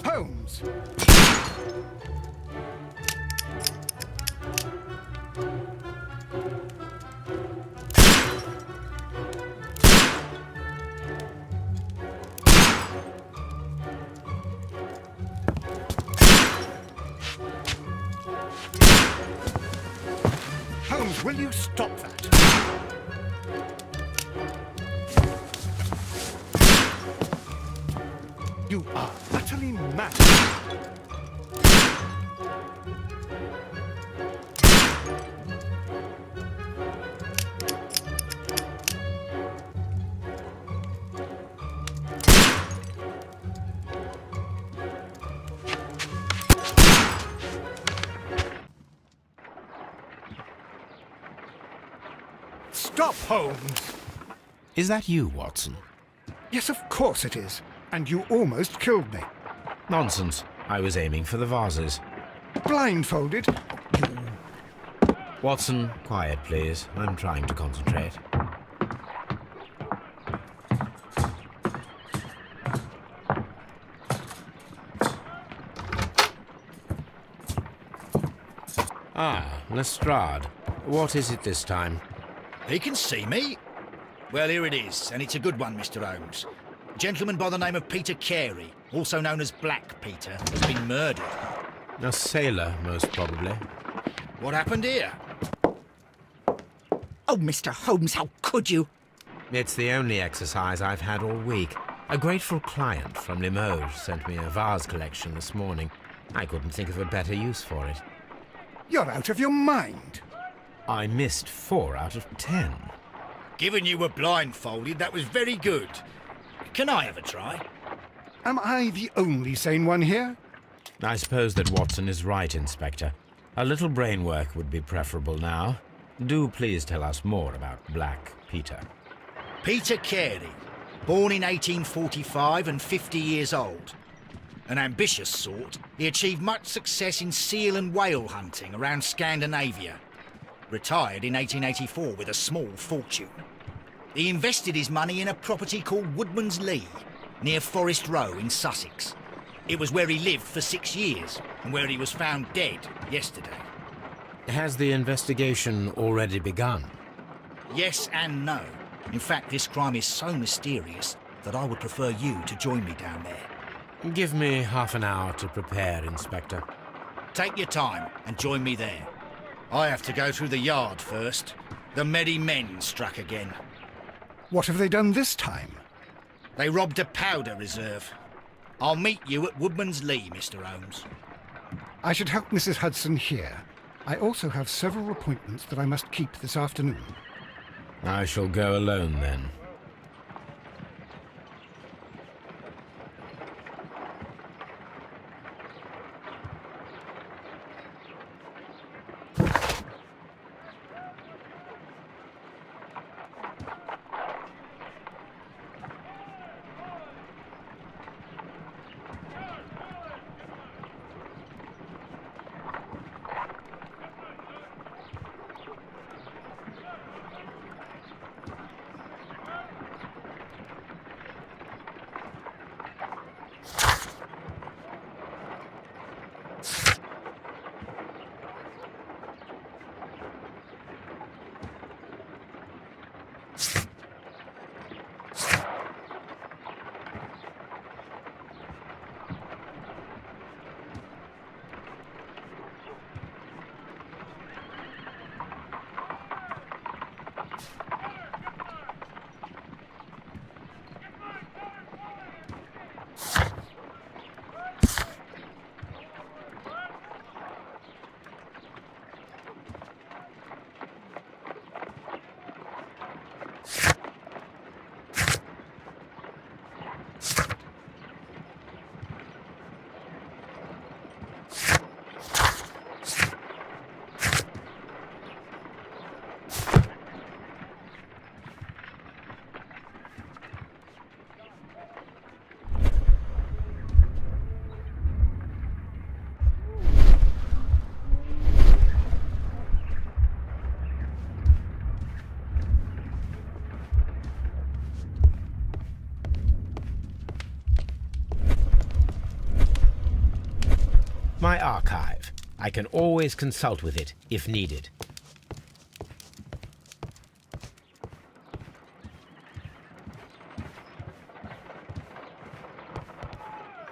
Holmes! Holmes, will you stop that? You are utterly mad. Stop, Holmes! Is that you, Watson? Yes, of course it is. And you almost killed me. Nonsense. I was aiming for the vases. Blindfolded? Watson, quiet, please. I'm trying to concentrate. Ah, Lestrade. What is it this time? He can see me. Well, here it is, and it's a good one, Mr. Holmes. A gentleman by the name of Peter Carey, also known as Black Peter, has been murdered. A sailor, most probably. What happened here? Oh, Mr. Holmes, how could you? It's the only exercise I've had all week. A grateful client from Limoges sent me a vase collection this morning. I couldn't think of a better use for it. You're out of your mind. I missed 4 out of 10. Given you were blindfolded, that was very good. Can I have a try? Am I the only sane one here? I suppose that Watson is right, Inspector. A little brain work would be preferable now. Do please tell us more about Black Peter. Peter Carey, born in 1845 and 50 years old. An ambitious sort, he achieved much success in seal and whale hunting around Scandinavia. Retired in 1884 with a small fortune. He invested his money in a property called Woodman's Lee, near Forest Row in Sussex. It was where he lived for 6 years, and where he was found dead yesterday. Has the investigation already begun? Yes and no. In fact, this crime is so mysterious that I would prefer you to join me down there. Give me half an hour to prepare, Inspector. Take your time and join me there. I have to go through the yard first. The merry men struck again. What have they done this time? They robbed a powder reserve. I'll meet you at Woodman's Lee, Mr. Holmes. I should help Mrs. Hudson here. I also have several appointments that I must keep this afternoon. I shall go alone, then. My archive. I can always consult with it if needed.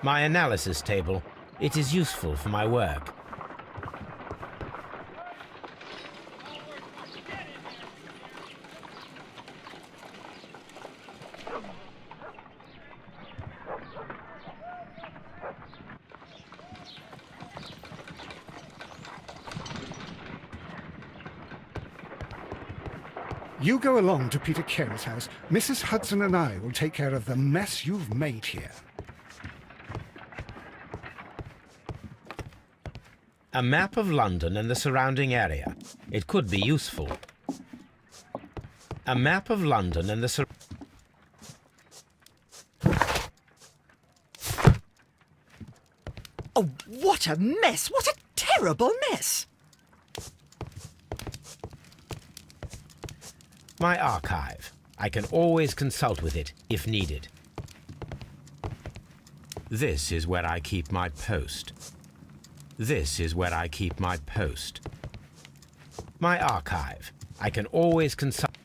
My analysis table. It is useful for my work. You go along to Peter Carey's house. Mrs. Hudson and I will take care of the mess you've made here. A map of London and the surrounding area. It could be useful. A map of London and the Oh, what a mess! What a terrible mess! My archive. I can always consult with it if needed. This is where I keep my post. This is where I keep my post. My archive. I can always consult.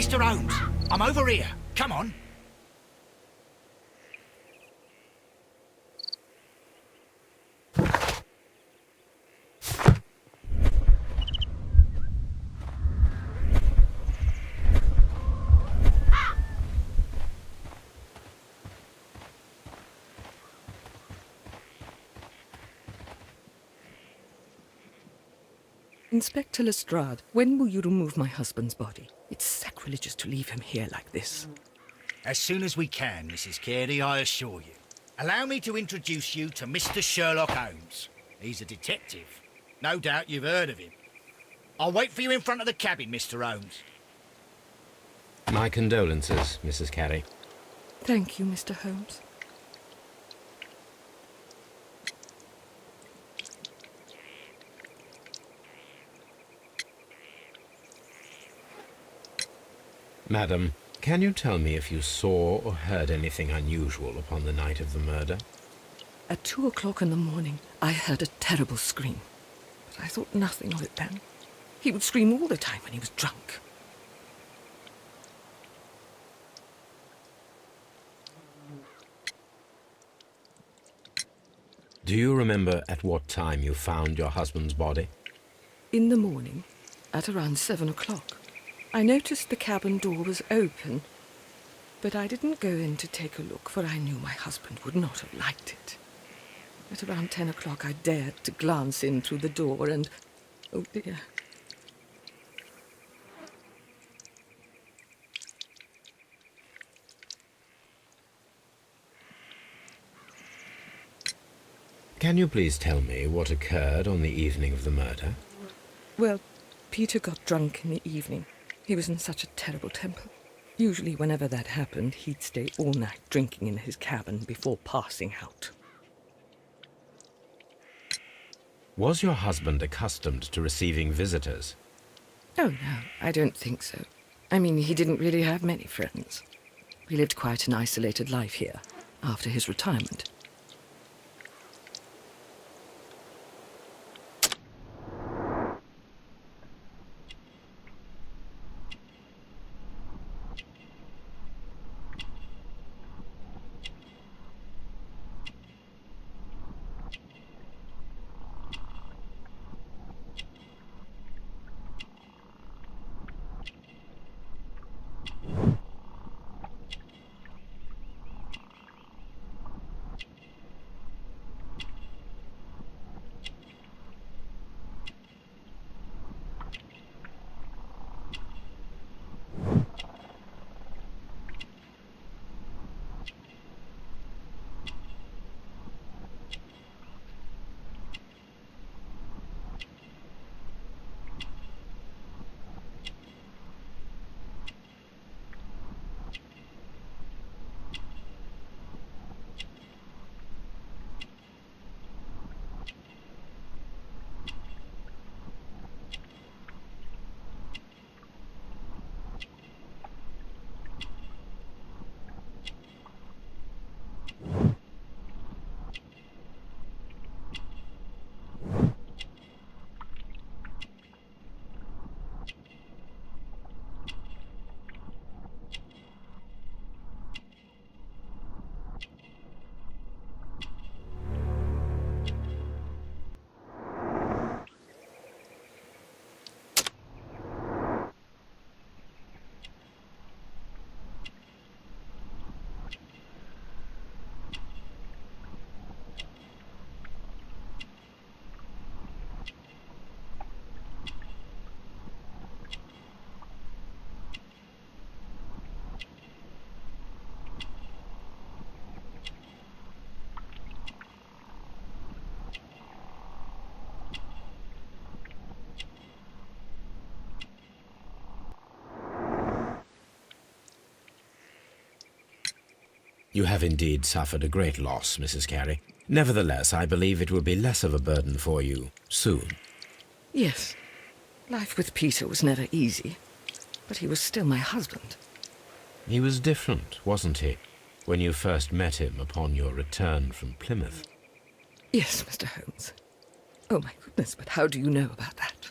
Mr. Holmes, I'm over here. Come on. Inspector Lestrade, when will you remove my husband's body? It's sacrilegious to leave him here like this. As soon as we can, Mrs. Carey, I assure you. Allow me to introduce you to Mr. Sherlock Holmes. He's a detective. No doubt you've heard of him. I'll wait for you in front of the cabin, Mr. Holmes. My condolences, Mrs. Carey. Thank you, Mr. Holmes. Madam, can you tell me if you saw or heard anything unusual upon the night of the murder? At 2 o'clock in the morning, I heard a terrible scream. But I thought nothing of it then. He would scream all the time when he was drunk. Do you remember at what time you found your husband's body? In the morning, at around 7 o'clock, I noticed the cabin door was open, but I didn't go in to take a look, for I knew my husband would not have liked it. At around 10 o'clock, I dared to glance in through the door and... oh dear. Can you please tell me what occurred on the evening of the murder? Well, Peter got drunk in the evening. He was in such a terrible temper. Usually whenever that happened, he'd stay all night drinking in his cabin before passing out. Was your husband accustomed to receiving visitors? Oh, no, I don't think so. I mean, he didn't really have many friends. He lived quite an isolated life here, after his retirement. You have indeed suffered a great loss, Mrs. Carey. Nevertheless, I believe it will be less of a burden for you soon. Yes, life with Peter was never easy, but he was still my husband. He was different, wasn't he, when you first met him upon your return from Plymouth? Yes, Mr. Holmes. Oh, my goodness, but how do you know about that?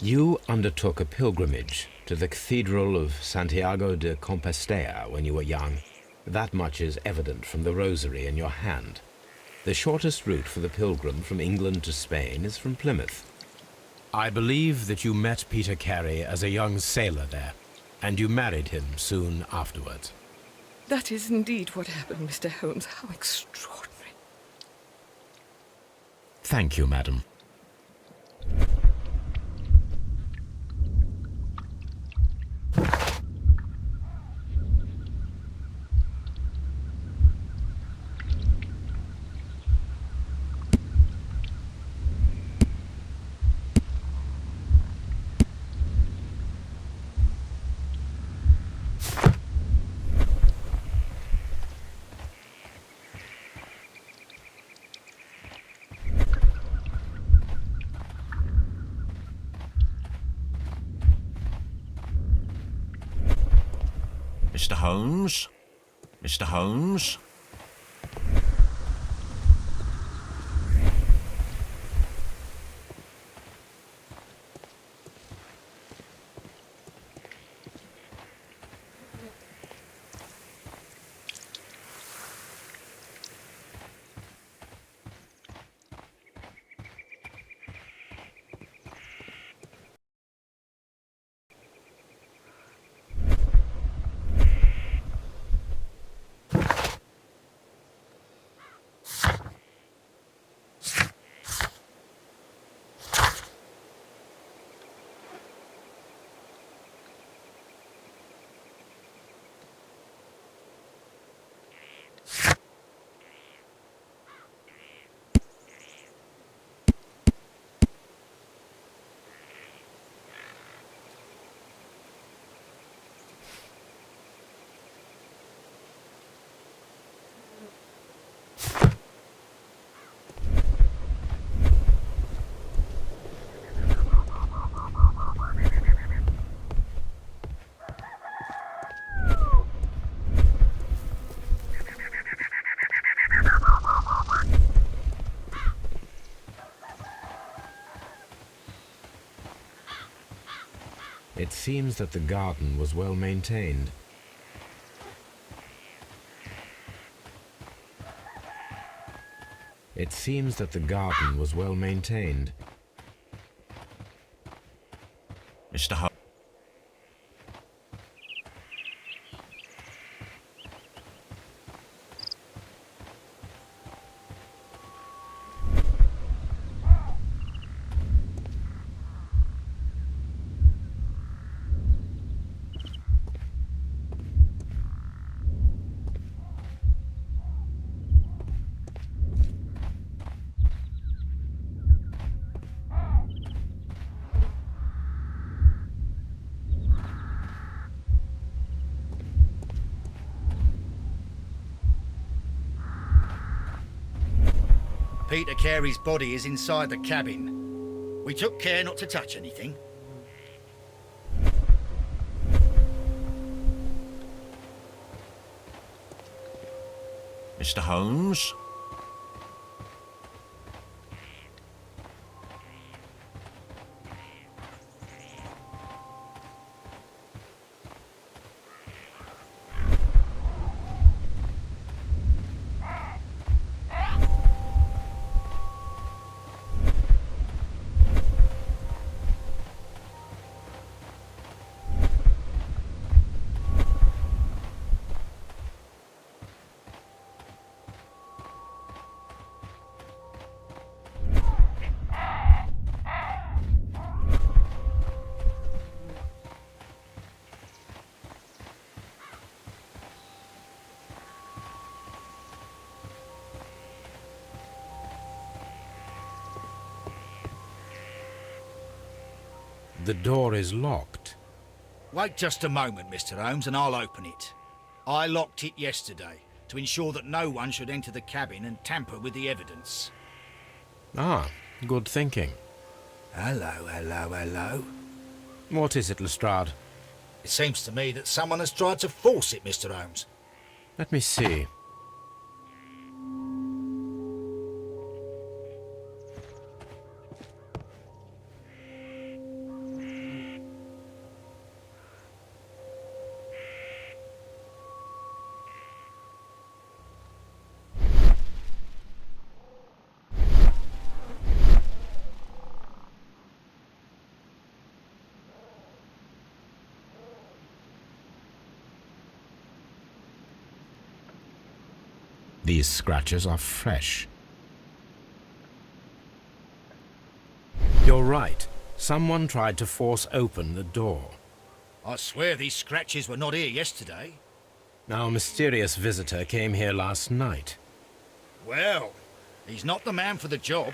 You undertook a pilgrimage to the Cathedral of Santiago de Compostela when you were young. That much is evident from the rosary in your hand. The shortest route for the pilgrim from England to Spain is from Plymouth. I believe that you met Peter Carey as a young sailor there, and you married him soon afterwards. That is indeed what happened, Mr. Holmes. How extraordinary. Thank you, madam. Mr. Holmes? Mr. Holmes? It seems that the garden was well maintained. It seems that the garden was well maintained. Mr. Holmes? Peter Carey's body is inside the cabin. We took care not to touch anything. Mr. Holmes? The door is locked. Wait just a moment, Mr. Holmes, and I'll open it. I locked it yesterday to ensure that no one should enter the cabin and tamper with the evidence. Ah, good thinking. Hello, hello, hello. What is it, Lestrade? It seems to me that someone has tried to force it, Mr. Holmes. Let me see. These scratches are fresh. You're right. Someone tried to force open the door. I swear these scratches were not here yesterday. Our mysterious visitor came here last night. Well, he's not the man for the job.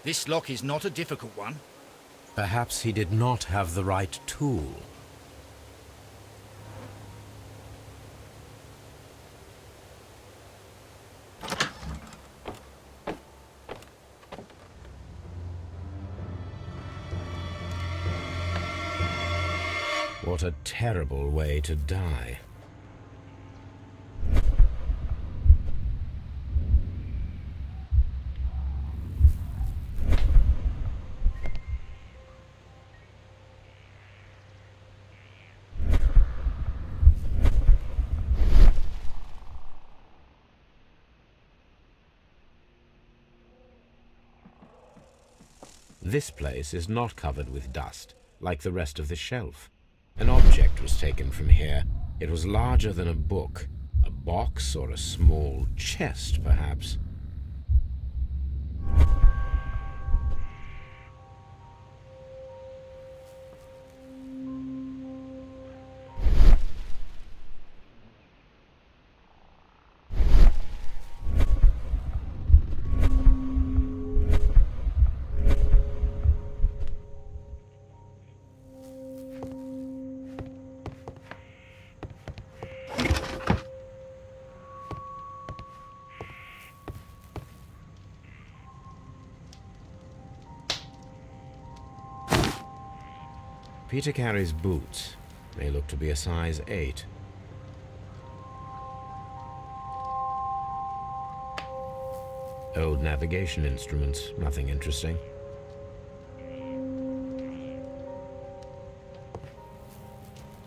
This lock is not a difficult one. Perhaps he did not have the right tool. What a terrible way to die. This place is not covered with dust, like the rest of the shelf. An object was taken from here. It was larger than a book. A box or a small chest, perhaps. Peter carries boots. They look to be a size 8. Old navigation instruments, nothing interesting.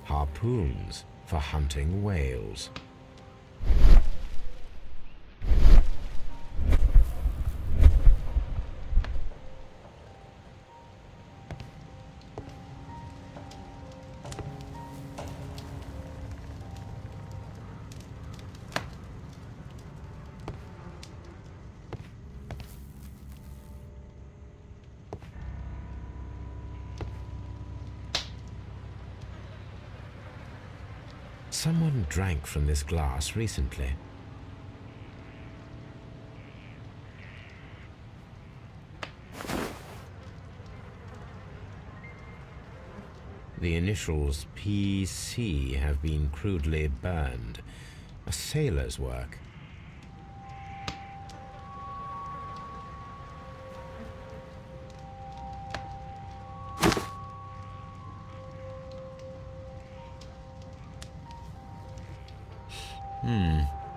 Harpoons for hunting whales. Someone drank from this glass recently. The initials PC have been crudely burned. A sailor's work.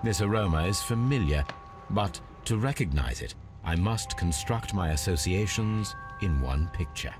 This aroma is familiar, but to recognize it, I must construct my associations in one picture.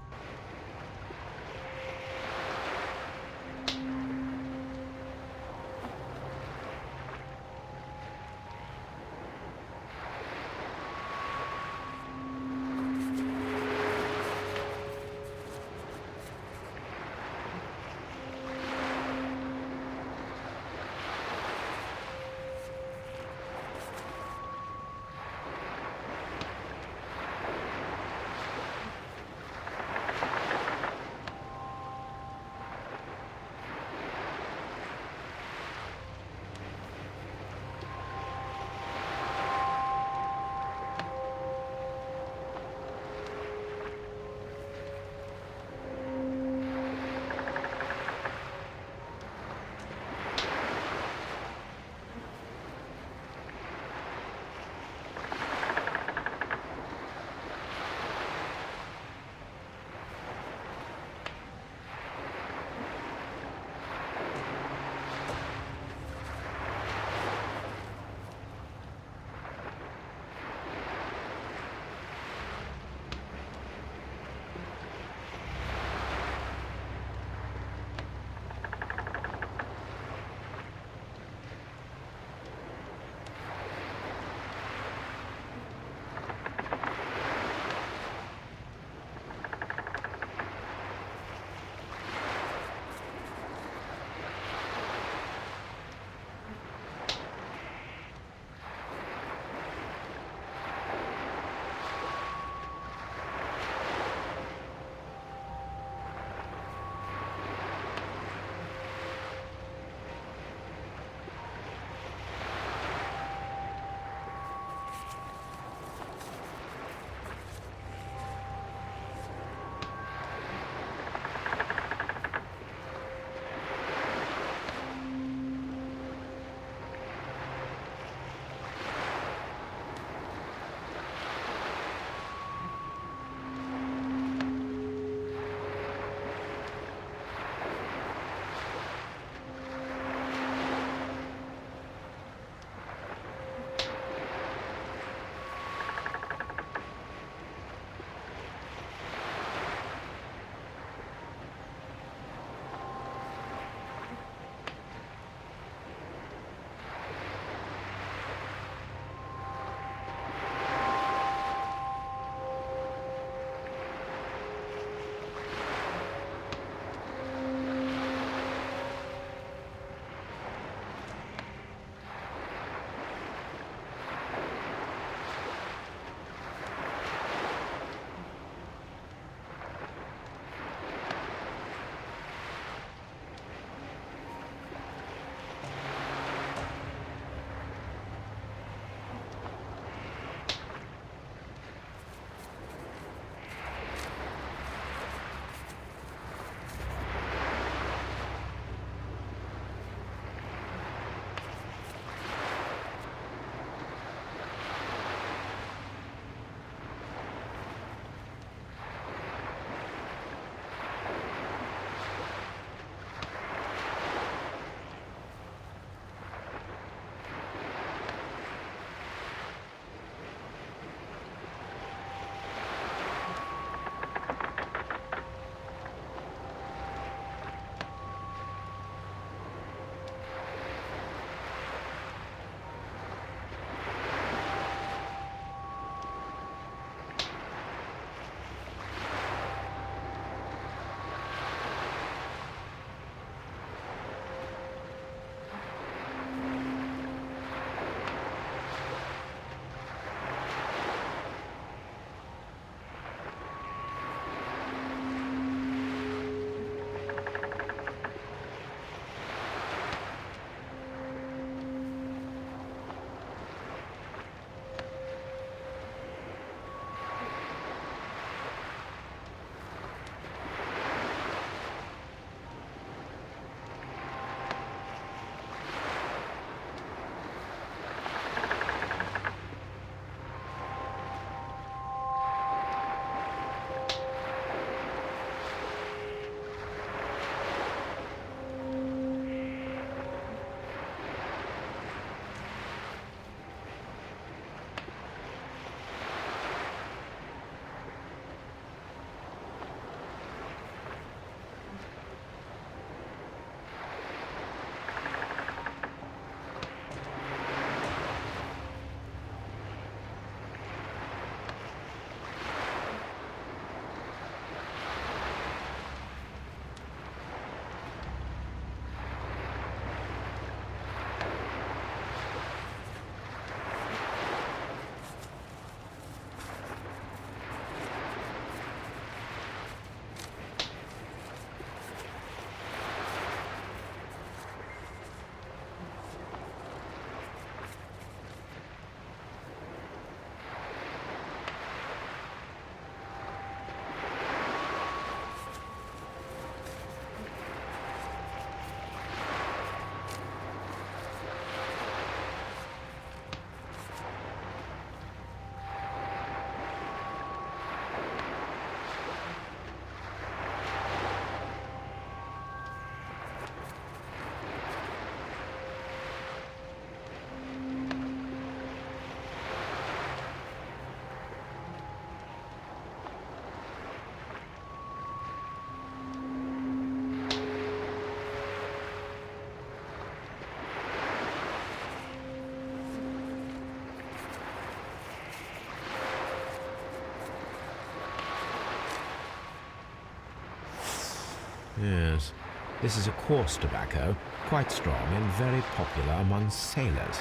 Yes, this is a coarse tobacco, quite strong and very popular among sailors.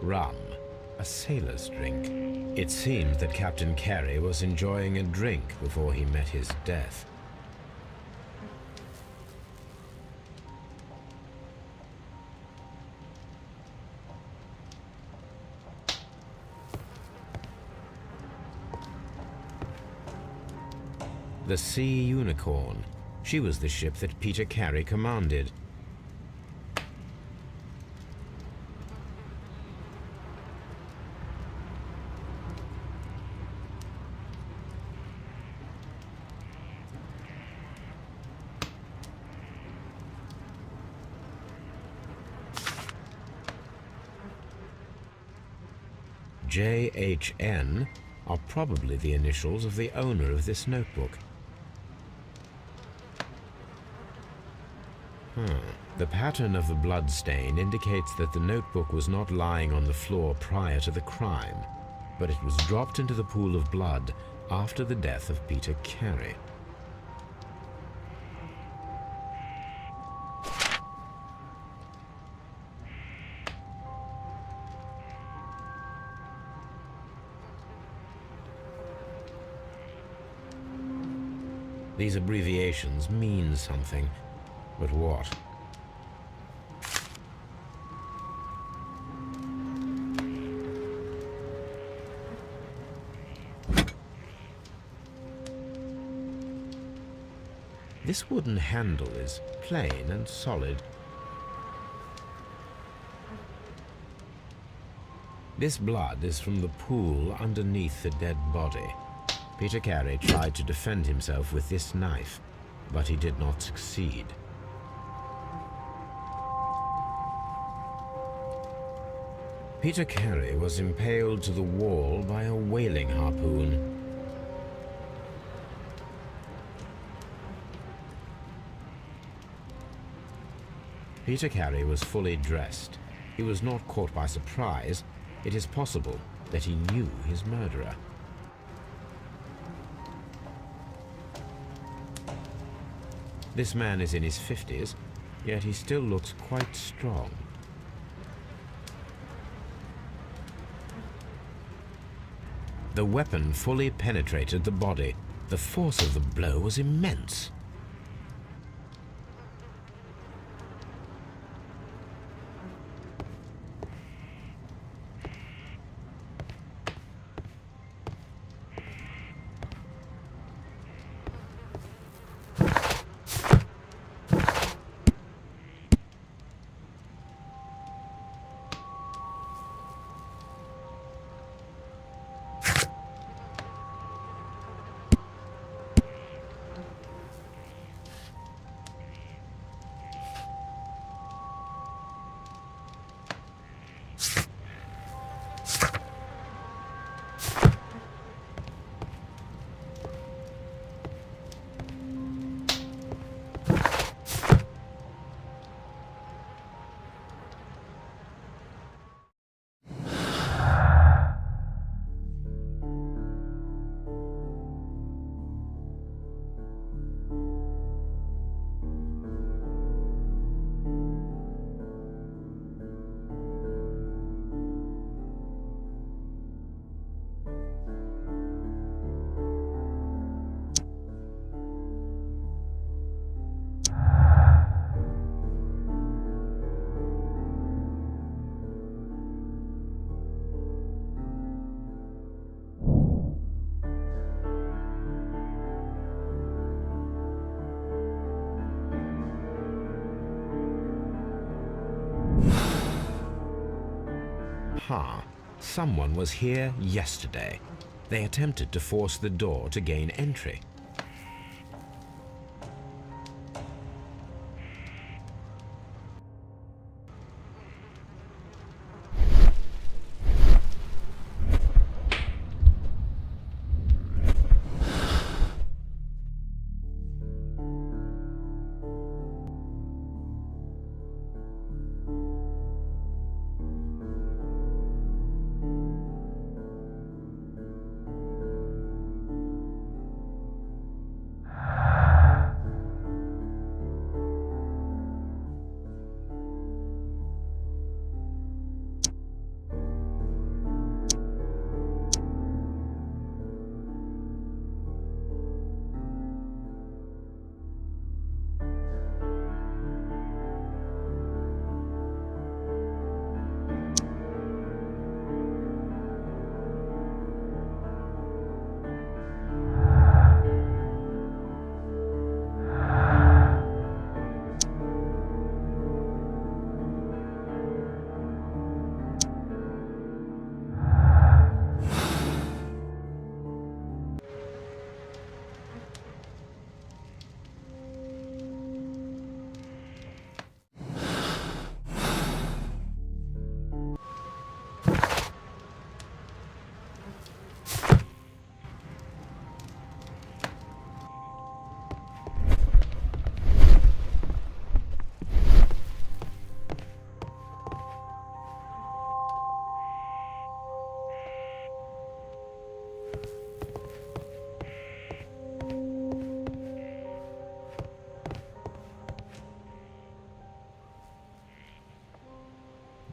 Rum, a sailor's drink. It seemed that Captain Carey was enjoying a drink before he met his death. The Sea Unicorn. She was the ship that Peter Carey commanded. JHN are probably the initials of the owner of this notebook. The pattern of the blood stain indicates that the notebook was not lying on the floor prior to the crime, but it was dropped into the pool of blood after the death of Peter Carey. These abbreviations mean something, but what? This wooden handle is plain and solid. This blood is from the pool underneath the dead body. Peter Carey tried to defend himself with this knife, but he did not succeed. Peter Carey was impaled to the wall by a whaling harpoon. Peter Carey was fully dressed. He was not caught by surprise. It is possible that he knew his murderer. This man is in his 50s, yet he still looks quite strong. The weapon fully penetrated the body. The force of the blow was immense. Someone was here yesterday. They attempted to force the door to gain entry.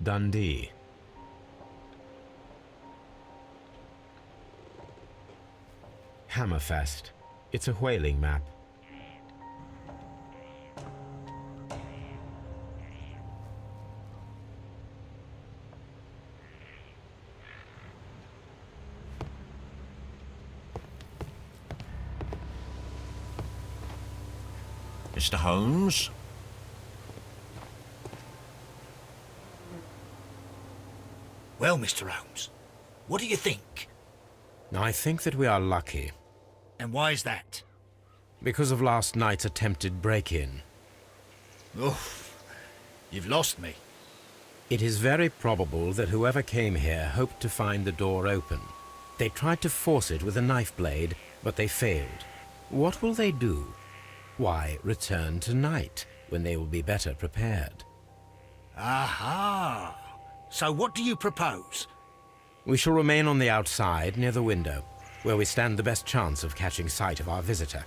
Dundee. Hammerfest. It's a whaling map. Mr. Holmes? Well, Mr. Holmes, what do you think? I think that we are lucky, And why is that? because of last night's attempted break-in. Oof, you've lost me. It is very probable that whoever came here hoped to find the door open. They tried to force it with a knife blade, but they failed. What will they do? Why, return tonight, when they will be better prepared. Aha! So what do you propose? We shall remain on the outside, near the window, where we stand the best chance of catching sight of our visitor.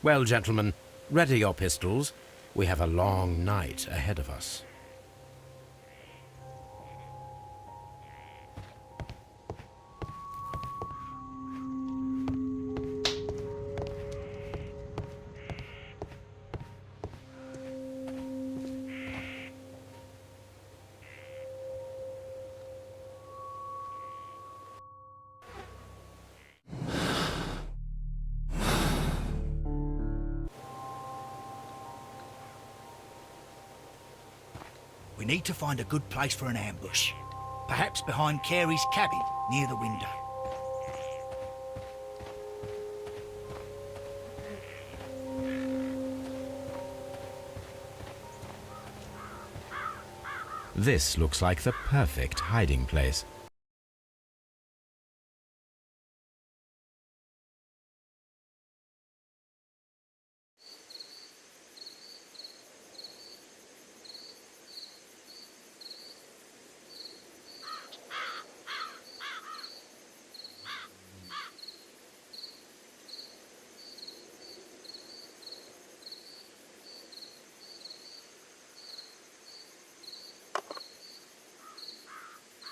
Well, gentlemen, ready your pistols. We have a long night ahead of us. We need to find a good place for an ambush. Perhaps behind Carey's cabin, near the window. This looks like the perfect hiding place.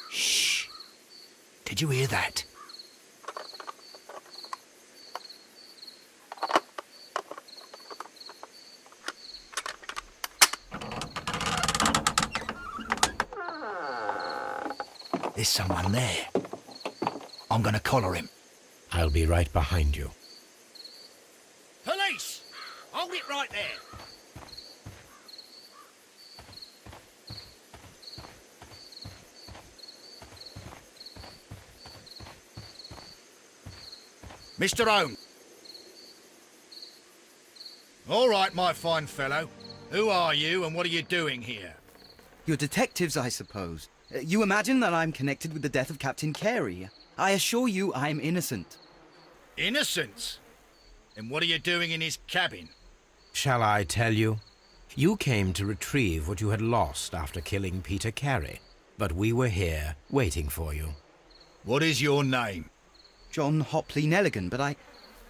Shh! Did you hear that? There's someone there. I'm gonna collar him. I'll be right behind you. Police! Hold it right there! Mr. Holmes. All right, my fine fellow. Who are you and what are you doing here? You're detectives, I suppose. You imagine that I'm connected with the death of Captain Carey. I assure you I'm innocent. Innocent? And what are you doing in his cabin? Shall I tell you? You came to retrieve what you had lost after killing Peter Carey, but we were here waiting for you. What is your name? John Hopley Nelligan, but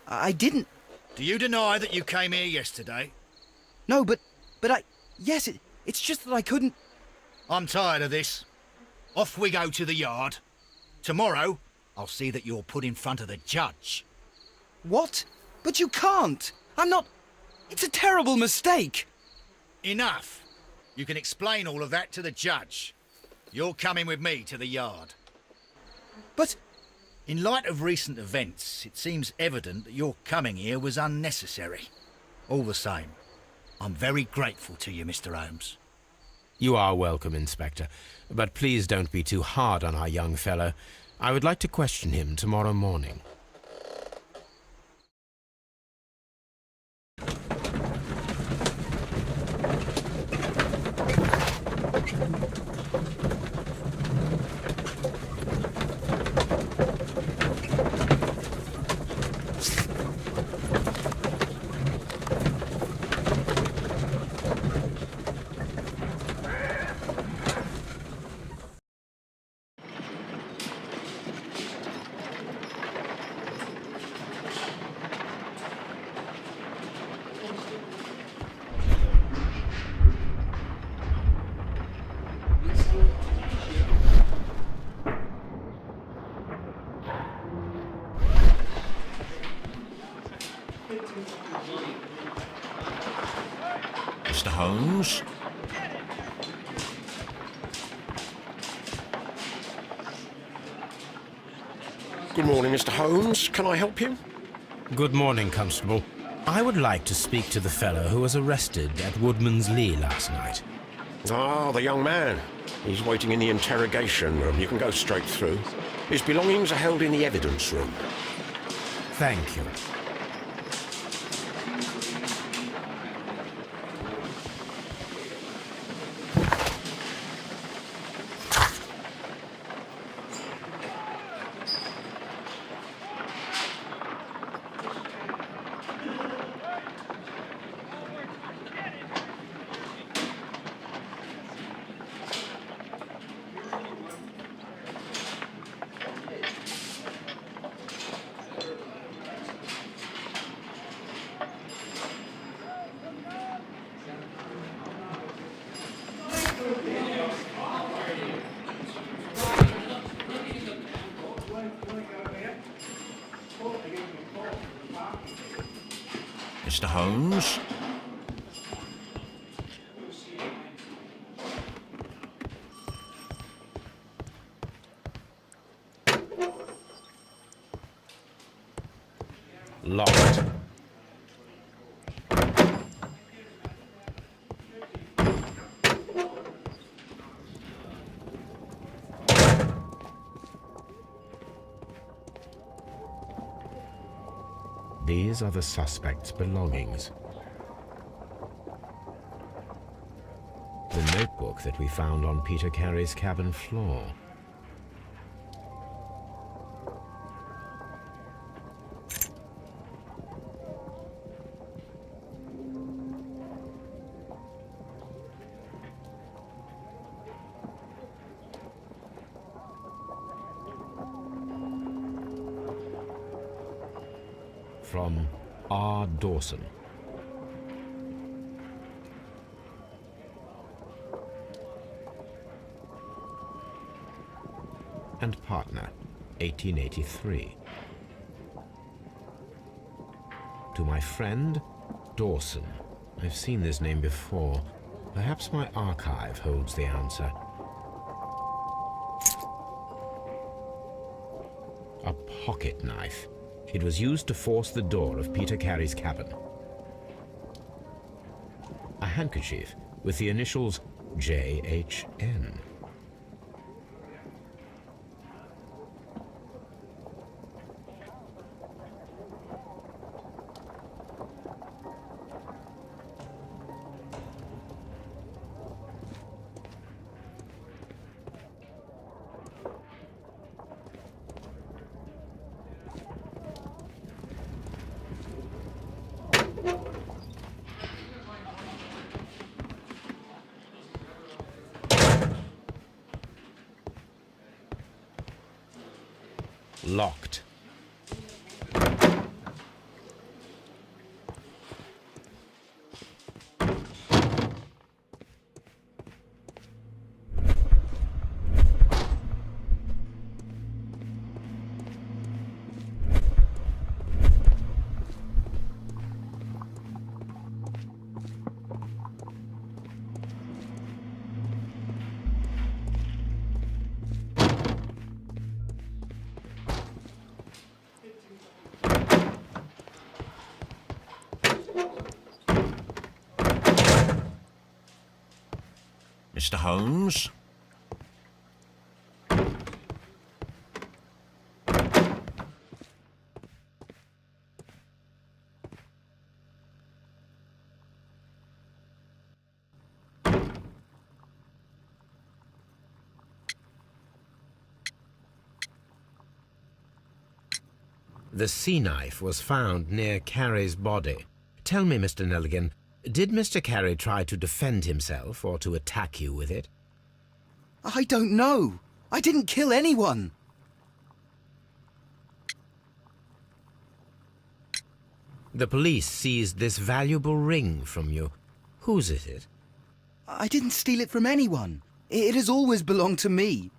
I didn't... Do you deny that you came here yesterday? No, but yes, it's just that I couldn't... I'm tired of this. Off we go to the yard. Tomorrow, I'll see that you're put in front of the judge. What? But you can't! I'm not... It's a terrible mistake! Enough. You can explain all of that to the judge. You're coming with me to the yard. But... In light of recent events, it seems evident that your coming here was unnecessary. All the same, I'm very grateful to you, Mr. Holmes. You are welcome, Inspector, but please don't be too hard on our young fellow. I would like to question him tomorrow morning. Mr. Holmes? Good morning, Mr. Holmes. Can I help you? Good morning, Constable. I would like to speak to the fellow who was arrested at Woodman's Lee last night. Ah, the young man. He's waiting in the interrogation room. You can go straight through. His belongings are held in the evidence room. Thank you. Mr. Holmes? Locked. These are the suspect's belongings. The notebook that we found on Peter Carey's cabin floor. From R. Dawson. And partner, 1883. To my friend, Dawson. I've seen this name before. Perhaps my archive holds the answer. A pocket knife. It was used to force the door of Peter Carey's cabin. A handkerchief with the initials J.H.N. Locked. Mr. Holmes? The sea knife was found near Carey's body. Tell me, Mr. Nelligan, did Mr. Carey try to defend himself or to attack you with it? I don't know. I didn't kill anyone. The police seized this valuable ring from you. Whose is it? I didn't steal it from anyone. It has always belonged to me.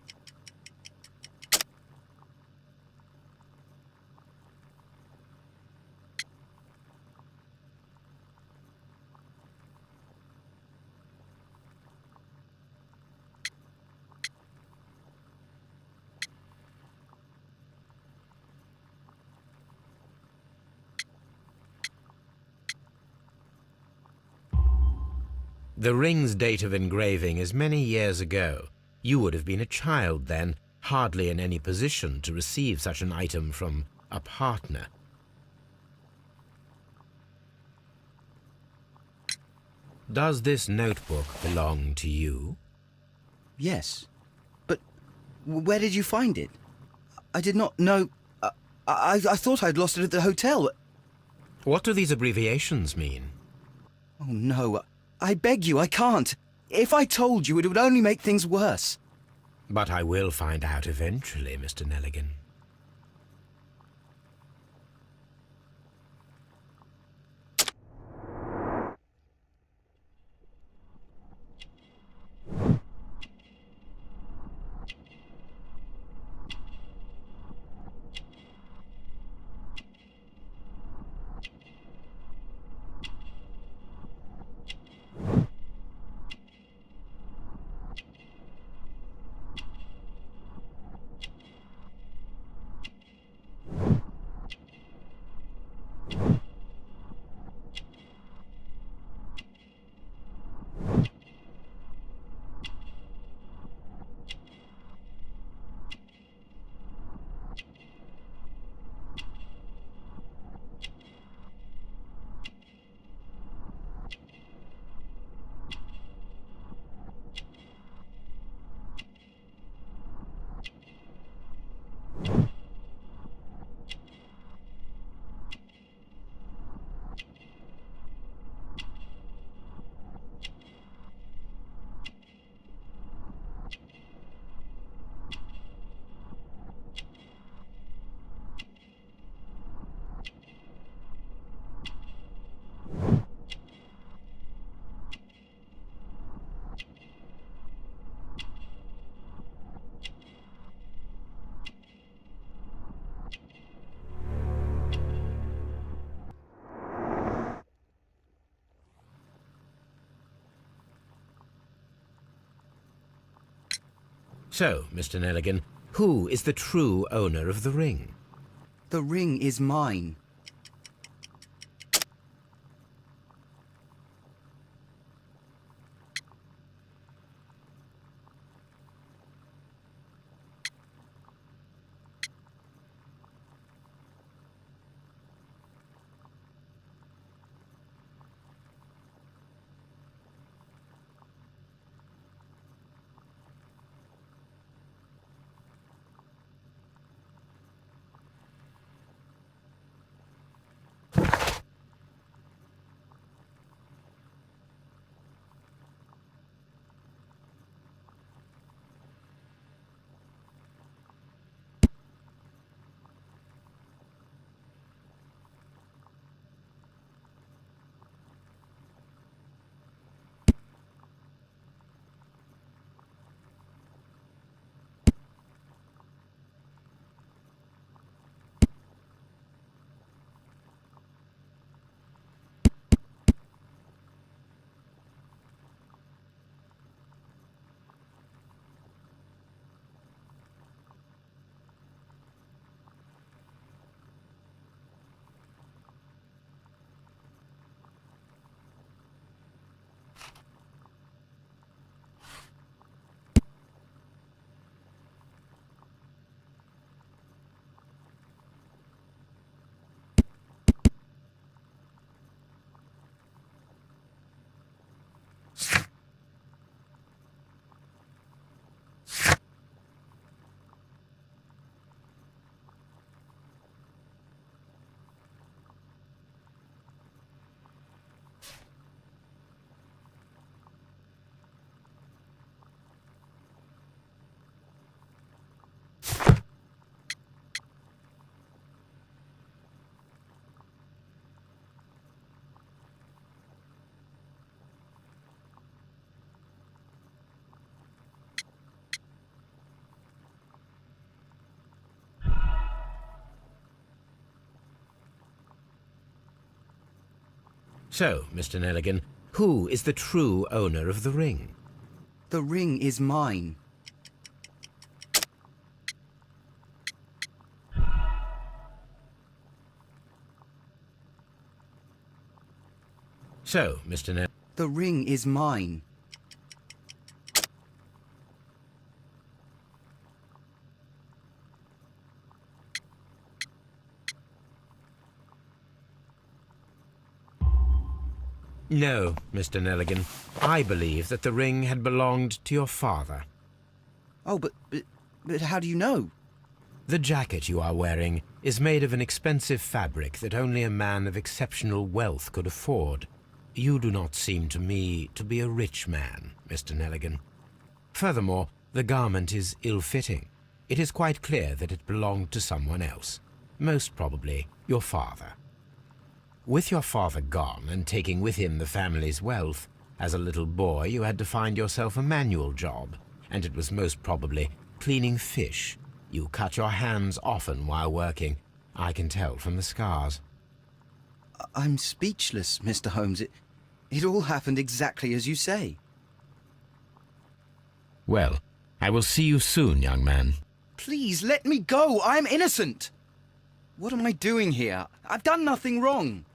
The ring's date of engraving is many years ago. You would have been a child then, hardly in any position to receive such an item from a partner. Does this notebook belong to you? Yes. But where did you find it? I did not know... I thought I'd lost it at the hotel. What do these abbreviations mean? Oh, no. I beg you, I can't. If I told you, it would only make things worse. But I will find out eventually, Mr. Nelligan. So, Mr. Nelligan, who is the true owner of the ring? The ring is mine. So, Mr. Nelligan, who is the true owner of the ring? The ring is mine. So, Mr. Nelligan, The ring is mine. No, Mr. Nelligan. I believe that the ring had belonged to your father. Oh, but how do you know? The jacket you are wearing is made of an expensive fabric that only a man of exceptional wealth could afford. You do not seem to me to be a rich man, Mr. Nelligan. Furthermore, the garment is ill-fitting. It is quite clear that it belonged to someone else, most probably your father. With your father gone and taking with him the family's wealth, as a little boy you had to find yourself a manual job, and it was most probably cleaning fish. You cut your hands often while working. I can tell from the scars. I'm speechless, Mr. Holmes. It all happened exactly as you say. Well, I will see you soon, young man. Please, let me go! I'm innocent! What am I doing here? I've done nothing wrong.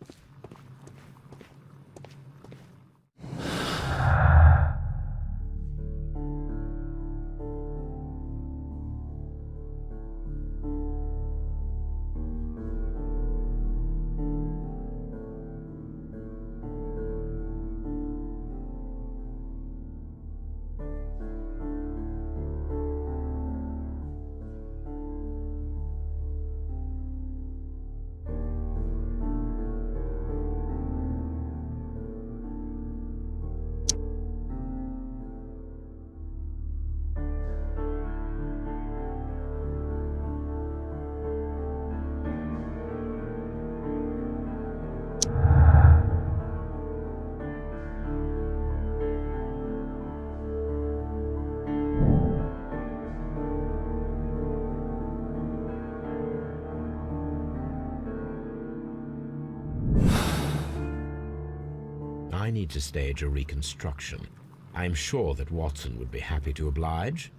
I need to stage a reconstruction. I am sure that Watson would be happy to oblige.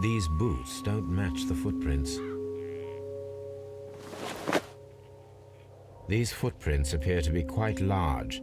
These boots don't match the footprints. These footprints appear to be quite large.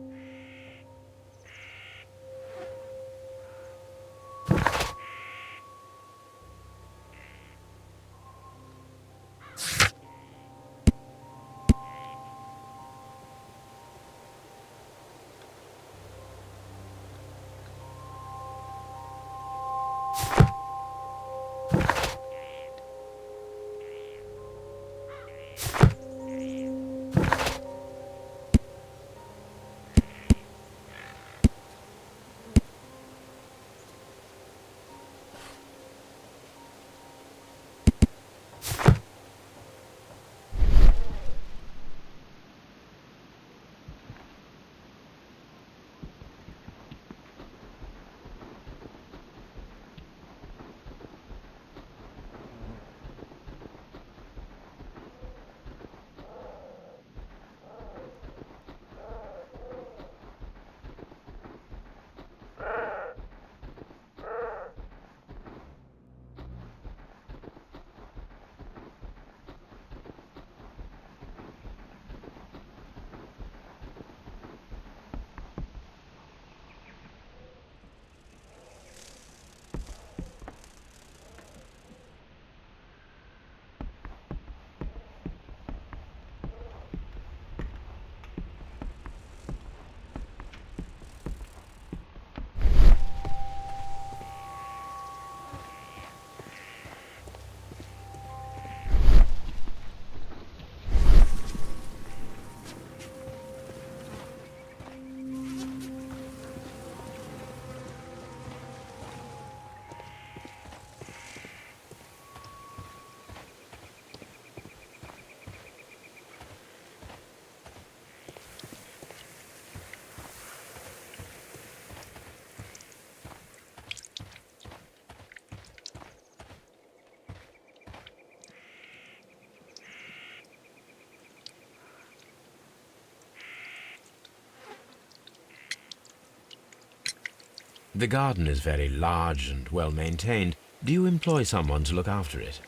The garden is very large and well maintained. Do you employ someone to look after it?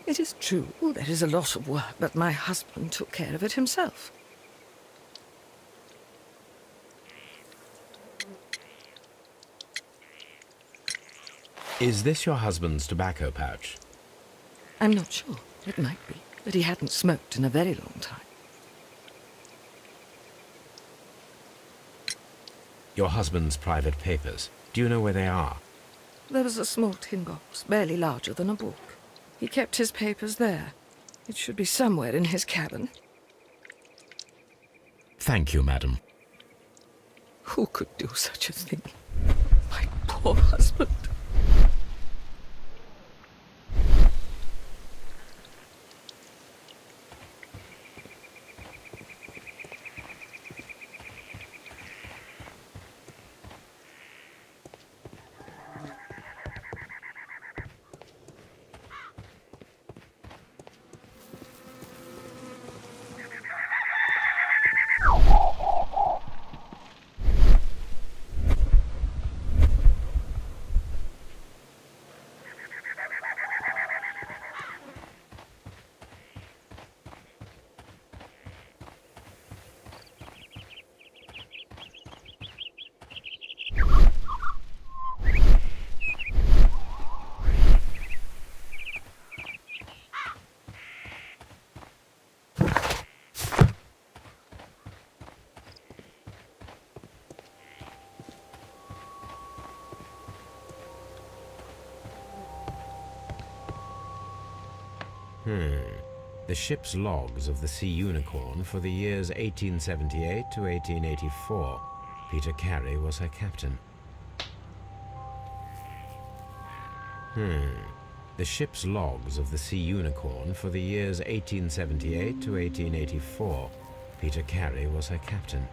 It is true, there is a lot of work, but my husband took care of it himself. Is this your husband's tobacco pouch? I'm not sure. It might be, but he hadn't smoked in a very long time. Your husband's private papers. Do you know where they are? There was a small tin box, barely larger than a book. He kept his papers there. It should be somewhere in his cabin. Thank you, madam. Who could do such a thing? My poor husband. The ship's logs of the Sea Unicorn for the years 1878 to 1884. Peter Carey was her captain. The ship's logs of the Sea Unicorn for the years 1878 to 1884. Peter Carey was her captain.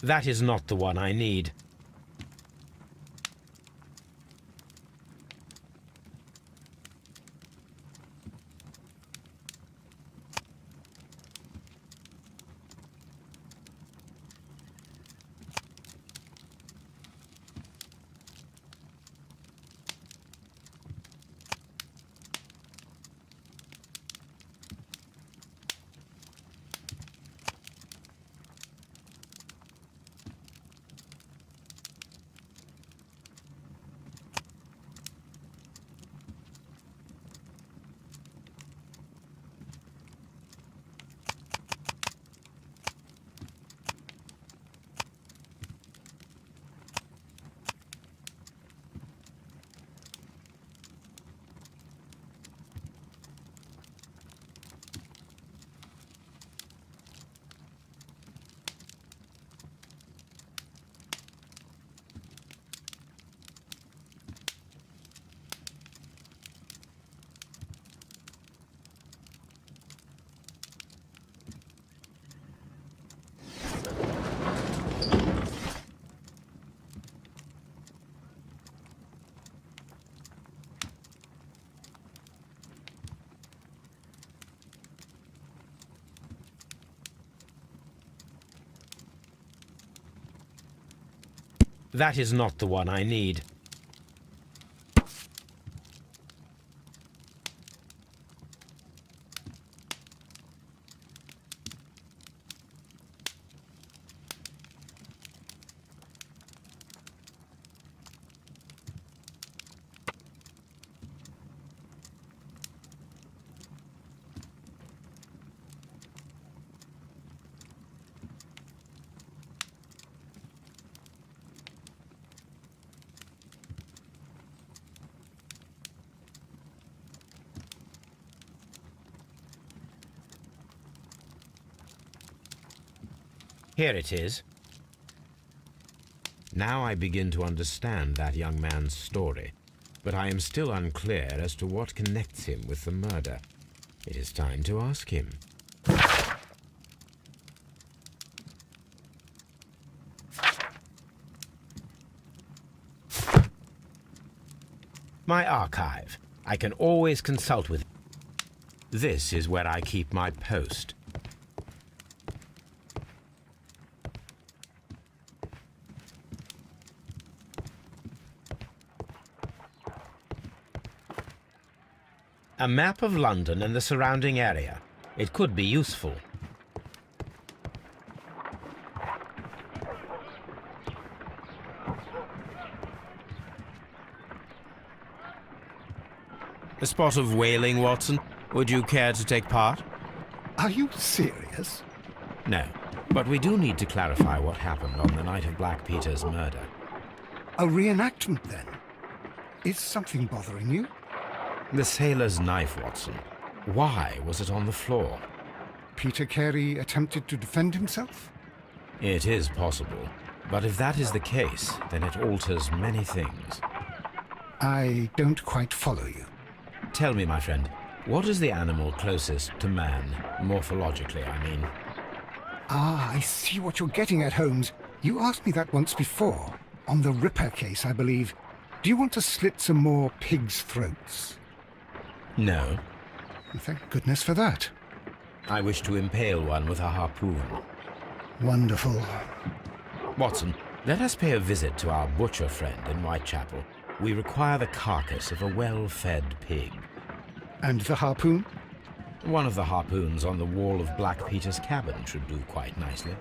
That is not the one I need. That is not the one I need. Here it is. Now I begin to understand that young man's story, but I am still unclear as to what connects him with the murder. It is time to ask him. My archive. I can always consult with it. This is where I keep my post. A map of London and the surrounding area. It could be useful. A spot of whaling, Watson. Would you care to take part? Are you serious? No, but we do need to clarify what happened on the night of Black Peter's murder. A reenactment, then? Is something bothering you? The sailor's knife, Watson. Why was it on the floor? Peter Carey attempted to defend himself? It is possible. But if that is the case, then it alters many things. I don't quite follow you. Tell me, my friend, what is the animal closest to man, morphologically, I mean? Ah, I see what you're getting at, Holmes. You asked me that once before. On the Ripper case, I believe. Do you want to slit some more pigs' throats? No. Thank goodness for that. I wish to impale one with a harpoon. Wonderful. Watson, let us pay a visit to our butcher friend in Whitechapel. We require the carcass of a well-fed pig. And the harpoon? One of the harpoons on the wall of Black Peter's cabin should do quite nicely.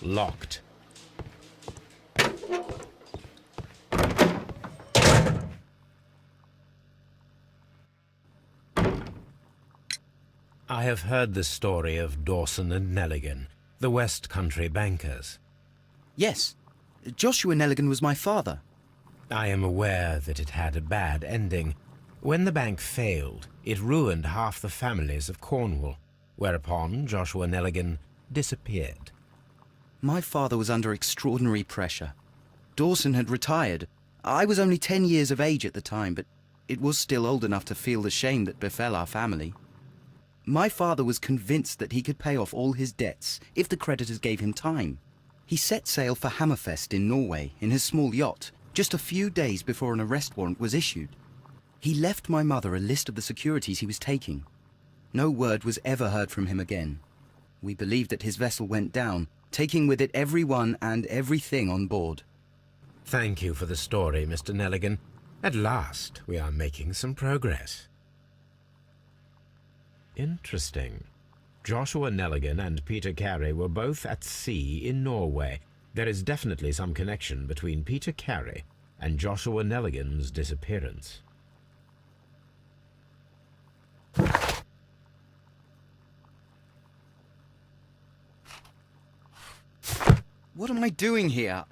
Locked. I have heard the story of Dawson and Nelligan, the West Country bankers. Yes, Joshua Nelligan was my father. I am aware that it had a bad ending. When the bank failed, it ruined half the families of Cornwall, whereupon Joshua Nelligan disappeared. My father was under extraordinary pressure. Dawson had retired. I was only 10 years of age at the time, but it was still old enough to feel the shame that befell our family. My father was convinced that he could pay off all his debts if the creditors gave him time. He set sail for Hammerfest in Norway in his small yacht, just a few days before an arrest warrant was issued. He left my mother a list of the securities he was taking. No word was ever heard from him again. We believe that his vessel went down, taking with it everyone and everything on board. Thank you for the story, Mr. Nelligan. At last, we are making some progress. Interesting. Joshua Nelligan and Peter Carey were both at sea in Norway. There is definitely some connection between Peter Carey and Joshua Nelligan's disappearance. What am I doing here?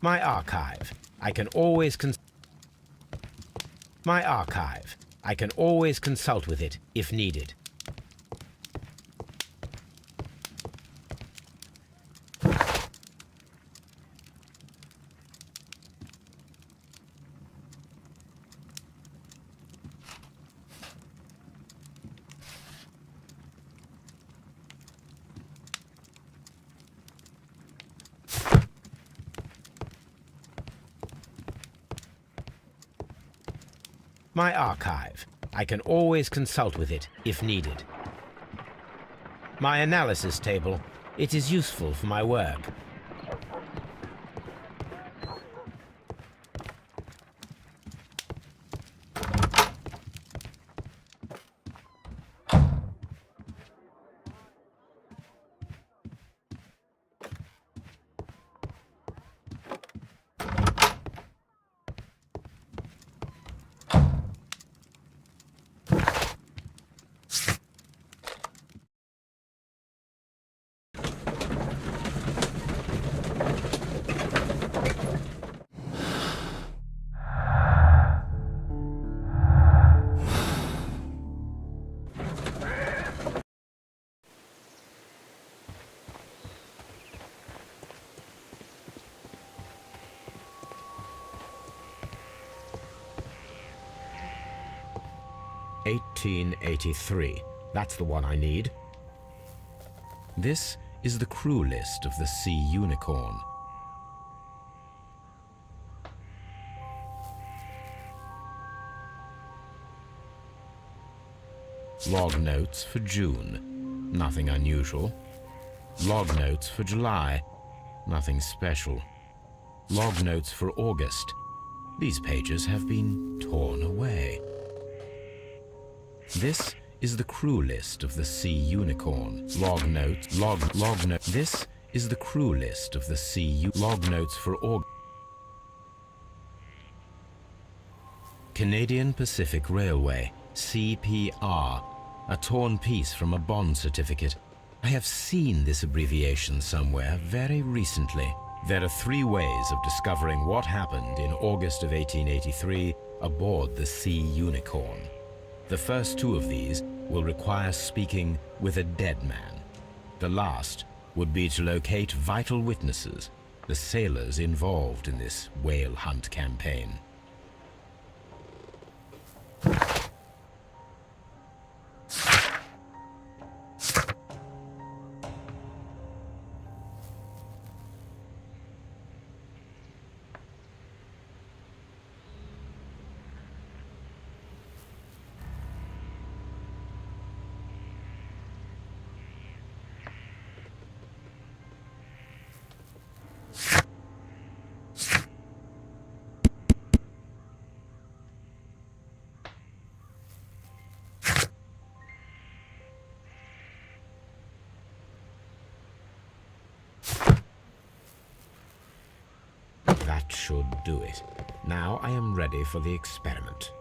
My archive. I can always consult with it if needed. My archive. I can always consult with it if needed. My analysis table. It is useful for my work. (1883). That's the one I need. This is the crew list of the Sea Unicorn. Log notes for June. Nothing unusual. Log notes for July. Nothing special. Log notes for August. These pages have been torn away. This is the crew list of the Sea Unicorn. Log note. This is the crew list of the log notes for August. Canadian Pacific Railway, CPR, a torn piece from a bond certificate. I have seen this abbreviation somewhere very recently. There are 3 ways of discovering what happened in August of 1883 aboard the Sea Unicorn. The first 2 of these will require speaking with a dead man. The last would be to locate vital witnesses, the sailors involved in this whale hunt campaign. That should do it. Now I am ready for the experiment.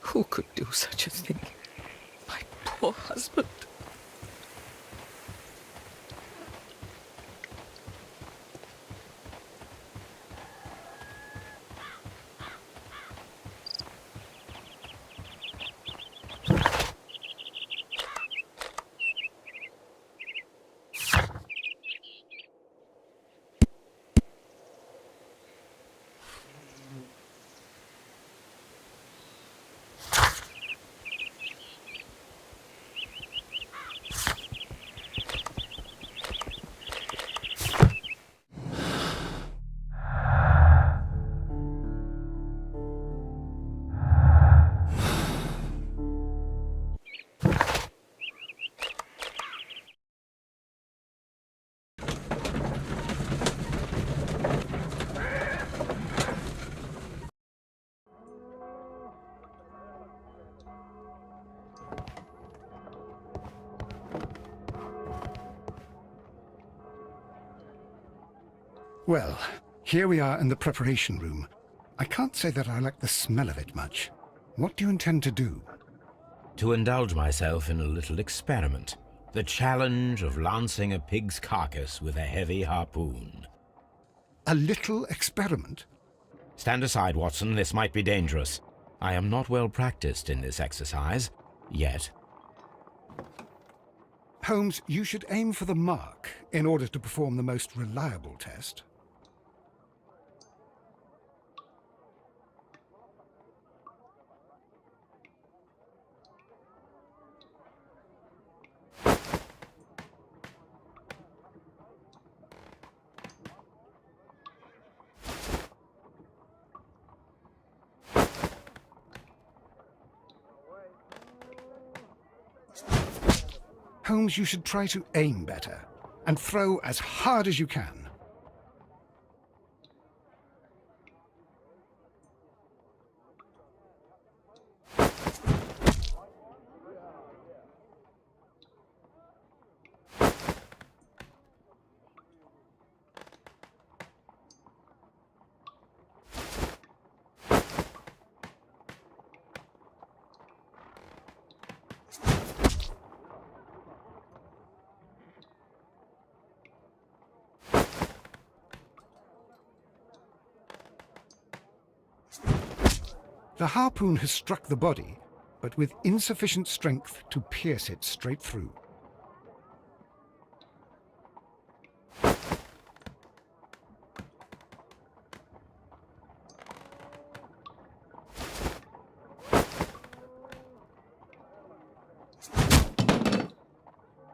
Who could do such a thing? My poor husband. Well, here we are in the preparation room. I can't say that I like the smell of it much. What do you intend to do? To indulge myself in a little experiment. The challenge of lancing a pig's carcass with a heavy harpoon. A little experiment? Stand aside, Watson. This might be dangerous. I am not well practiced in this exercise. Yet. Holmes, you should aim for the mark in order to perform the most reliable test. Holmes, you should try to aim better and throw as hard as you can. The harpoon has struck the body, but with insufficient strength to pierce it straight through.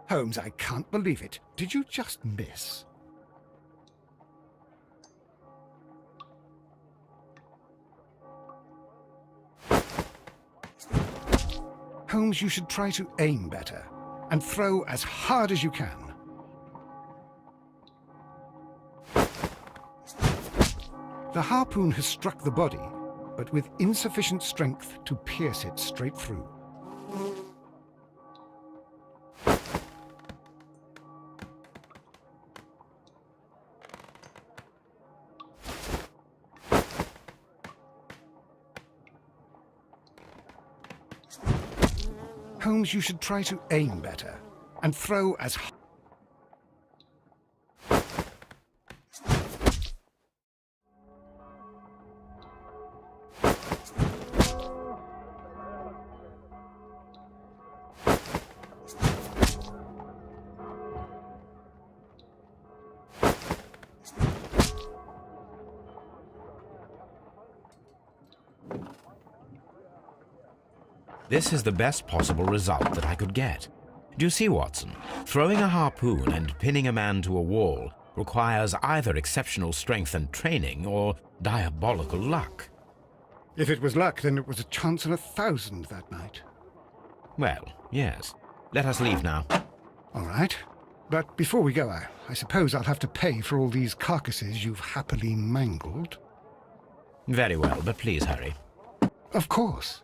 Holmes, I can't believe it. Did you just miss? Holmes, you should try to aim better and throw as hard as you can. The harpoon has struck the body, but with insufficient strength to pierce it straight through. Holmes, you should try to aim better and throw as hard. This is the best possible result that I could get. Do you see, Watson? Throwing a harpoon and pinning a man to a wall requires either exceptional strength and training or diabolical luck. If it was luck, then it was a chance in 1,000 that night. Well, yes. Let us leave now. All right. But before we go, I suppose I'll have to pay for all these carcasses you've happily mangled. Very well, but please hurry. Of course.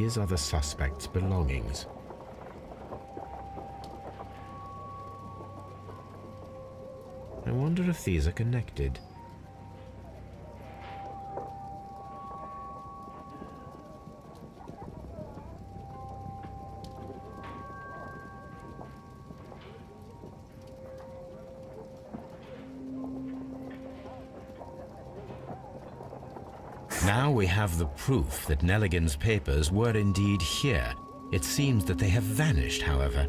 These are the suspect's belongings. I wonder if these are connected. Now we have the proof that Nelligan's papers were indeed here. It seems that they have vanished, however.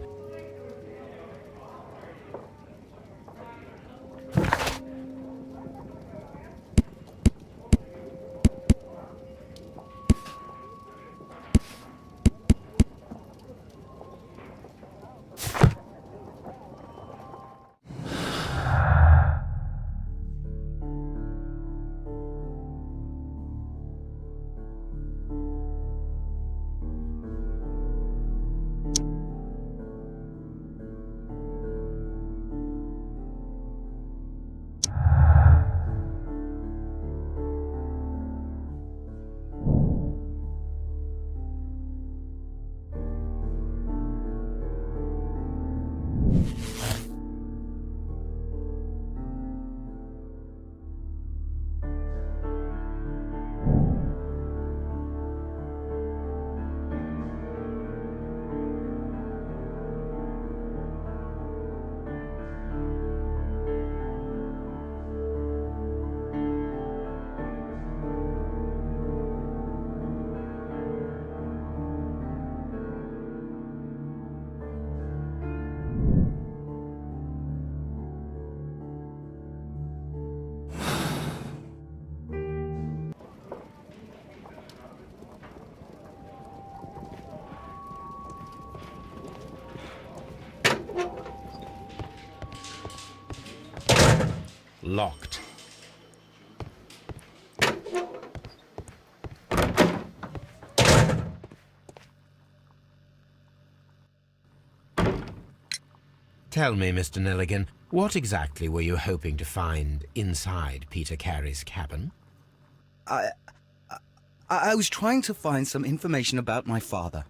Locked. Tell me, Mr. Nelligan, what exactly were you hoping to find inside Peter Carey's cabin? I was trying to find some information about my father.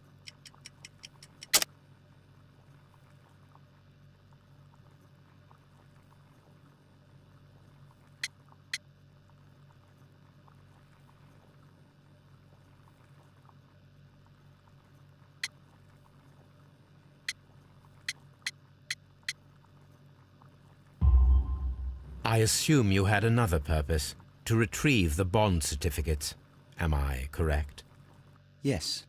I assume you had another purpose, to retrieve the bond certificates. Am I correct? Yes.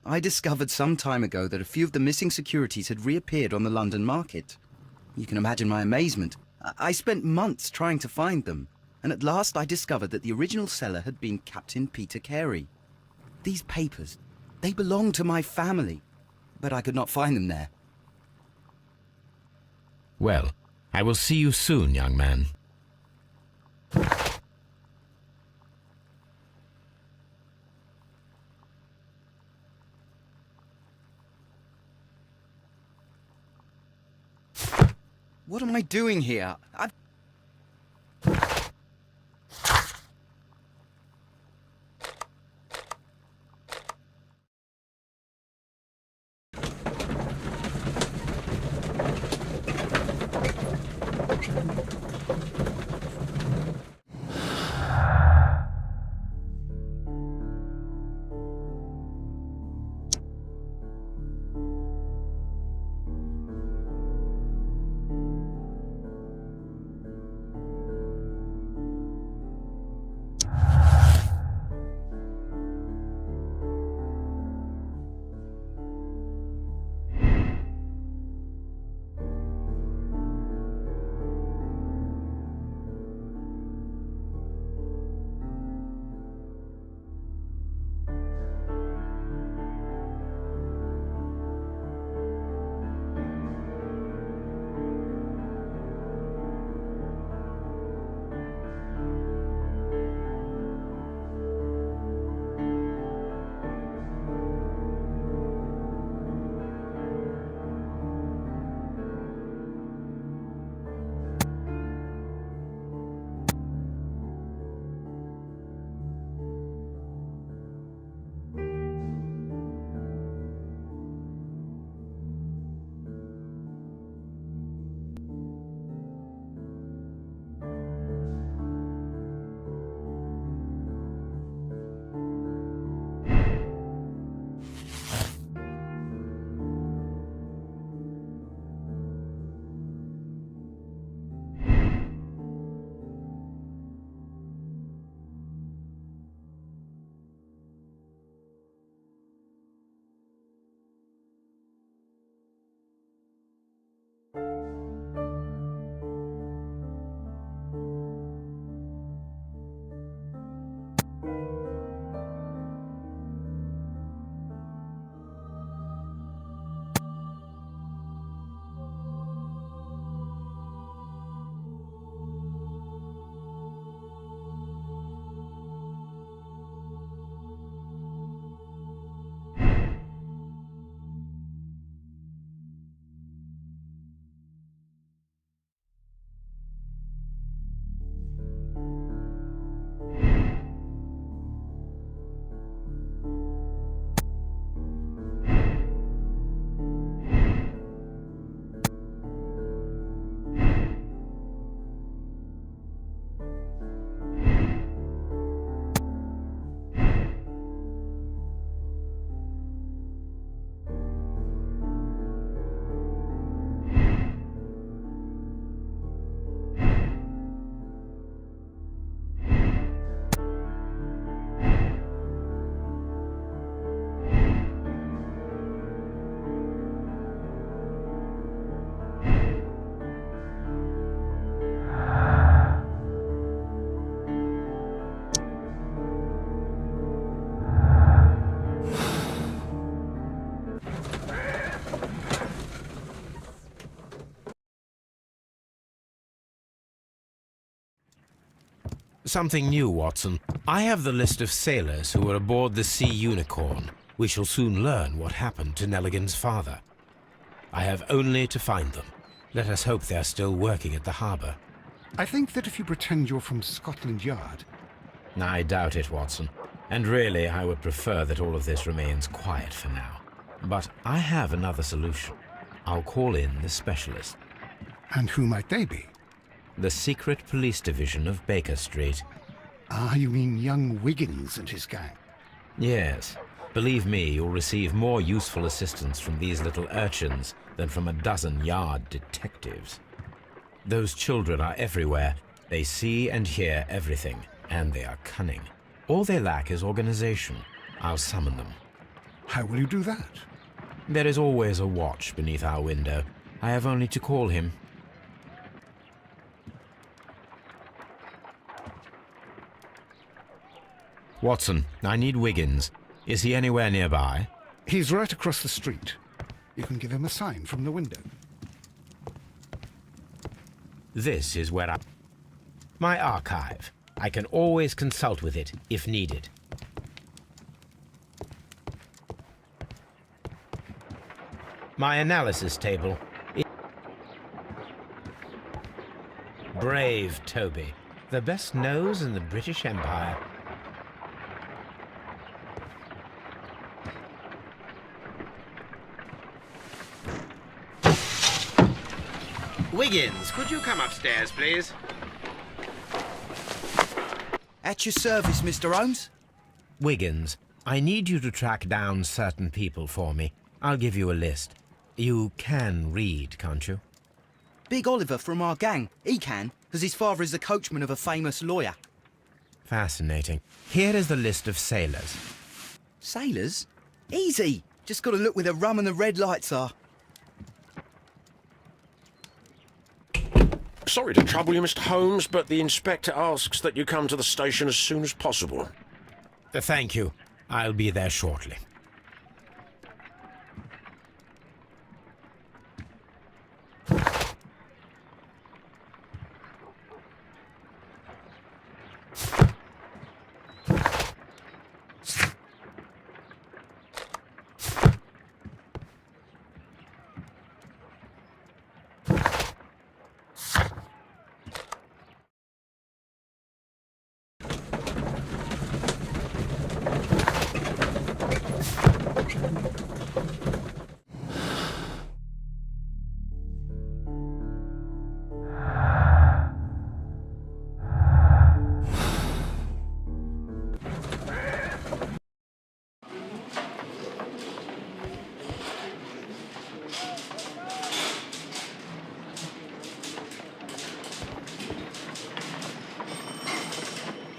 I discovered some time ago that a few of the missing securities had reappeared on the London market. You can imagine my amazement. I spent months trying to find them, and at last I discovered that the original seller had been Captain Peter Carey. These papers, they belonged to my family, but I could not find them there. Well, I will see you soon, young man. What am I doing here? Something new, Watson. I have the list of sailors who were aboard the Sea Unicorn. We shall soon learn what happened to Nelligan's father. I have only to find them. Let us hope they're still working at the harbour. I think that if you pretend you're from Scotland Yard... I doubt it, Watson. And really, I would prefer that all of this remains quiet for now. But I have another solution. I'll call in the specialist. And who might they be? The secret police division of Baker Street. Ah, you mean young Wiggins and his gang? Yes. Believe me, you'll receive more useful assistance from these little urchins than from a dozen yard detectives. Those children are everywhere. They see and hear everything, and they are cunning. All they lack is organization. I'll summon them. How will you do that? There is always a watch beneath our window. I have only to call him. Watson, I need Wiggins. Is he anywhere nearby? He's right across the street. You can give him a sign from the window. This is where my archive. I can always consult with it if needed. My analysis table. Brave Toby. The best nose in the British Empire. Wiggins, could you come upstairs, please? At your service, Mr. Holmes. Wiggins, I need you to track down certain people for me. I'll give you a list. You can read, can't you? Big Oliver from our gang. He can, because his father is the coachman of a famous lawyer. Fascinating. Here is the list of sailors. Sailors? Easy. Just got to look where the rum and the red lights are. Sorry to trouble you, Mr. Holmes, but the inspector asks that you come to the station as soon as possible. Thank you. I'll be there shortly.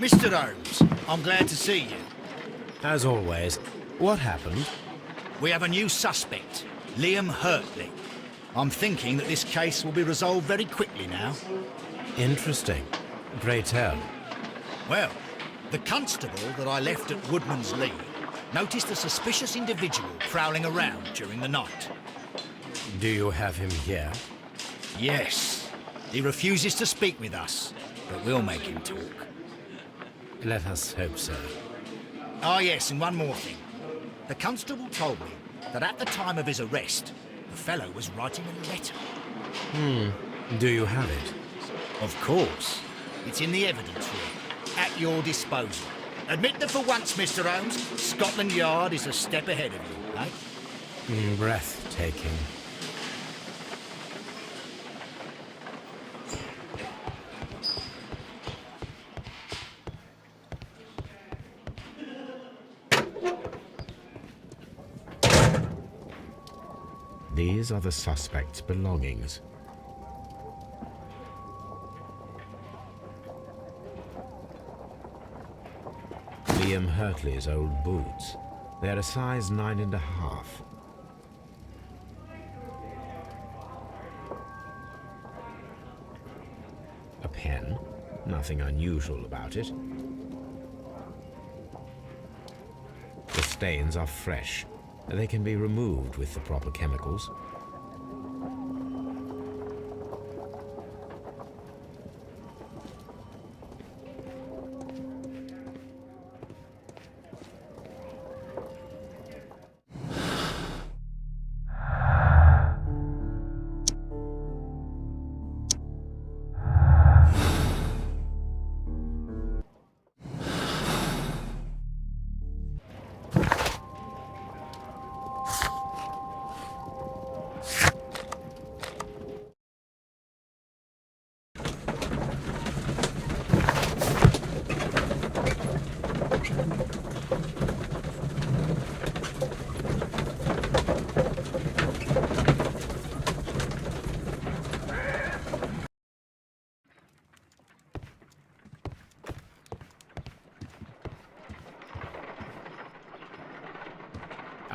Mr. Holmes, I'm glad to see you. As always, what happened? We have a new suspect, Liam Hurtley. I'm thinking that this case will be resolved very quickly now. Interesting. Pray tell. Well, the constable that I left at Woodman's Lee noticed a suspicious individual prowling around during the night. Do you have him here? Yes. He refuses to speak with us, but we'll make him talk. Let us hope so. Ah, yes, and one more thing. The constable told me that at the time of his arrest, the fellow was writing a letter. Do you have it? Of course. It's in the evidence room, at your disposal. Admit that for once, Mr. Holmes, Scotland Yard is a step ahead of you, eh? Breathtaking. These are the suspect's belongings. Liam Hurtley's old boots. They're a size 9.5. A pen. Nothing unusual about it. The stains are fresh. They can be removed with the proper chemicals.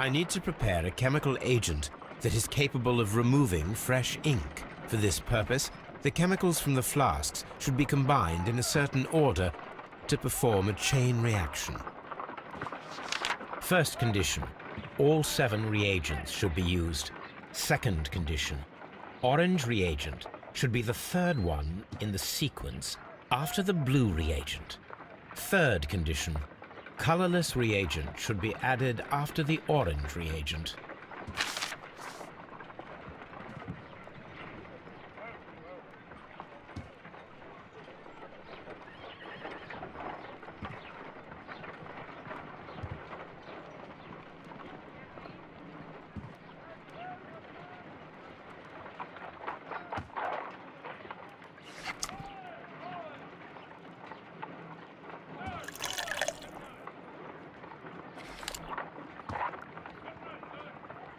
I need to prepare a chemical agent that is capable of removing fresh ink. For this purpose, the chemicals from the flasks should be combined in a certain order to perform a chain reaction. First condition, all 7 reagents should be used. Second condition, orange reagent should be the third one in the sequence after the blue reagent. Third condition, colorless reagent should be added after the orange reagent.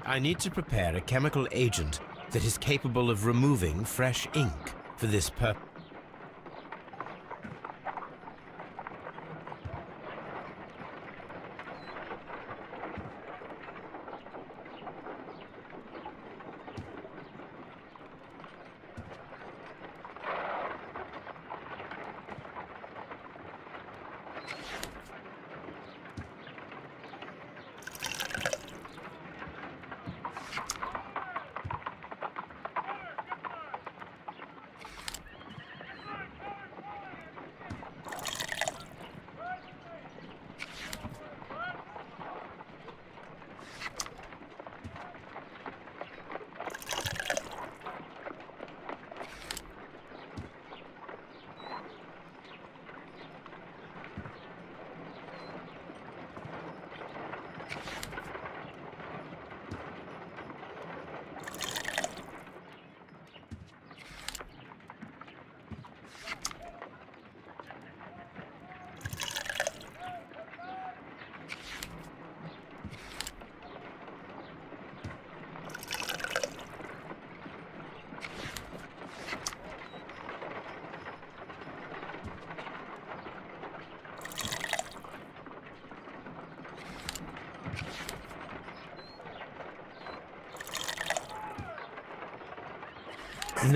I need to prepare a chemical agent that is capable of removing fresh ink. For this purpose,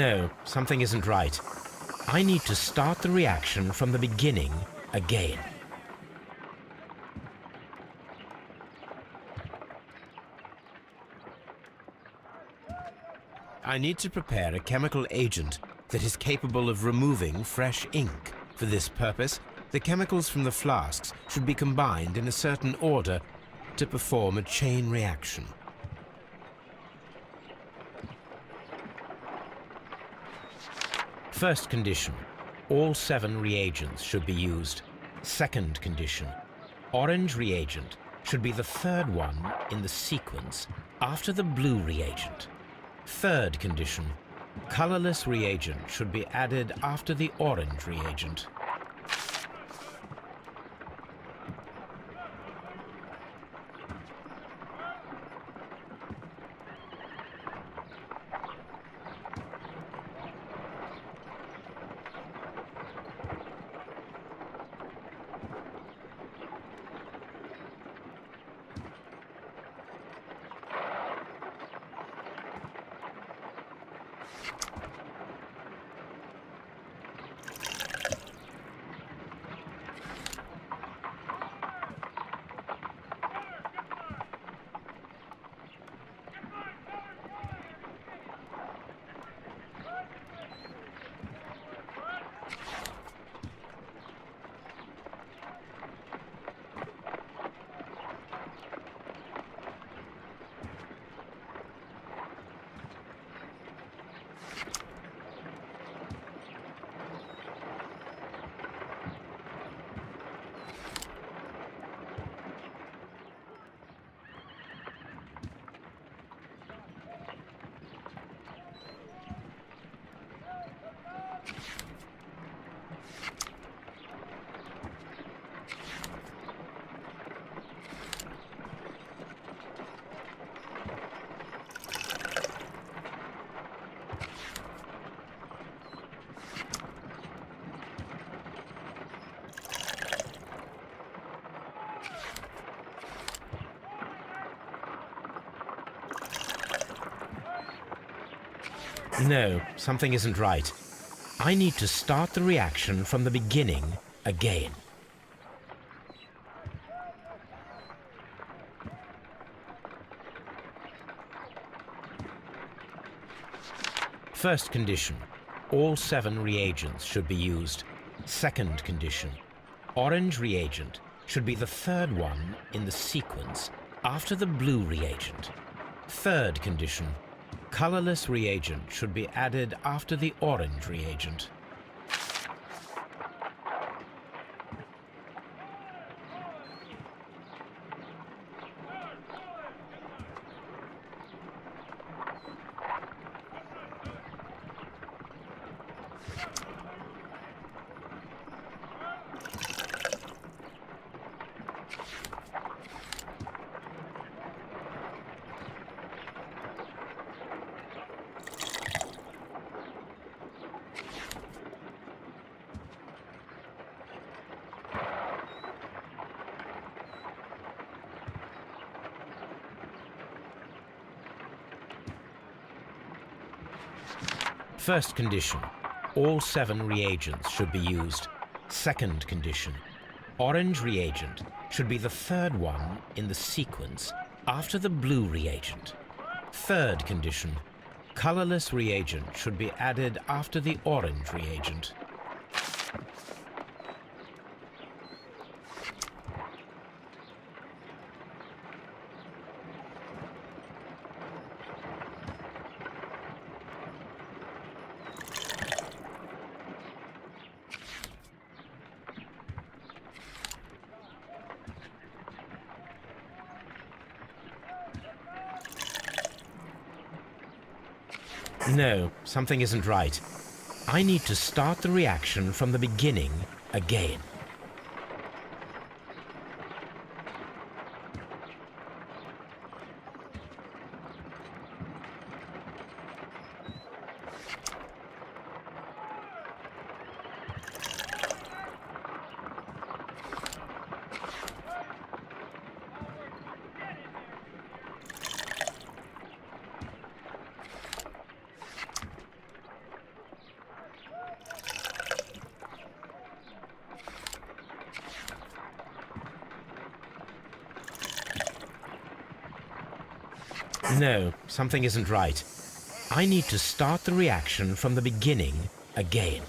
no, something isn't right. I need to start the reaction from the beginning again. I need to prepare a chemical agent that is capable of removing fresh ink. For this purpose, the chemicals from the flasks should be combined in a certain order to perform a chain reaction. First condition, all 7 reagents should be used. Second condition, orange reagent should be the third one in the sequence after the blue reagent. Third condition, colorless reagent should be added after the orange reagent. No, something isn't right. I need to start the reaction from the beginning again. First condition, all 7 reagents should be used. Second condition, orange reagent should be the third one in the sequence after the blue reagent. Third condition, colorless reagent should be added after the orange reagent. First condition, all 7 reagents should be used. Second condition, orange reagent should be the third one in the sequence after the blue reagent. Third condition, colorless reagent should be added after the orange reagent. No, something isn't right. I need to start the reaction from the beginning again. No, something isn't right. I need to start the reaction from the beginning again.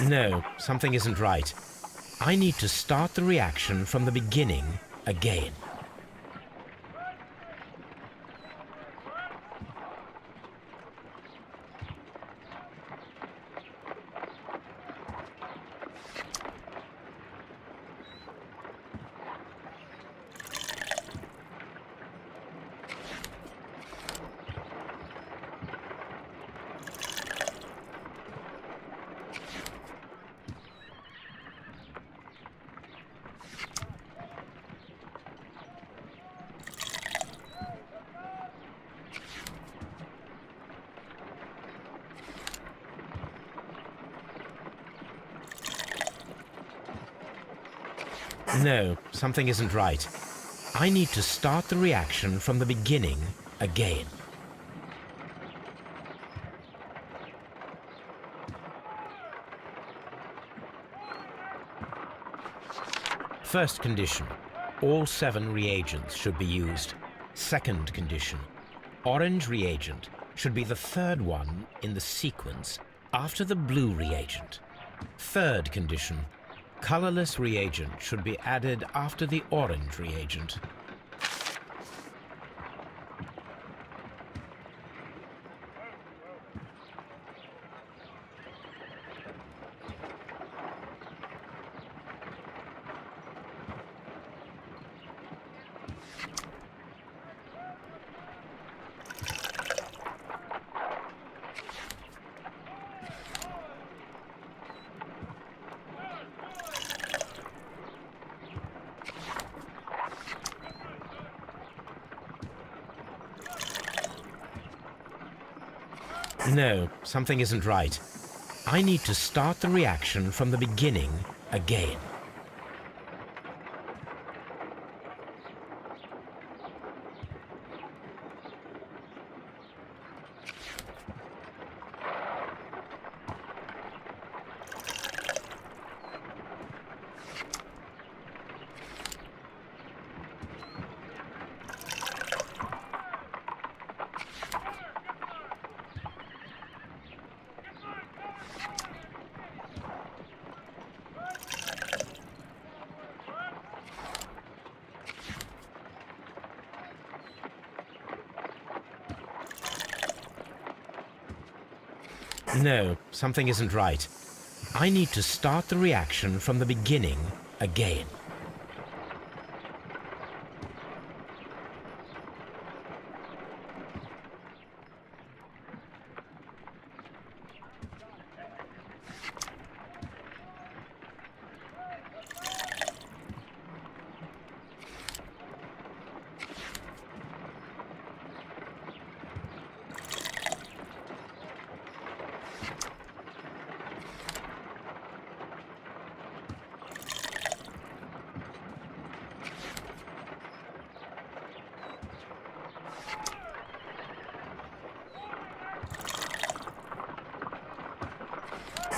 No, something isn't right. I need to start the reaction from the beginning again. No, something isn't right. I need to start the reaction from the beginning again. First condition, all 7 reagents should be used. Second condition, orange reagent should be the third one in the sequence after the blue reagent. Third condition, colorless reagent should be added after the orange reagent. No, something isn't right. I need to start the reaction from the beginning again. No, something isn't right. I need to start the reaction from the beginning again.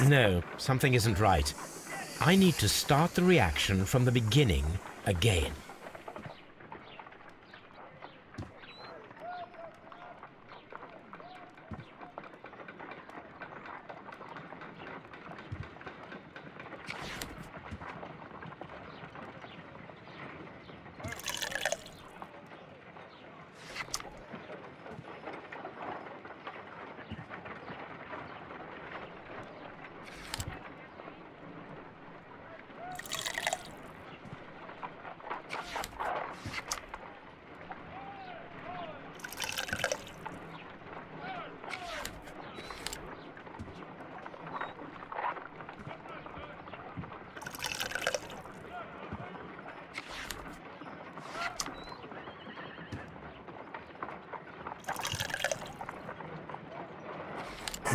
No, something isn't right. I need to start the reaction from the beginning again.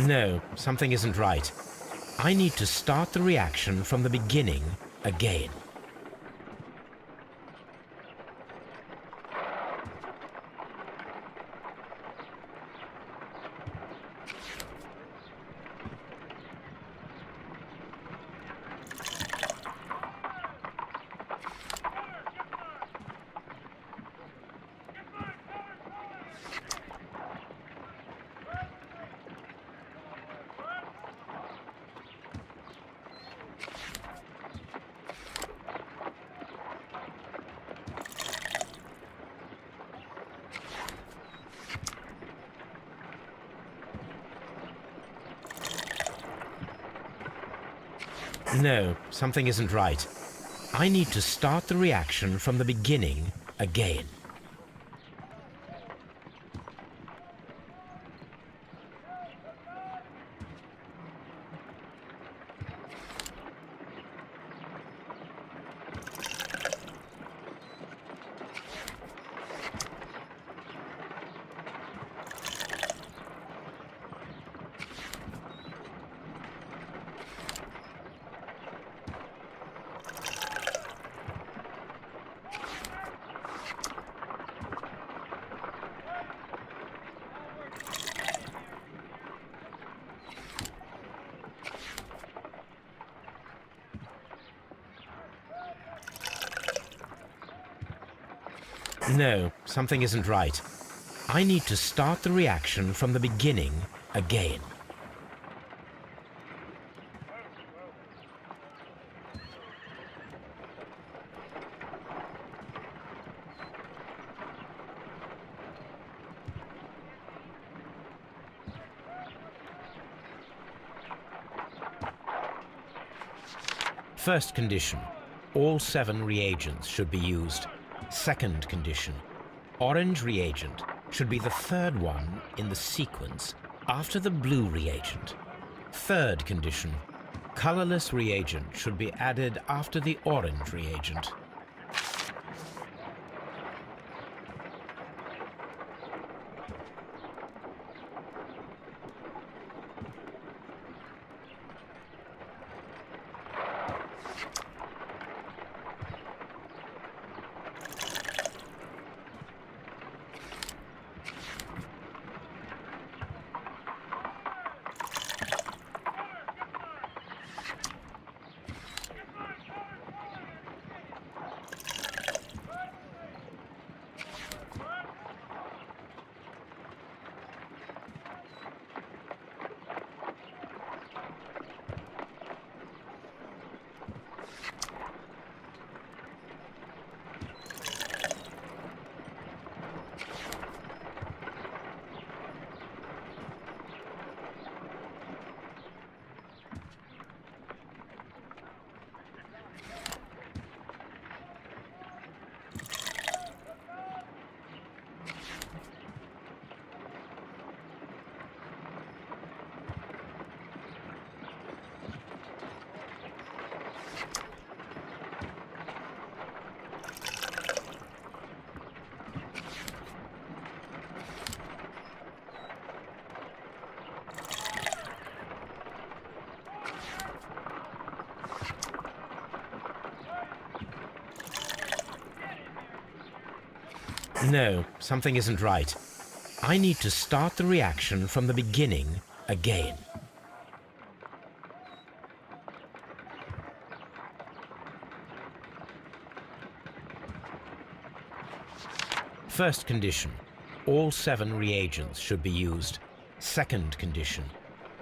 No, something isn't right. I need to start the reaction from the beginning again. No, something isn't right. I need to start the reaction from the beginning again. No, something isn't right. I need to start the reaction from the beginning again. First condition, all 7 reagents should be used. Second condition, orange reagent should be the third one in the sequence after the blue reagent. Third condition, colorless reagent should be added after the orange reagent. No, something isn't right. I need to start the reaction from the beginning again. First condition, all 7 reagents should be used. Second condition,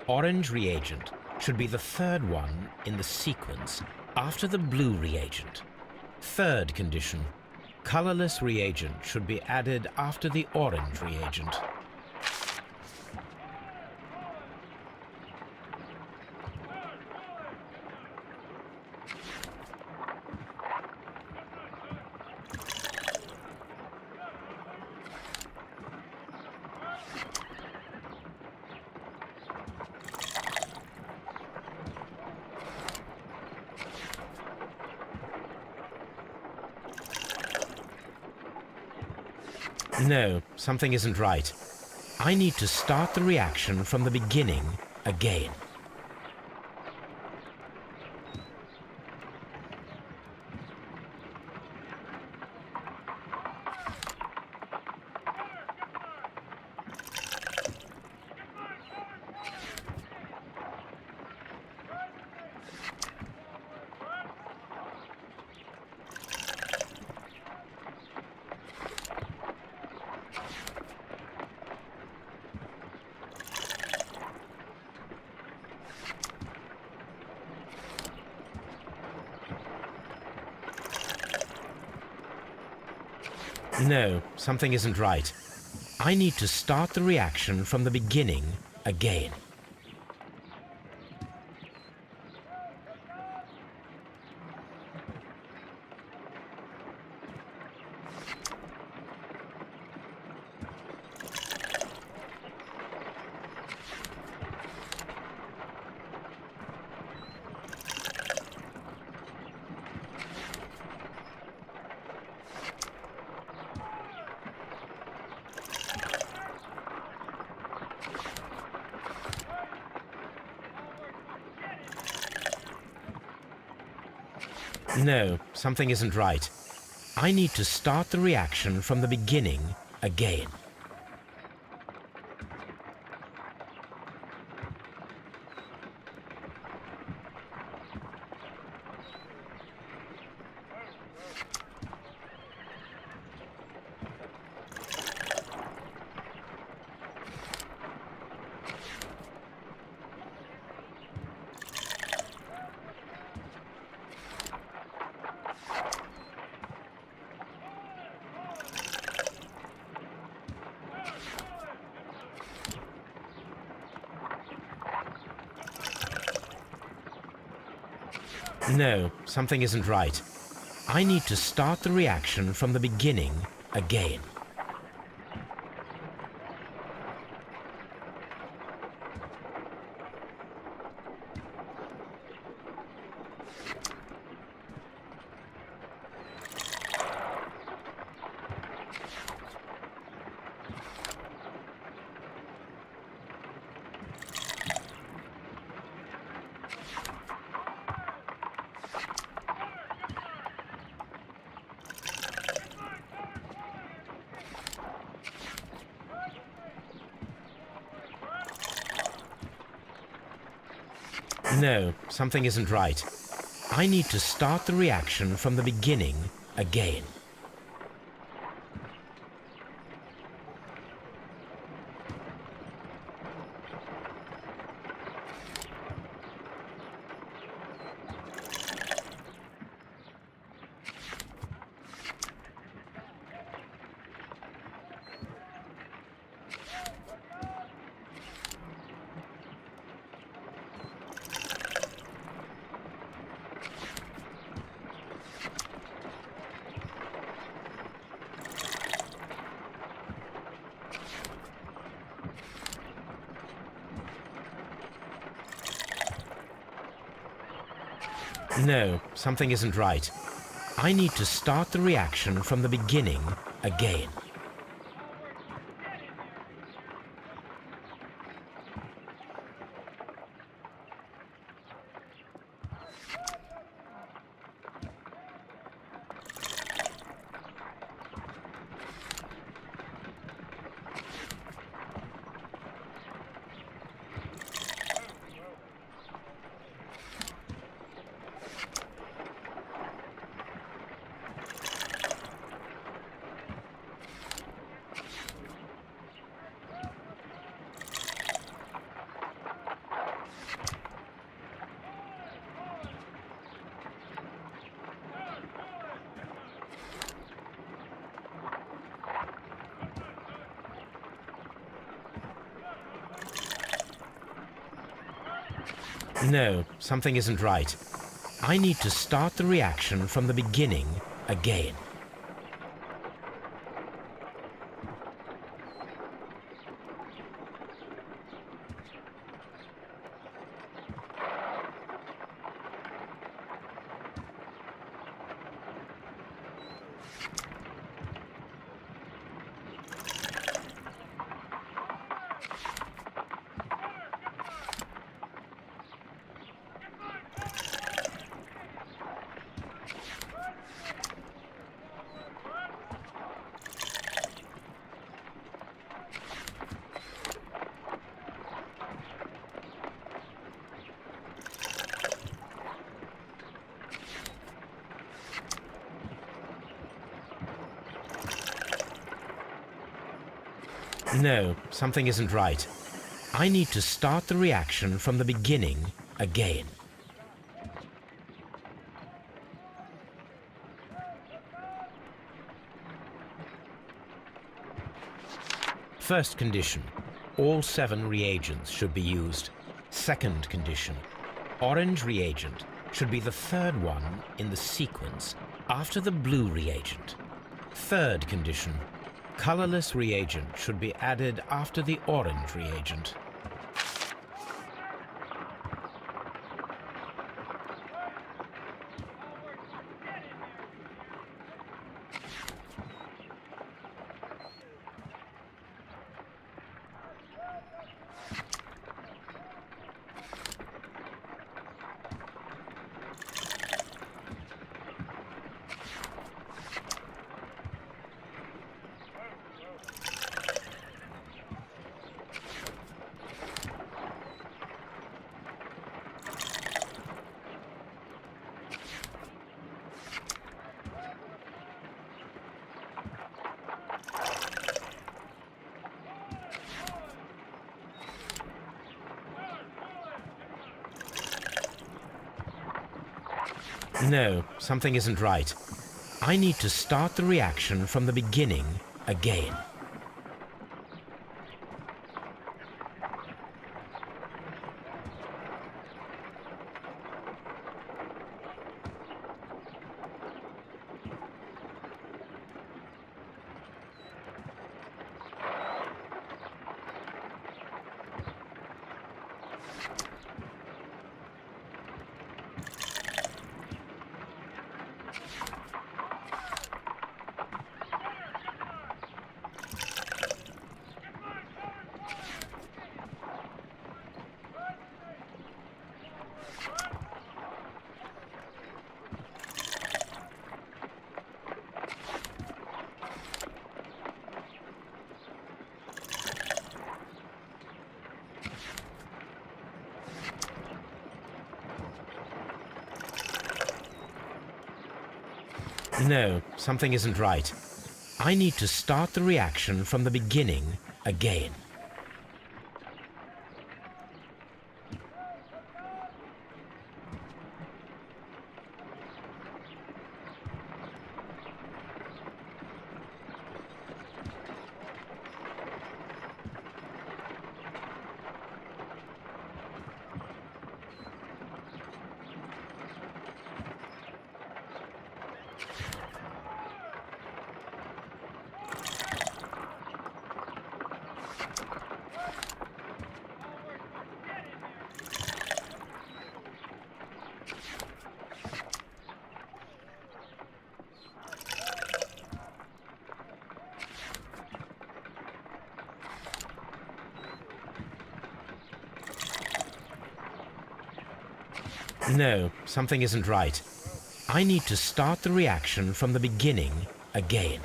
orange reagent should be the third one in the sequence after the blue reagent. Third condition, colorless reagent should be added after the orange reagent. No, something isn't right. I need to start the reaction from the beginning again. No, something isn't right. I need to start the reaction from the beginning again. No, something isn't right. I need to start the reaction from the beginning again. No, something isn't right. I need to start the reaction from the beginning again. No, something isn't right. I need to start the reaction from the beginning again. No, something isn't right. I need to start the reaction from the beginning again. No, something isn't right. I need to start the reaction from the beginning again. No, something isn't right. I need to start the reaction from the beginning again. First condition, all 7 reagents should be used. Second condition, orange reagent should be the third one in the sequence after the blue reagent. Third condition, colorless reagent should be added after the orange reagent. No, something isn't right. I need to start the reaction from the beginning again. No, something isn't right. I need to start the reaction from the beginning again. No, something isn't right. I need to start the reaction from the beginning again.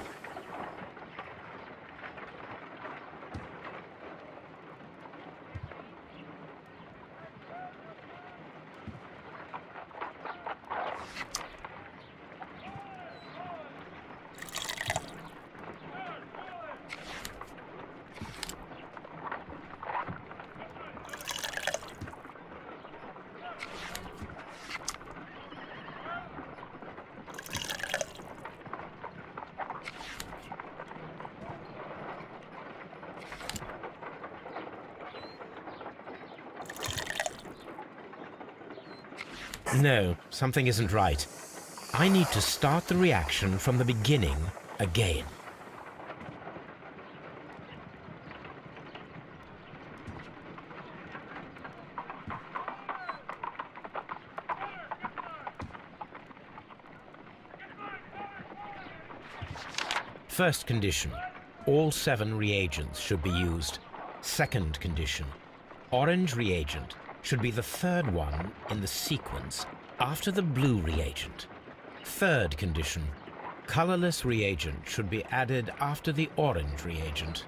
No, something isn't right. I need to start the reaction from the beginning again. First condition, all 7 reagents should be used. Second condition, orange reagent should be the third one in the sequence after the blue reagent. Third condition, colorless reagent should be added after the orange reagent.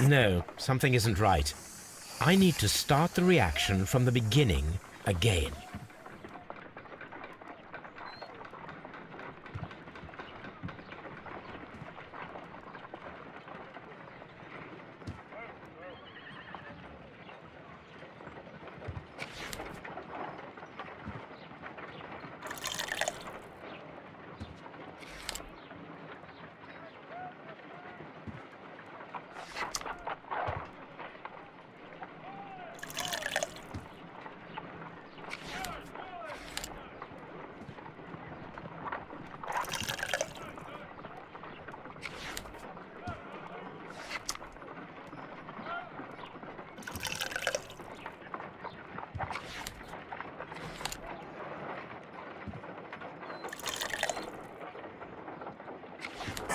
No, something isn't right. I need to start the reaction from the beginning again.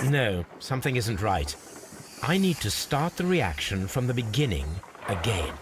No, something isn't right. I need to start the reaction from the beginning again.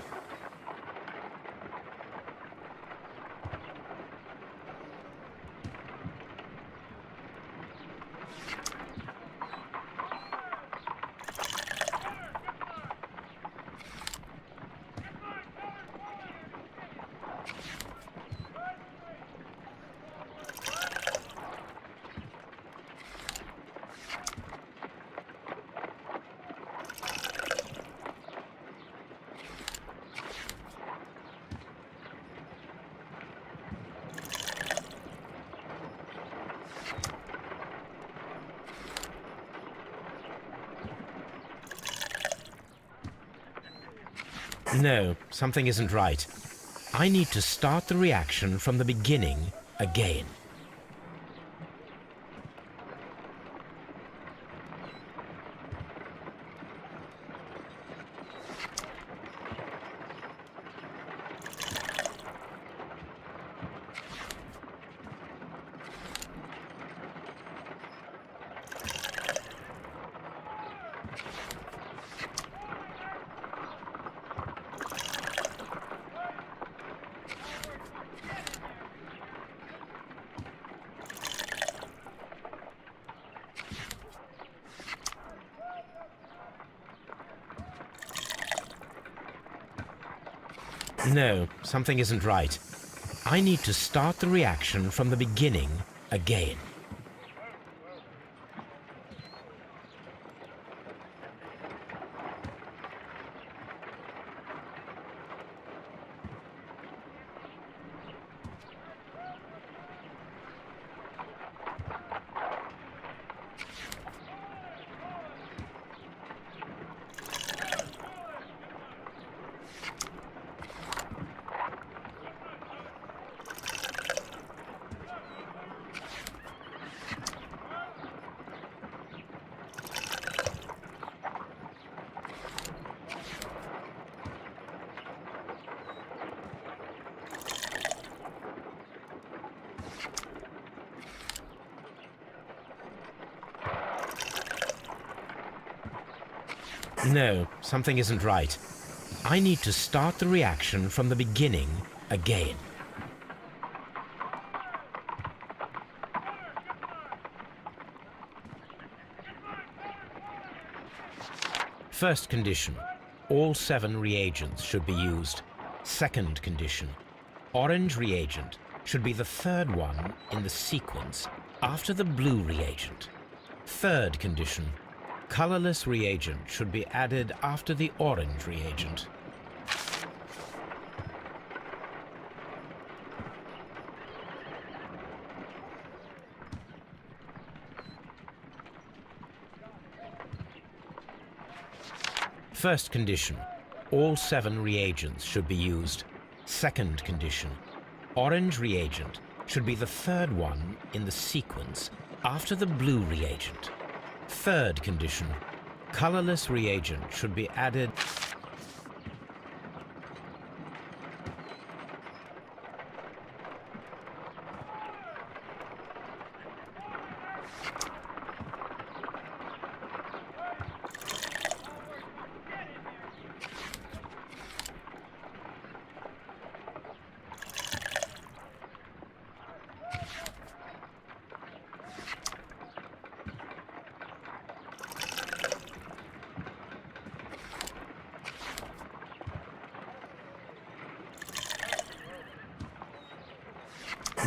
No, something isn't right. I need to start the reaction from the beginning again. No, something isn't right. I need to start the reaction from the beginning again. No, something isn't right. I need to start the reaction from the beginning again. First condition, all 7 reagents should be used. Second condition, orange reagent should be the third one in the sequence after the blue reagent. Third condition, colorless reagent should be added after the orange reagent. First condition, all 7 reagents should be used. Second condition, orange reagent should be the third one in the sequence after the blue reagent. Third condition, colorless reagent should be added.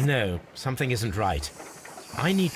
No, something isn't right. I need...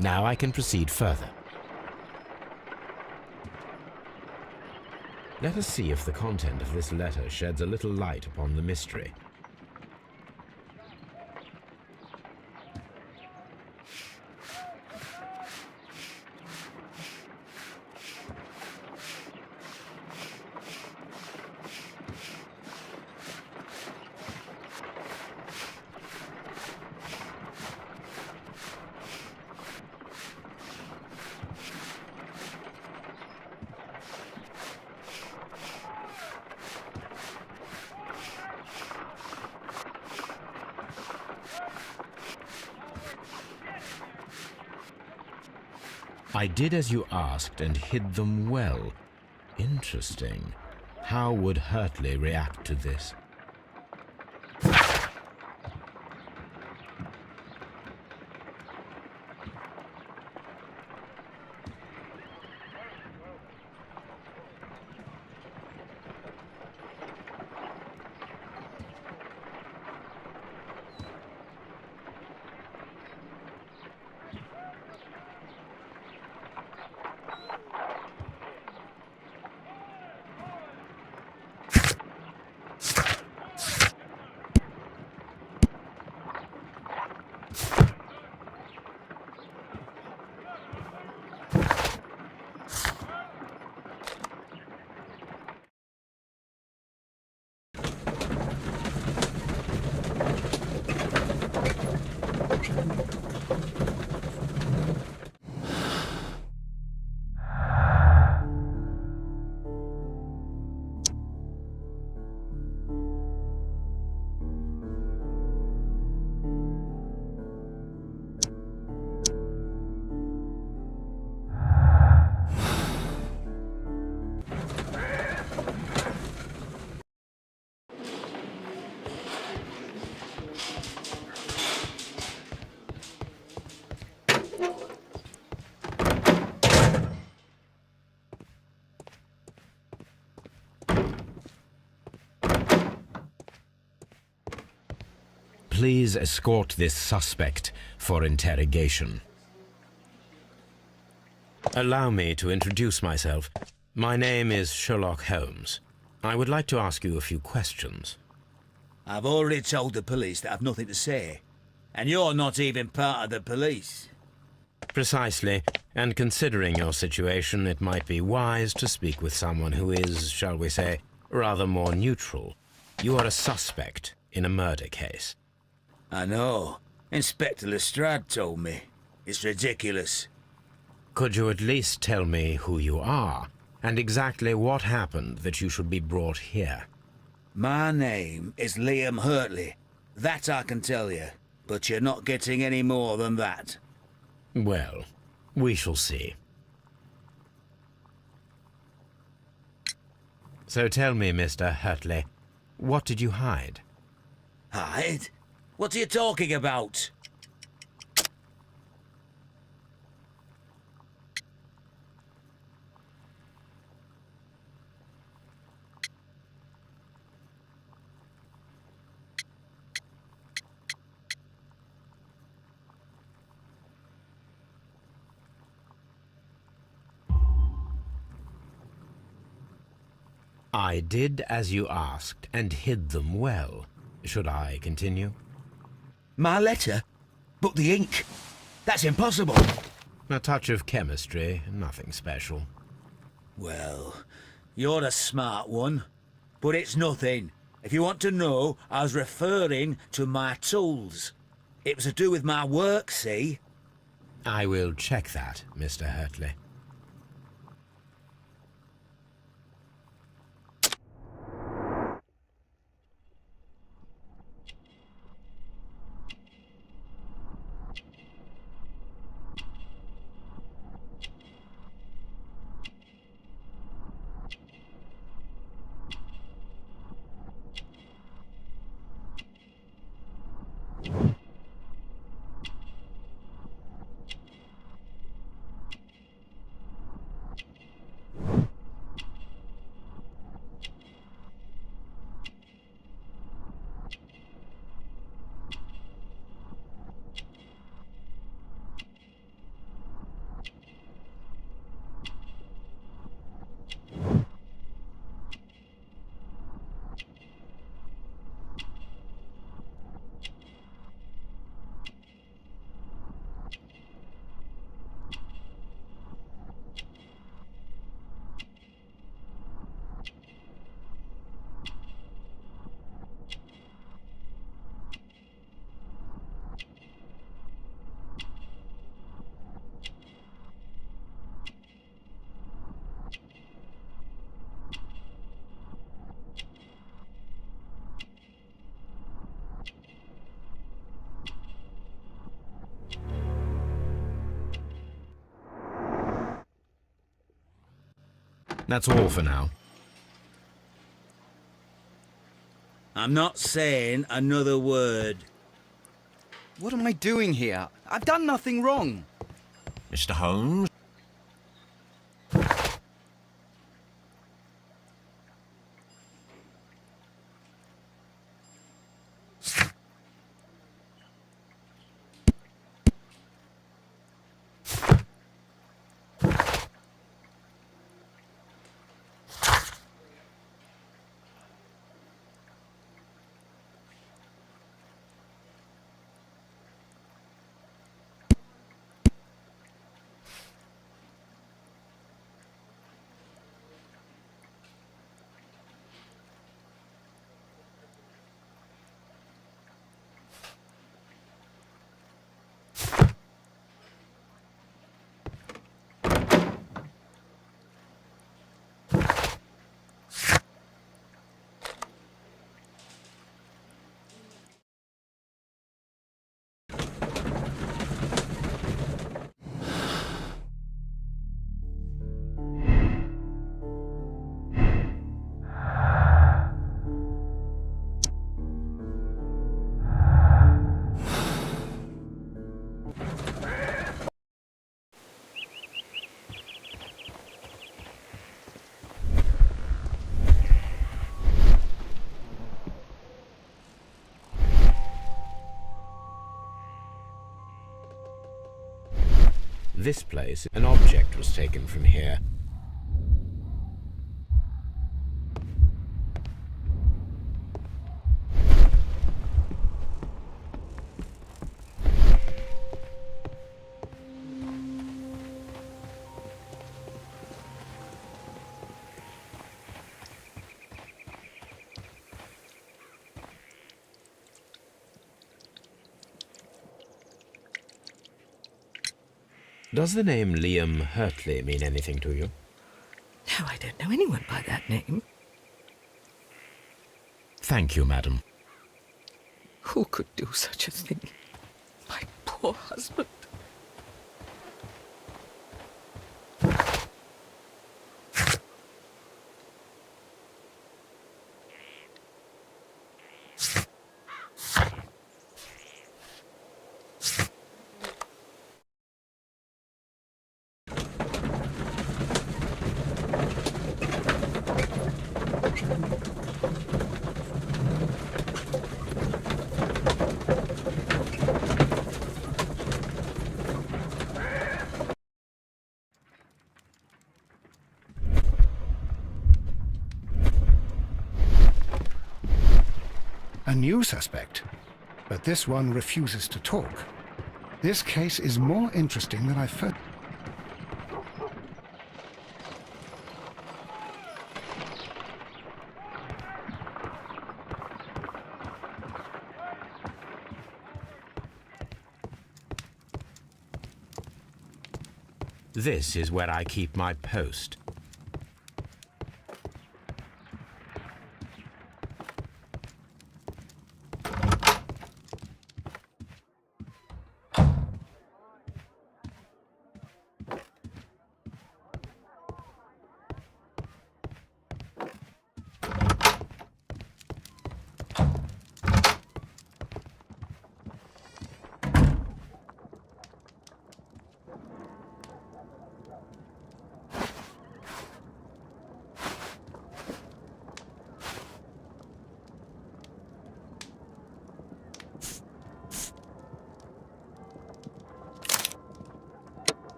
Now I can proceed further. Let us see if the content of this letter sheds a little light upon the mystery. I did as you asked and hid them well. Interesting. How would Hurtley react to this? Please escort this suspect for interrogation. Allow me to introduce myself. My name is Sherlock Holmes. I would like to ask you a few questions. I've already told the police that I've nothing to say. And you're not even part of the police. Precisely, and considering your situation, it might be wise to speak with someone who is, shall we say, rather more neutral. You are a suspect in a murder case. I know. Inspector Lestrade told me. It's ridiculous. Could you at least tell me who you are, and exactly what happened that you should be brought here? My name is Liam Hurtley. That I can tell you. But you're not getting any more than that. Well, we shall see. So tell me, Mr. Hurtley, what did you hide? Hide? What are you talking about? I did as you asked and hid them well. Should I continue? My letter? But the ink? That's impossible. A touch of chemistry, nothing special. Well, you're a smart one. But it's nothing. If you want to know, I was referring to my tools. It was to do with my work, see? I will check that, Mr. Hurtley. That's all for now. I'm not saying another word. What am I doing here? I've done nothing wrong. Mr. Holmes? This place, an object was taken from here. Does the name Liam Hurtley mean anything to you? No, I don't know anyone by that name. Thank you, madam. Who could do such a thing? My poor husband. A new suspect, but this one refuses to talk. This case is more interesting than I first... This is where I keep my post.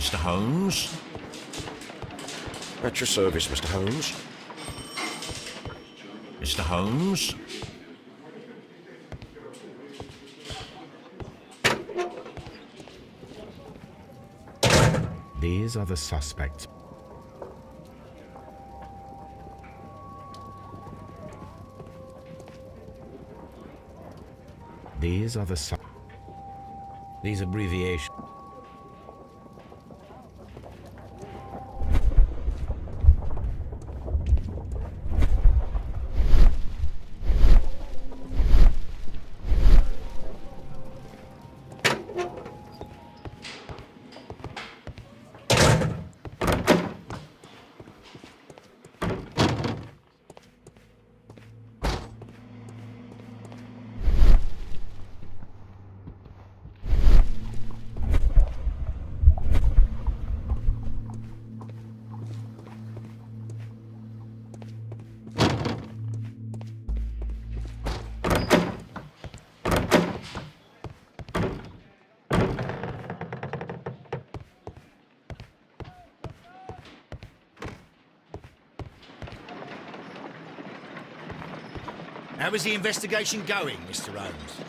Mr. Holmes? At your service, Mr. Holmes. Mr. Holmes? These are the suspects. These are the These abbreviations. How is the investigation going, Mr. Holmes?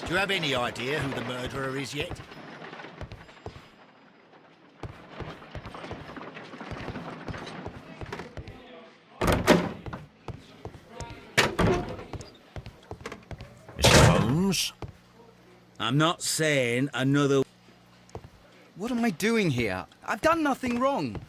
Do you have any idea who the murderer is yet? Mr. Holmes? I'm not saying another... What am I doing here? I've done nothing wrong.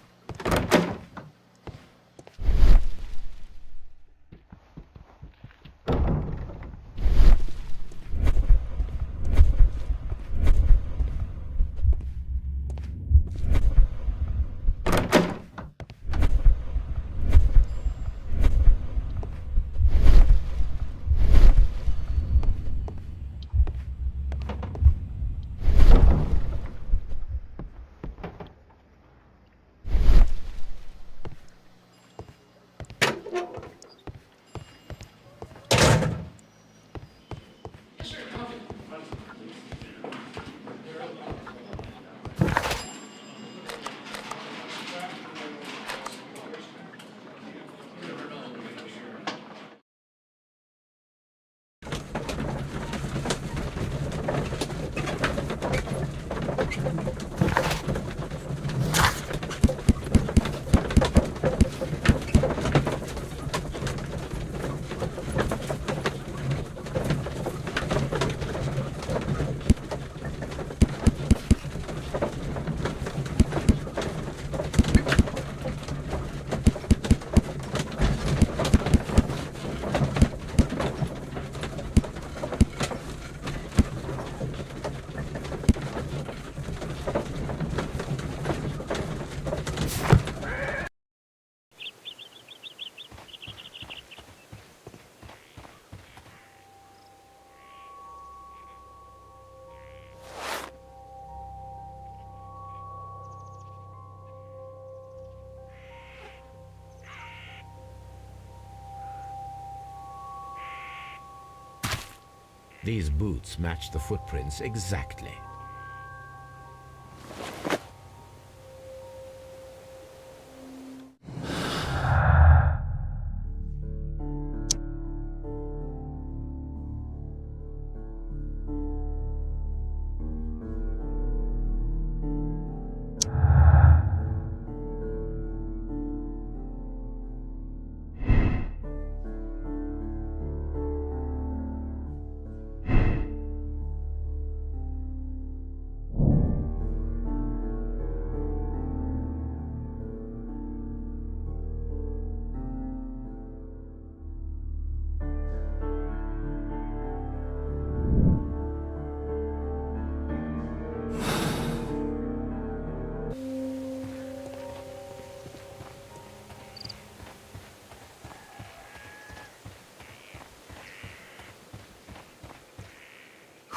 These boots match the footprints exactly.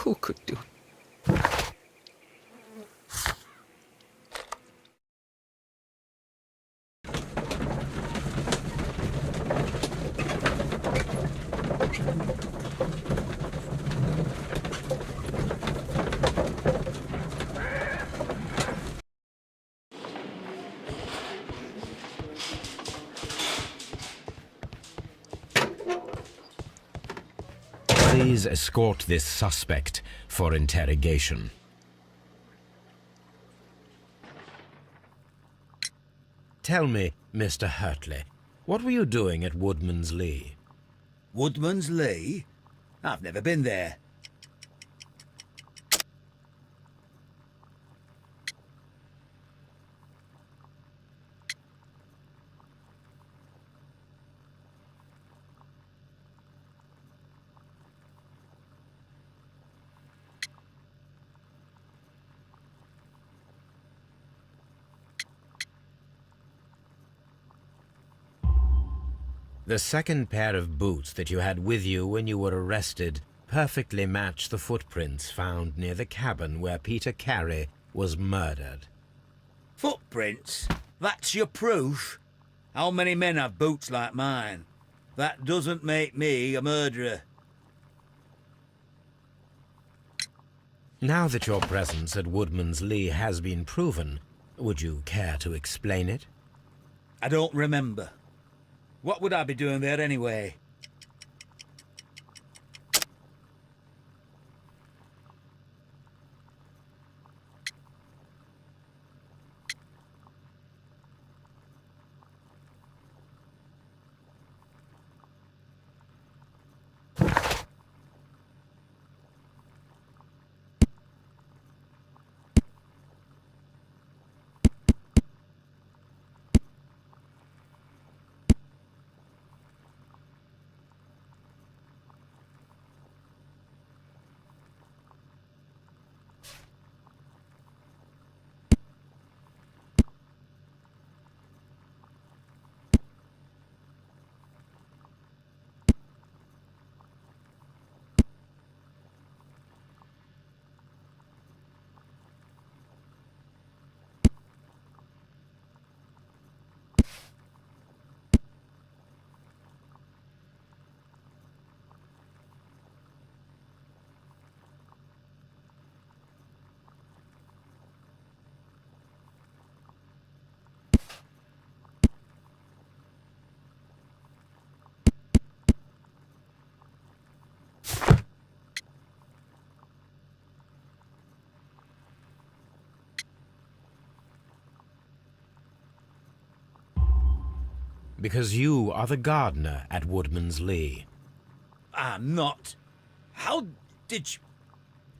Who could do Please escort this suspect for interrogation. Tell me, Mr. Hurtley, what were you doing at Woodman's Lee? Woodman's Lee? I've never been there. The second pair of boots that you had with you when you were arrested perfectly match the footprints found near the cabin where Peter Carey was murdered. Footprints? That's your proof? How many men have boots like mine? That doesn't make me a murderer. Now that your presence at Woodman's Lee has been proven, would you care to explain it? I don't remember. What would I be doing there anyway? Because you are the gardener at Woodman's Lee. I'm not. How did you...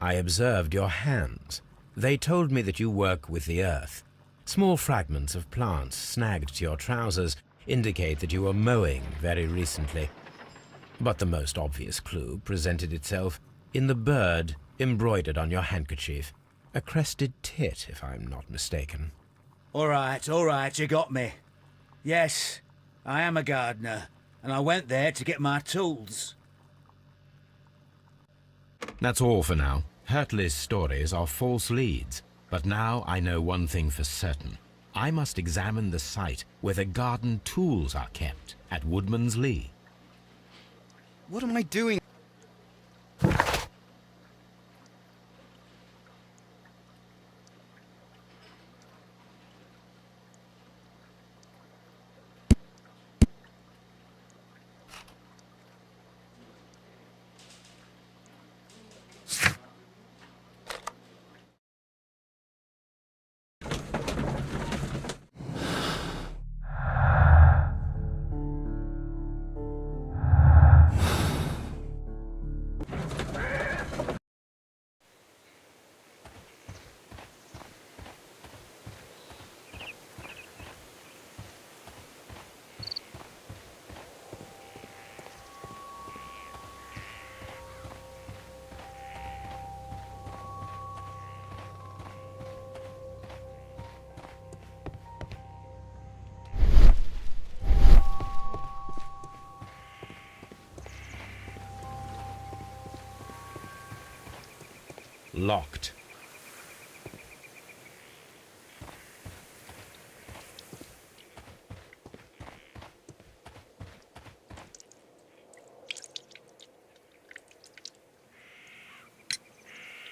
I observed your hands. They told me that you work with the earth. Small fragments of plants snagged to your trousers indicate that you were mowing very recently. But the most obvious clue presented itself in the bird embroidered on your handkerchief. A crested tit, if I'm not mistaken. All right, you got me. Yes, I am a gardener, and I went there to get my tools. That's all for now. Hurtley's stories are false leads, but now I know one thing for certain. I must examine the site where the garden tools are kept at Woodman's Lee. What am I doing? Locked.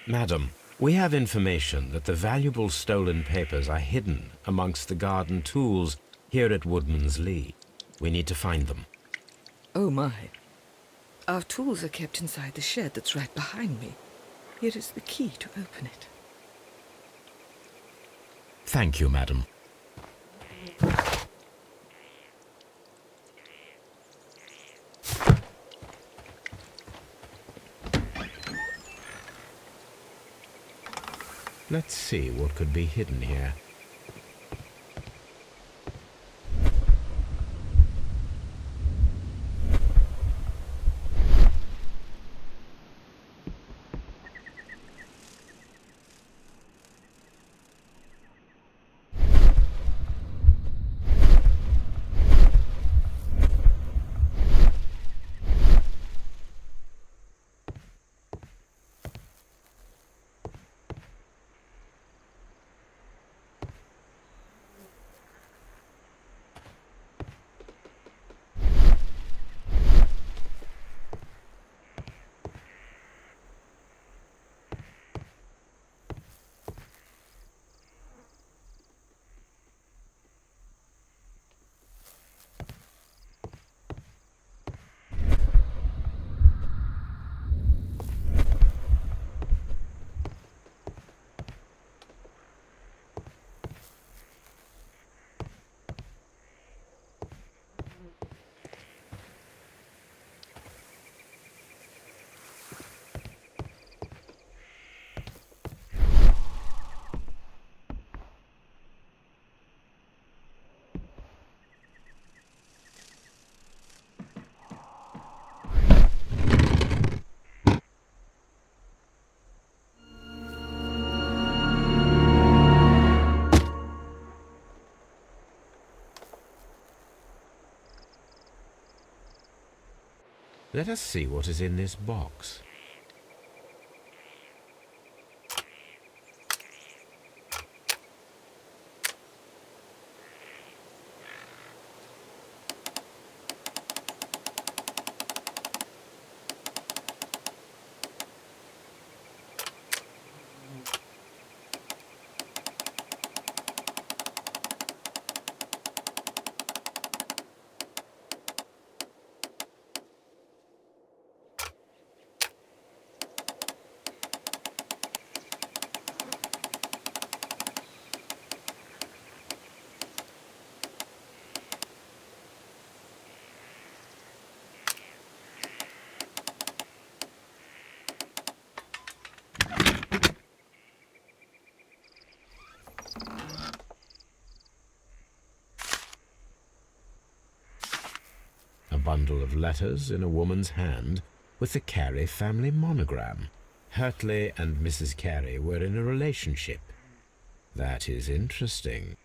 Madam, we have information that the valuable stolen papers are hidden amongst the garden tools here at Woodman's Lee. We need to find them. Oh my. Our tools are kept inside the shed that's right behind me. Here is the key to open it. Thank you, madam. Let's see what could be hidden here. Let us see what is in this box. A bundle of letters in a woman's hand with the Carey family monogram. Hurtley and Mrs. Carey were in a relationship. That is interesting.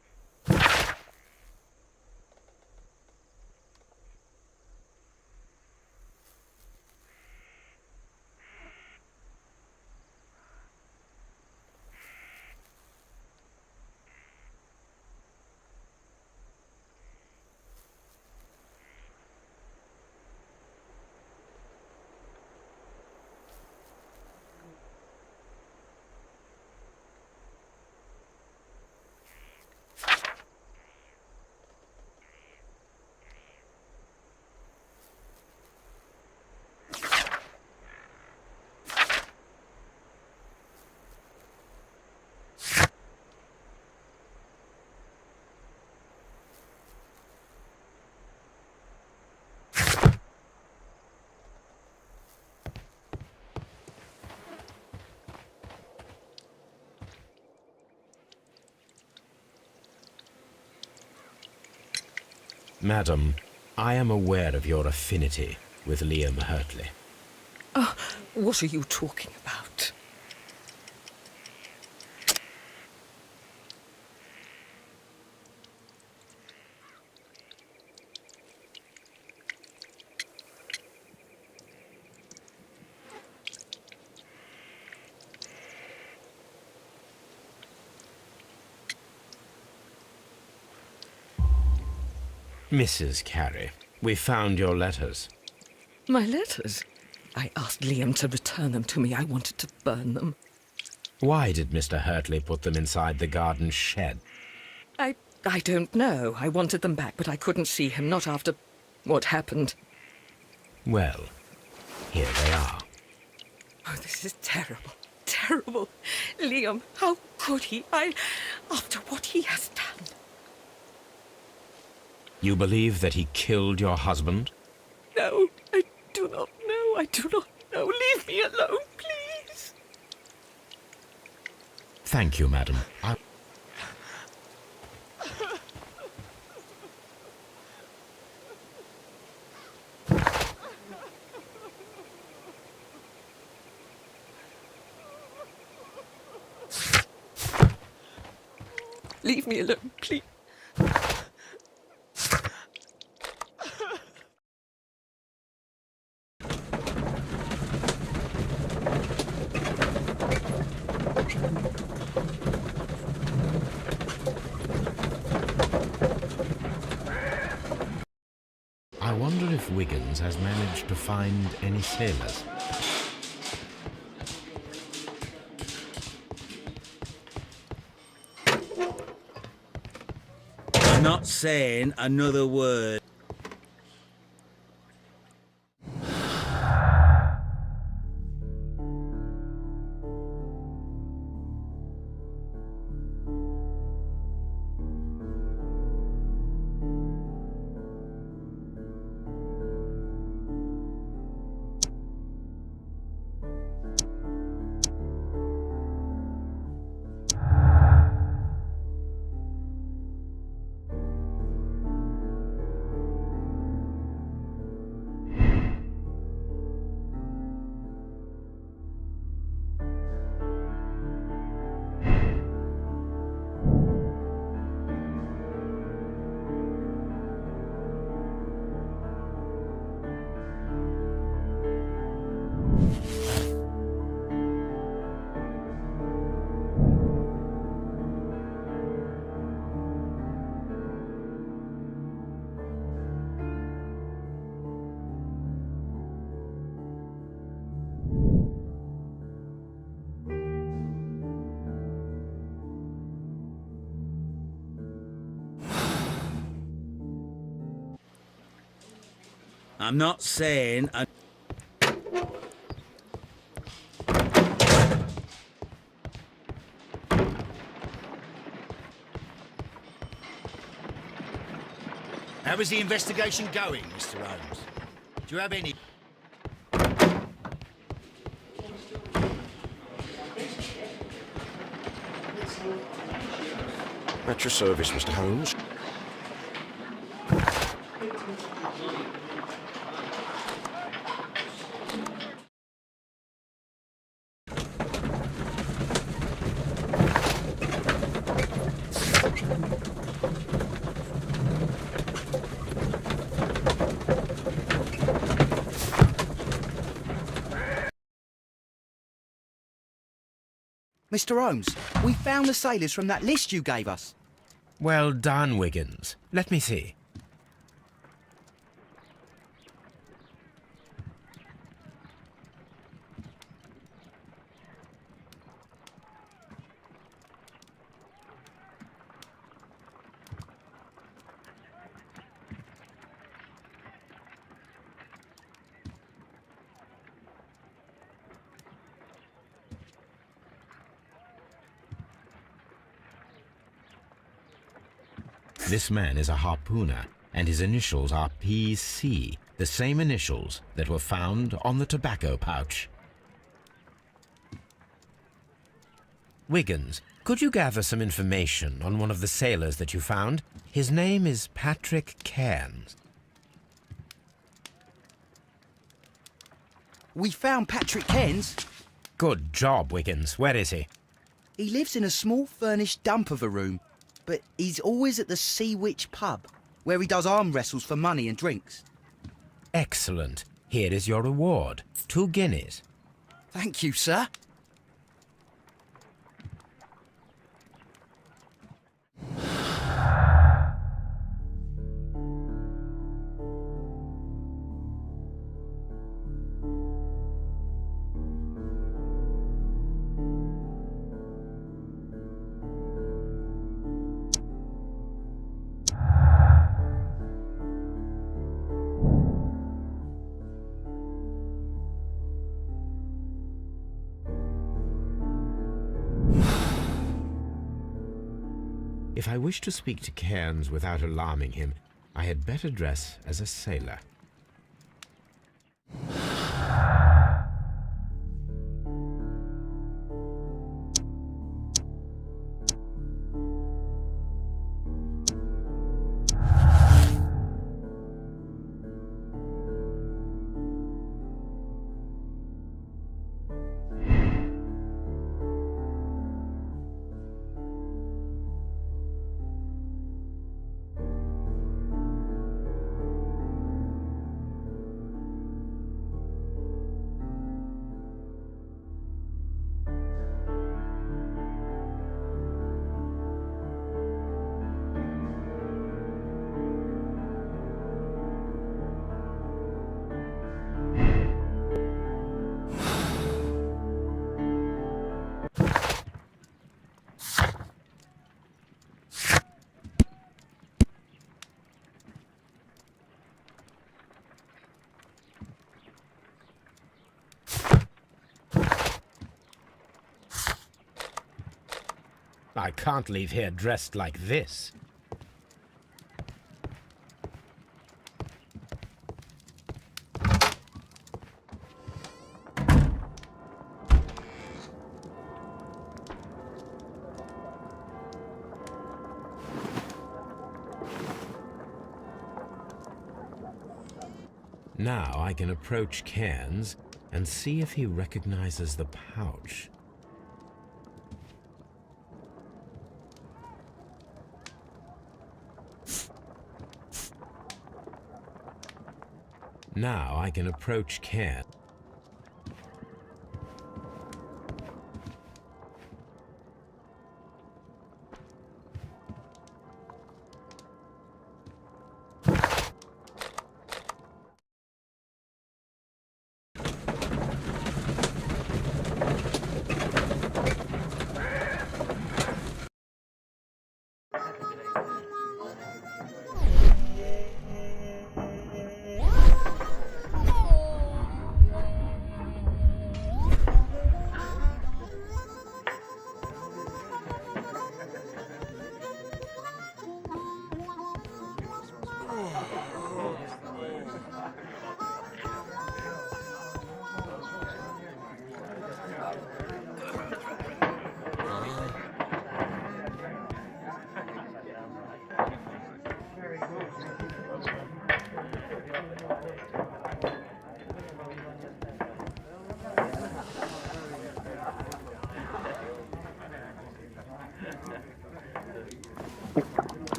Madam, I am aware of your affinity with Liam Hurtley. Oh, what are you talking about? Mrs. Carey, we found your letters. My letters? I asked Liam to return them to me. I wanted to burn them. Why did Mr. Hurtley put them inside the garden shed? I don't know. I wanted them back, but I couldn't see him, not after what happened. Well, Here they are. Oh, this is terrible. Terrible. Liam, how could he? After what he has done. You believe that he killed your husband? No, I do not know. I do not know. Leave me alone, please. Thank you, madam. Leave me alone, please. I wonder if Wiggins has managed to find any sailors. I'm not saying another word. I'm not saying How is the investigation going, Mr. Holmes? Do you have any... At your service, Mr. Holmes. Mr. Holmes, we found the sailors from that list you gave us. Well done, Wiggins. Let me see. This man is a harpooner, and his initials are PC, the same initials that were found on the tobacco pouch. Wiggins, could you gather some information on one of the sailors that you found? His name is Patrick Cairns. We found Patrick Cairns. Good job, Wiggins. Where is he? He lives in a small furnished dump of a room, but he's always at the Sea Witch pub, where he does arm wrestles for money and drinks. Excellent. Here is your reward. 2 guineas. Thank you, sir. If I wish to speak to Cairns without alarming him, I had better dress as a sailor. I can't leave here dressed like this. Now I can approach Cairns and see if he recognizes the pouch. Now I can approach Cairns.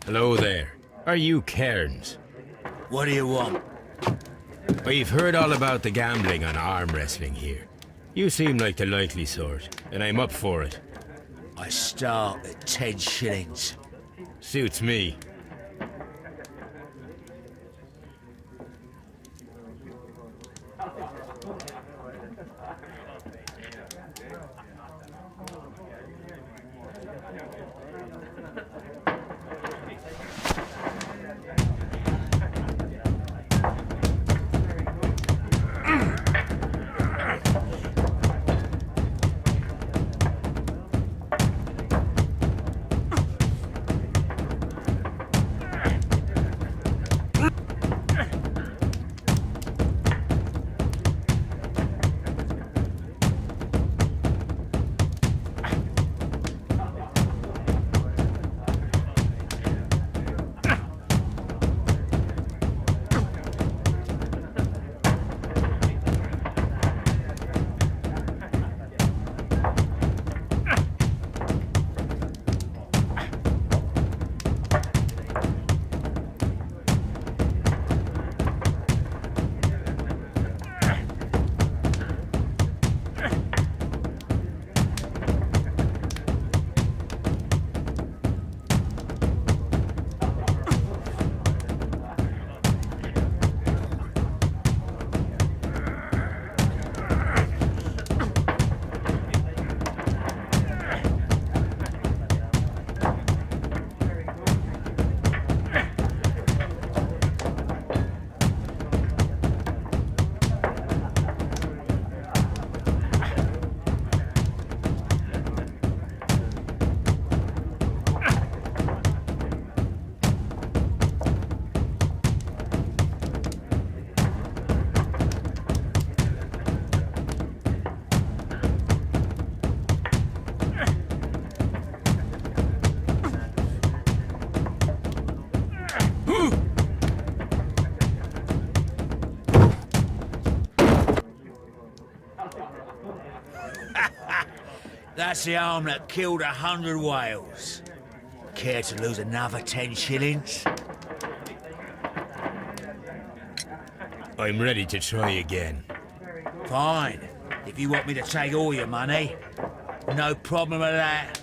Hello there. Are you Cairns? What do you want? We've heard all about the gambling on arm wrestling here. You seem like the likely sort, and I'm up for it. I start at 10 shillings. Suits me. That's the arm that killed 100 whales. Care to lose another 10 shillings? I'm ready to try again. Fine. If you want me to take all your money, no problem with that.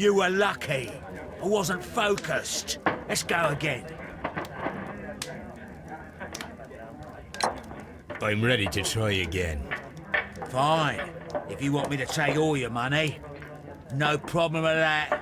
You were lucky. I wasn't focused. Let's go again. I'm ready to try again. Fine. If you want me to take all your money, no problem with that.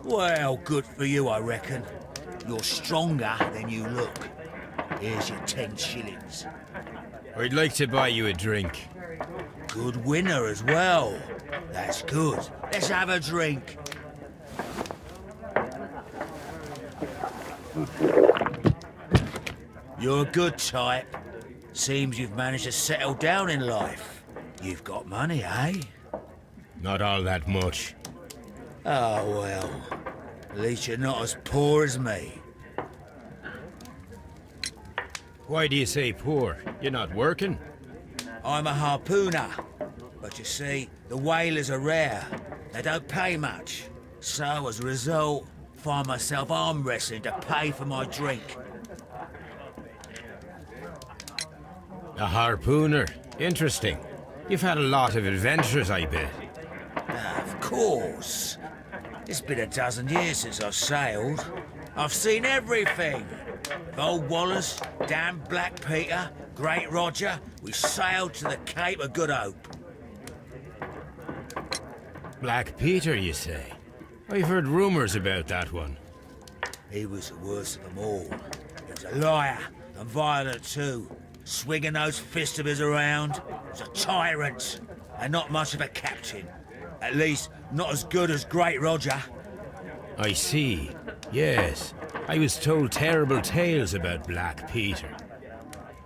Well, good for you, I reckon. You're stronger than you look. Here's your 10 shillings. I'd like to buy you a drink. Good winner as well. That's good. Let's have a drink. You're a good type. Seems you've managed to settle down in life. You've got money, eh? Not all that much. Oh, well. At least you're not as poor as me. Why do you say poor? You're not working? I'm a harpooner. But you see, the whalers are rare. They don't pay much. So, as a result, find myself arm wrestling to pay for my drink. A harpooner. Interesting. You've had a lot of adventures, I bet. Of course. It's been a dozen years since I've sailed. I've seen everything. With Old Wallace, damn Black Peter, Great Roger, we sailed to the Cape of Good Hope. Black Peter, you say? I've heard rumors about that one. He was the worst of them all. He was a liar, and violent too. Swinging those fists of his around. He was a tyrant, and not much of a captain. At least, not as good as Great Roger. I see. Yes. I was told terrible tales about Black Peter.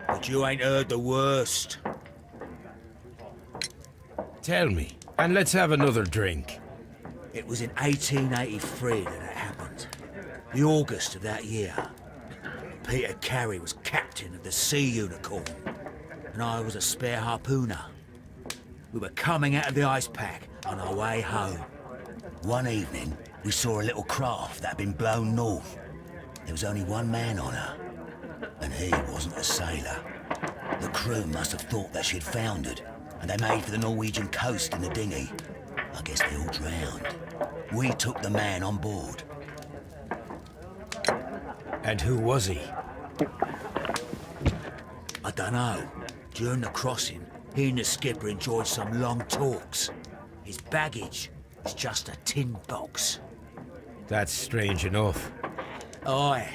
But you ain't heard the worst. Tell me, and let's have another drink. It was in 1883 that it happened. The August of that year. Peter Carey was captain of the Sea Unicorn, and I was a spare harpooner. We were coming out of the ice pack on our way home. One evening, we saw a little craft that had been blown north. There was only one man on her, and he wasn't a sailor. The crew must have thought that she'd foundered, and they made for the Norwegian coast in the dinghy. I guess they all drowned. We took the man on board. And who was he? I dunno. During the crossing, he and the skipper enjoyed some long talks. His baggage was just a tin box. That's strange enough. Aye.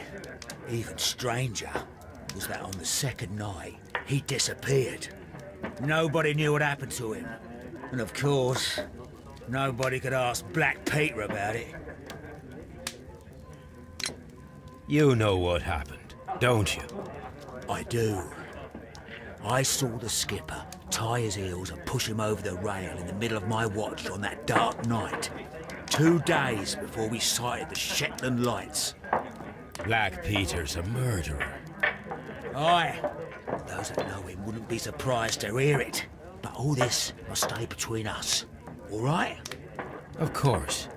Even stranger was that on the second night, he disappeared. Nobody knew what happened to him. And of course, nobody could ask Black Peter about it. You know what happened, don't you? I do. I saw the skipper tie his heels and push him over the rail in the middle of my watch on that dark night. 2 days before we sighted the Shetland lights. Black Peter's a murderer. Aye. Those that know him wouldn't be surprised to hear it. But all this must stay between us. All right? Of course.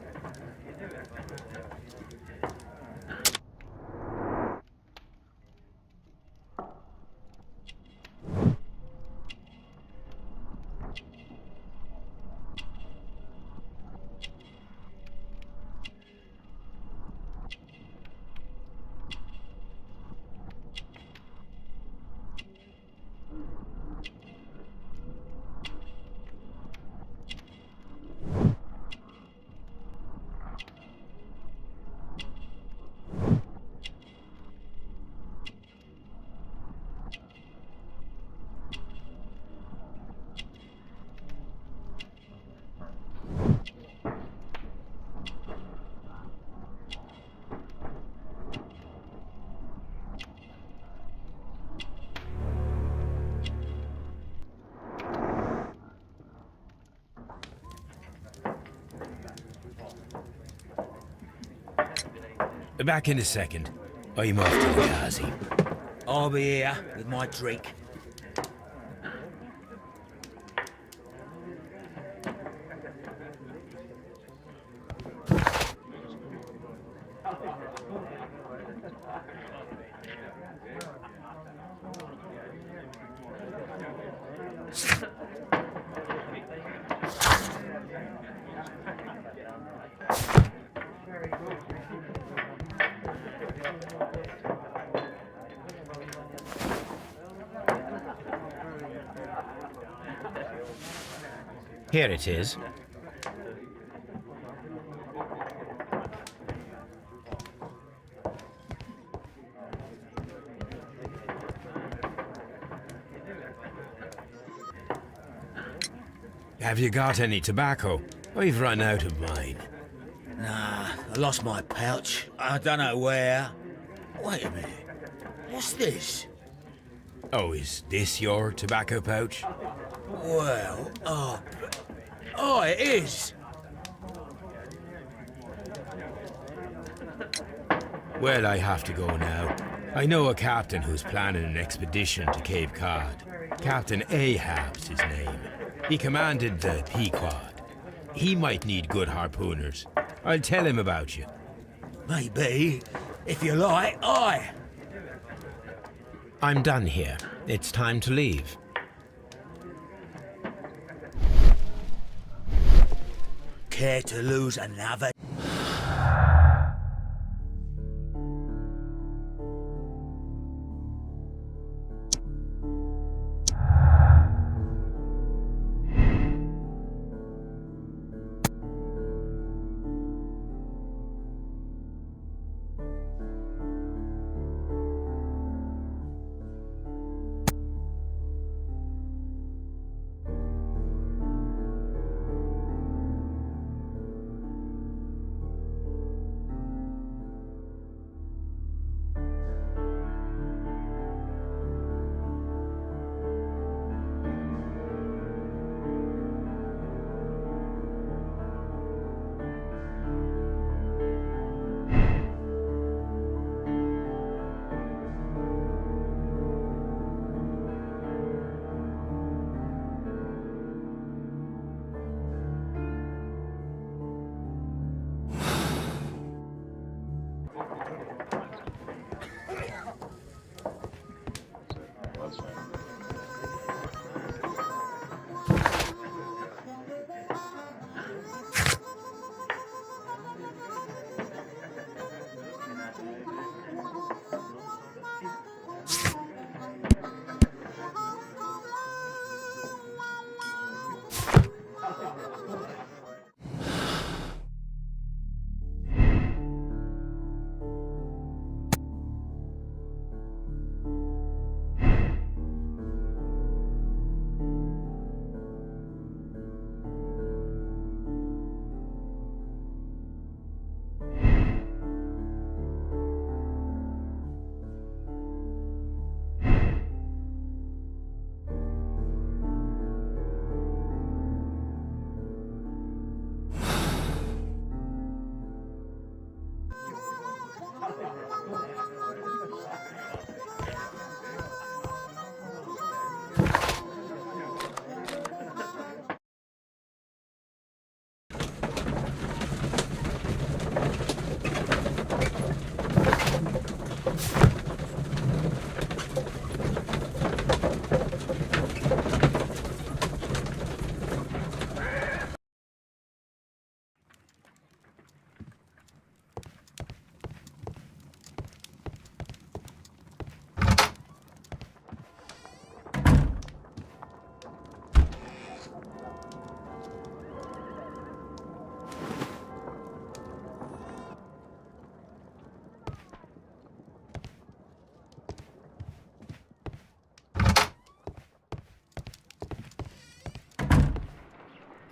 Back in a second. I'm off to the Ghazi. I'll be here with my drink. Here it is. Have you got any tobacco? I've run out of mine. Nah, I lost my pouch. I don't know where. Wait a minute. What's this? Oh, is this your tobacco pouch? Well, oh, it is. Well, I have to go now. I know a captain who's planning an expedition to Cape Cod. Captain Ahab's his name. He commanded the Pequod. He might need good harpooners. I'll tell him about you. Maybe. If you like, aye. I'm done here. It's time to leave. Care to lose another?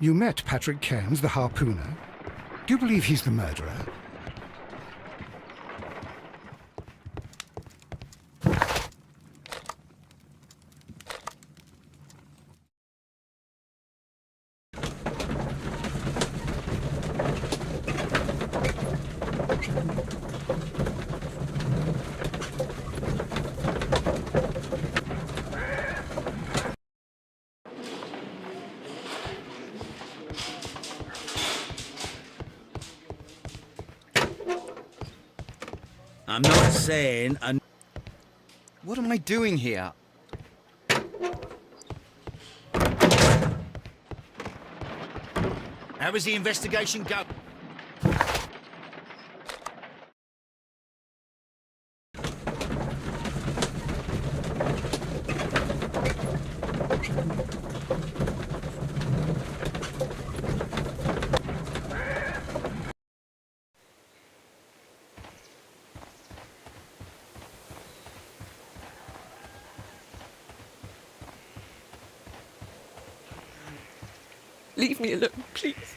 You met Patrick Cairns, the harpooner. Do you believe he's the murderer? I'm not saying a... What am I doing here? How was the investigation go? Leave me alone, please.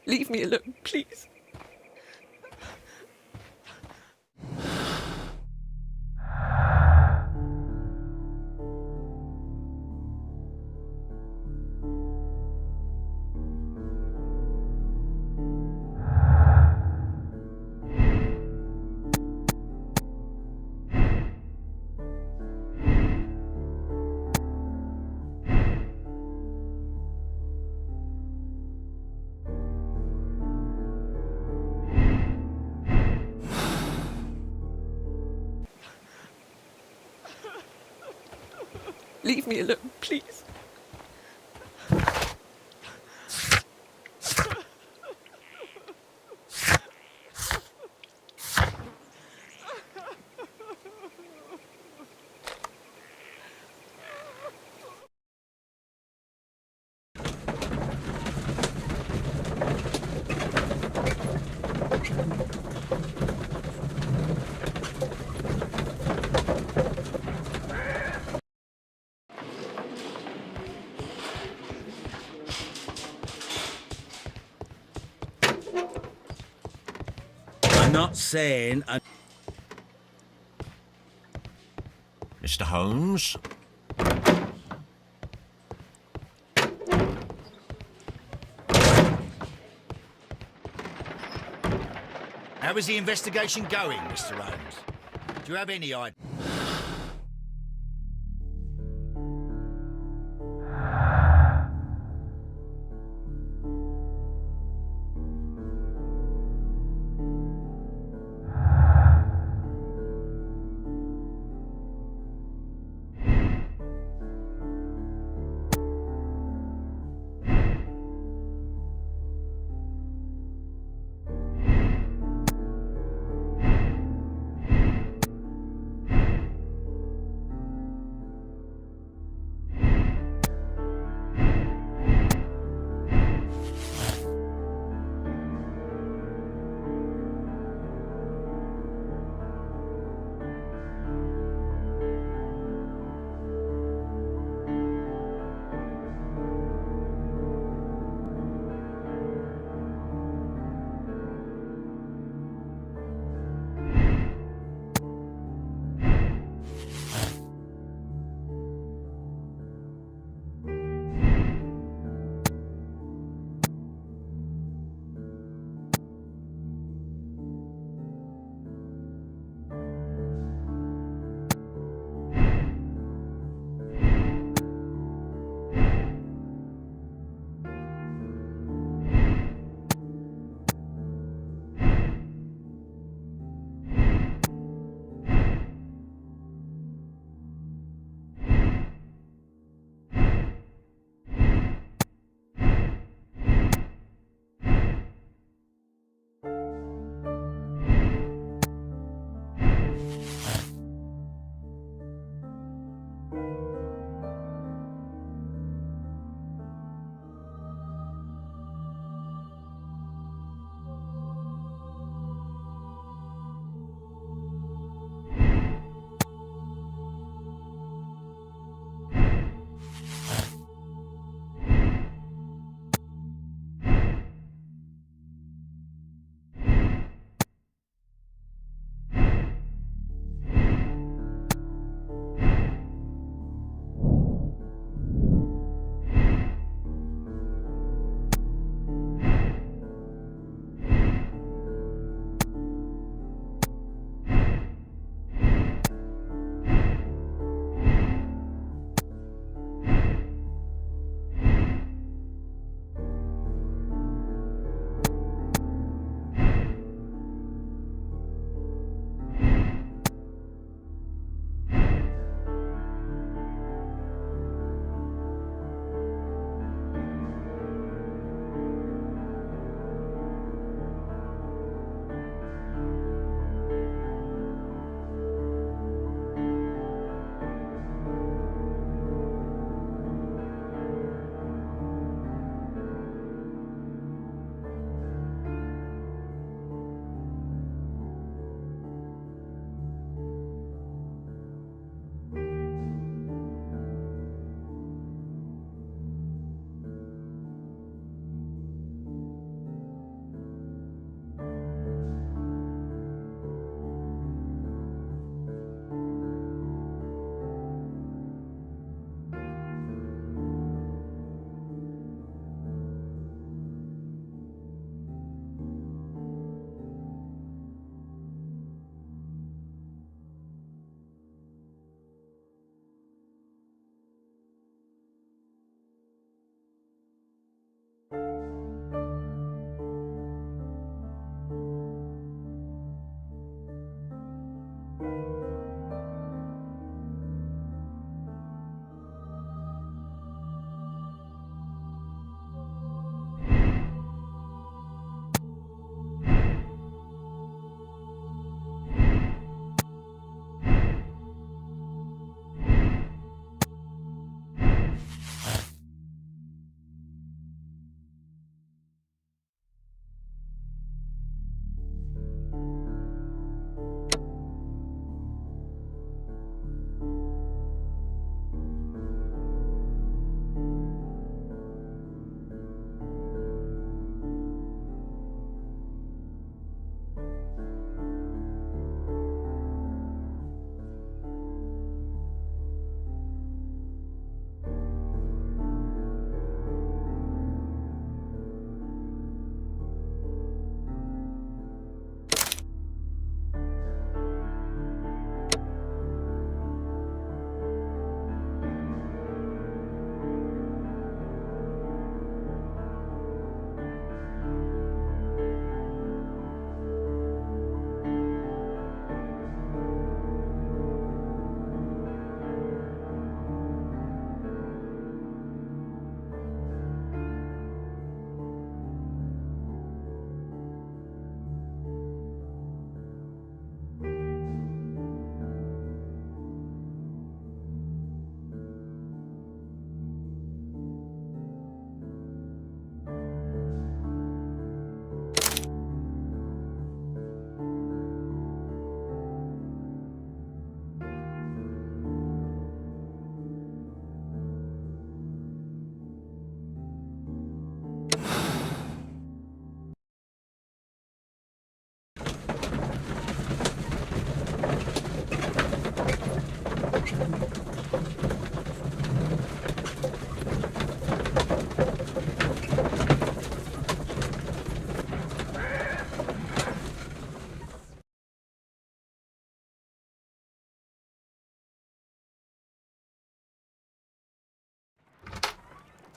Leave me alone, please. Leave me alone, please. I'm not saying Mr. Holmes? How is the investigation going, Mr. Holmes? Do you have any idea?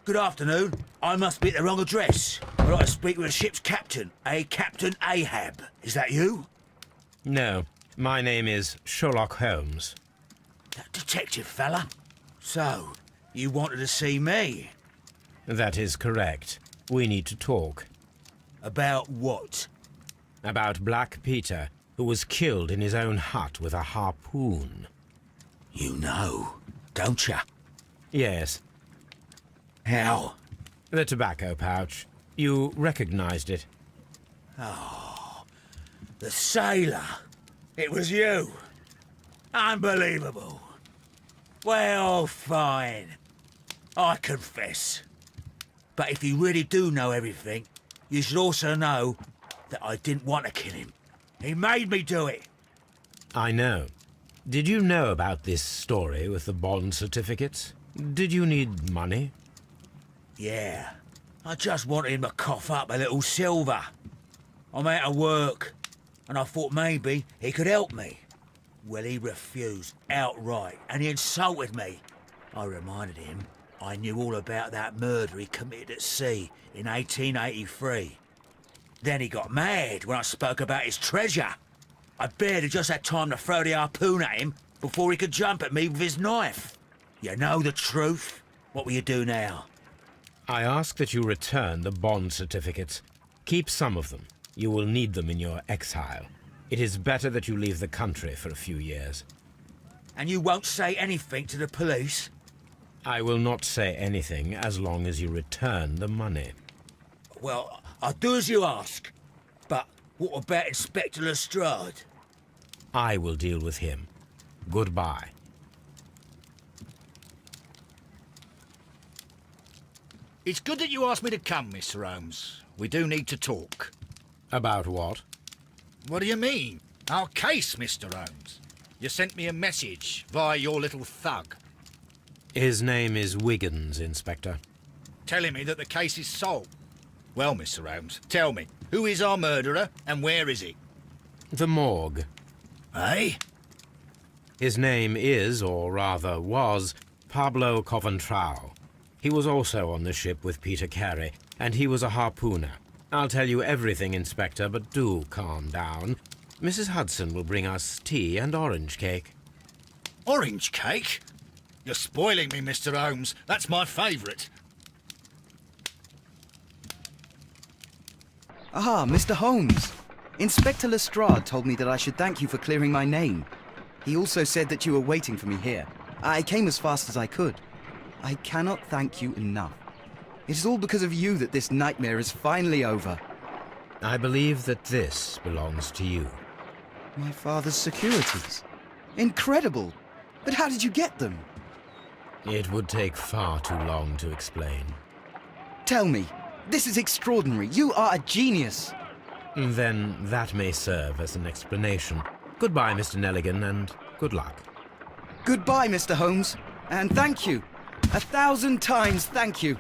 Good afternoon. I must be at the wrong address. I'd like to speak with the ship's captain, a Captain Ahab. Is that you? No, my name is Sherlock Holmes. That detective fella? So, you wanted to see me? That is correct. We need to talk. About what? About Black Peter, who was killed in his own hut with a harpoon. You know, don't you? Yes, How? the tobacco pouch. You recognized it. The sailor. It was you. Unbelievable. Well, fine. I confess. But if you really do know everything, you should also know that I didn't want to kill him. He made me do it. I know. Did you know about this story with the bond certificates? Did you need money? Yeah. I just wanted him to cough up a little silver. I'm out of work, and I thought maybe he could help me. Well, he refused outright, and he insulted me. I reminded him I knew all about that murder he committed at sea in 1883. Then he got mad when I spoke about his treasure. I barely just had time to throw the harpoon at him before he could jump at me with his knife. You know the truth. What will you do now? I ask that you return the bond certificates. Keep some of them. You will need them in your exile. It is better that you leave the country for a few years. And you won't say anything to the police? I will not say anything as long as you return the money. Well, I'll do as you ask. But what about Inspector Lestrade? I will deal with him. Goodbye. It's good that you asked me to come, Mr. Holmes. We do need to talk. About what? What do you mean? Our case, Mr. Holmes. You sent me a message via your little thug, His name is Wiggins, Inspector. telling me that the case is solved. Well, Mr. Holmes, tell me, who is our murderer and where is he? The morgue. Eh? His name is, or rather was, Pablo Coventrao. He was also on the ship with Peter Carey, and he was a harpooner. I'll tell you everything, Inspector, but do calm down. Mrs. Hudson will bring us tea and orange cake. Orange cake? You're spoiling me, Mr. Holmes. That's my favourite. Ah, Mr. Holmes. Inspector Lestrade told me that I should thank you for clearing my name. He also said that you were waiting for me here. I came as fast as I could. I cannot thank you enough. It is all because of you that this nightmare is finally over. I believe that this belongs to you. My father's securities. Incredible! But how did you get them? It would take far too long to explain. Tell me. This is extraordinary. You are a genius. Then that may serve as an explanation. Goodbye, Mr. Nelligan, and good luck. Goodbye, Mr. Holmes. And thank you. 1,000 times thank you.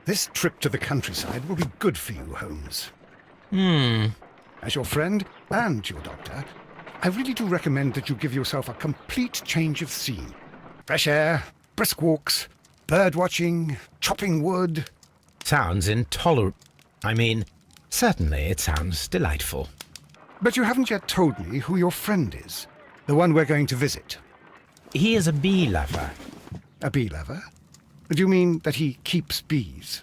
This trip to the countryside will be good for you, Holmes. As your friend and your doctor, I really do recommend that you give yourself a complete change of scene. Fresh air, brisk walks, bird watching, chopping wood. Sounds intolerable. I mean, certainly it sounds delightful. But you haven't yet told me who your friend is, the one we're going to visit. He is a bee lover. A bee lover? Do you mean that he keeps bees?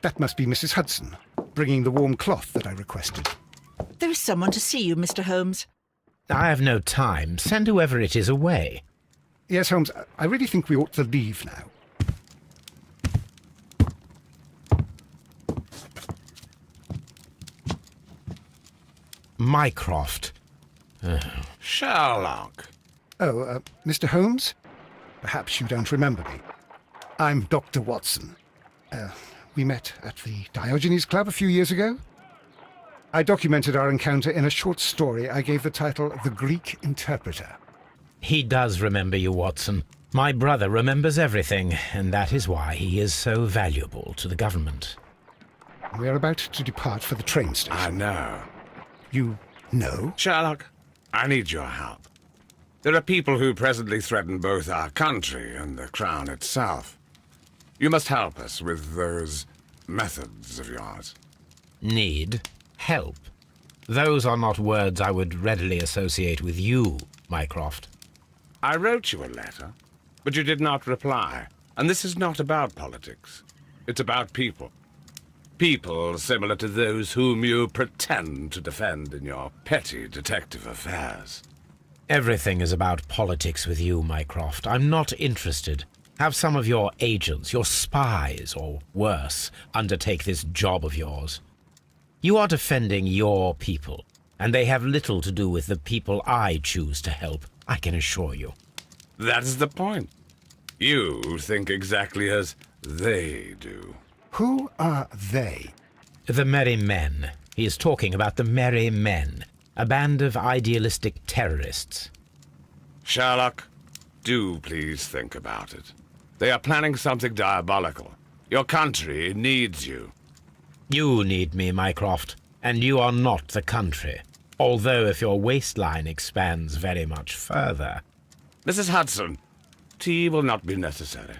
That must be Mrs. Hudson, bringing the warm cloth that I requested. There is someone to see you, Mr. Holmes. I have no time. Send whoever it is away. Yes, Holmes, I really think we ought to leave now. Mycroft. Sherlock. Oh, Mr. Holmes? Perhaps you don't remember me. I'm Dr. Watson. We met at the Diogenes Club a few years ago. I documented our encounter in a short story I gave the title The Greek Interpreter. He does remember you, Watson. My brother remembers everything, and that is why he is so valuable to the government. We are about to depart for the train station. I know. You know? Sherlock, I need your help. There are people who presently threaten both our country and the Crown itself. You must help us with those methods of yours. Need? Help? Those are not words I would readily associate with you, Mycroft. I wrote you a letter, but you did not reply. And this is not about politics. It's about people. People similar to those whom you pretend to defend in your petty detective affairs. Everything is about politics with you, Mycroft. I'm not interested. Have some of your agents, your spies, or worse, undertake this job of yours. You are defending your people, and they have little to do with the people I choose to help, I can assure you. That's the point. You think exactly as they do. Who are they? The Merry Men. He is talking about the Merry Men, a band of idealistic terrorists. Sherlock, do please think about it. They are planning something diabolical. Your country needs you. You need me, Mycroft, and you are not the country. Although if your waistline expands very much further... Mrs. Hudson, tea will not be necessary.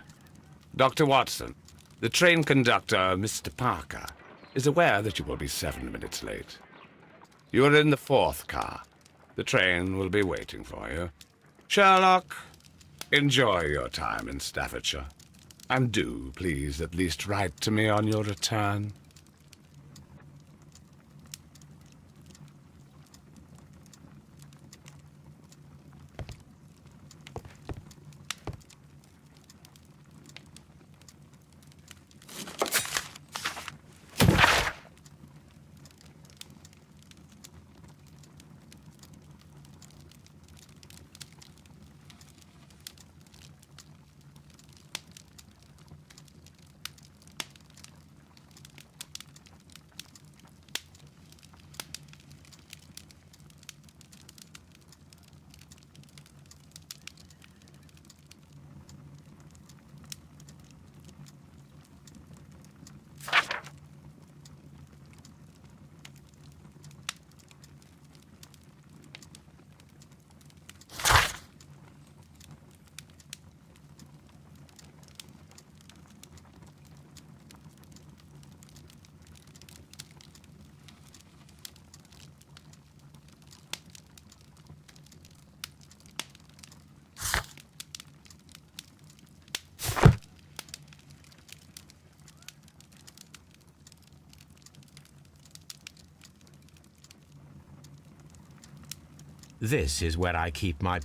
Dr. Watson, the train conductor, Mr. Parker, is aware that you will be 7 minutes late. You are in the 4th car. The train will be waiting for you. Sherlock, enjoy your time in Staffordshire. And do, please, at least write to me on your return. This is where I keep my...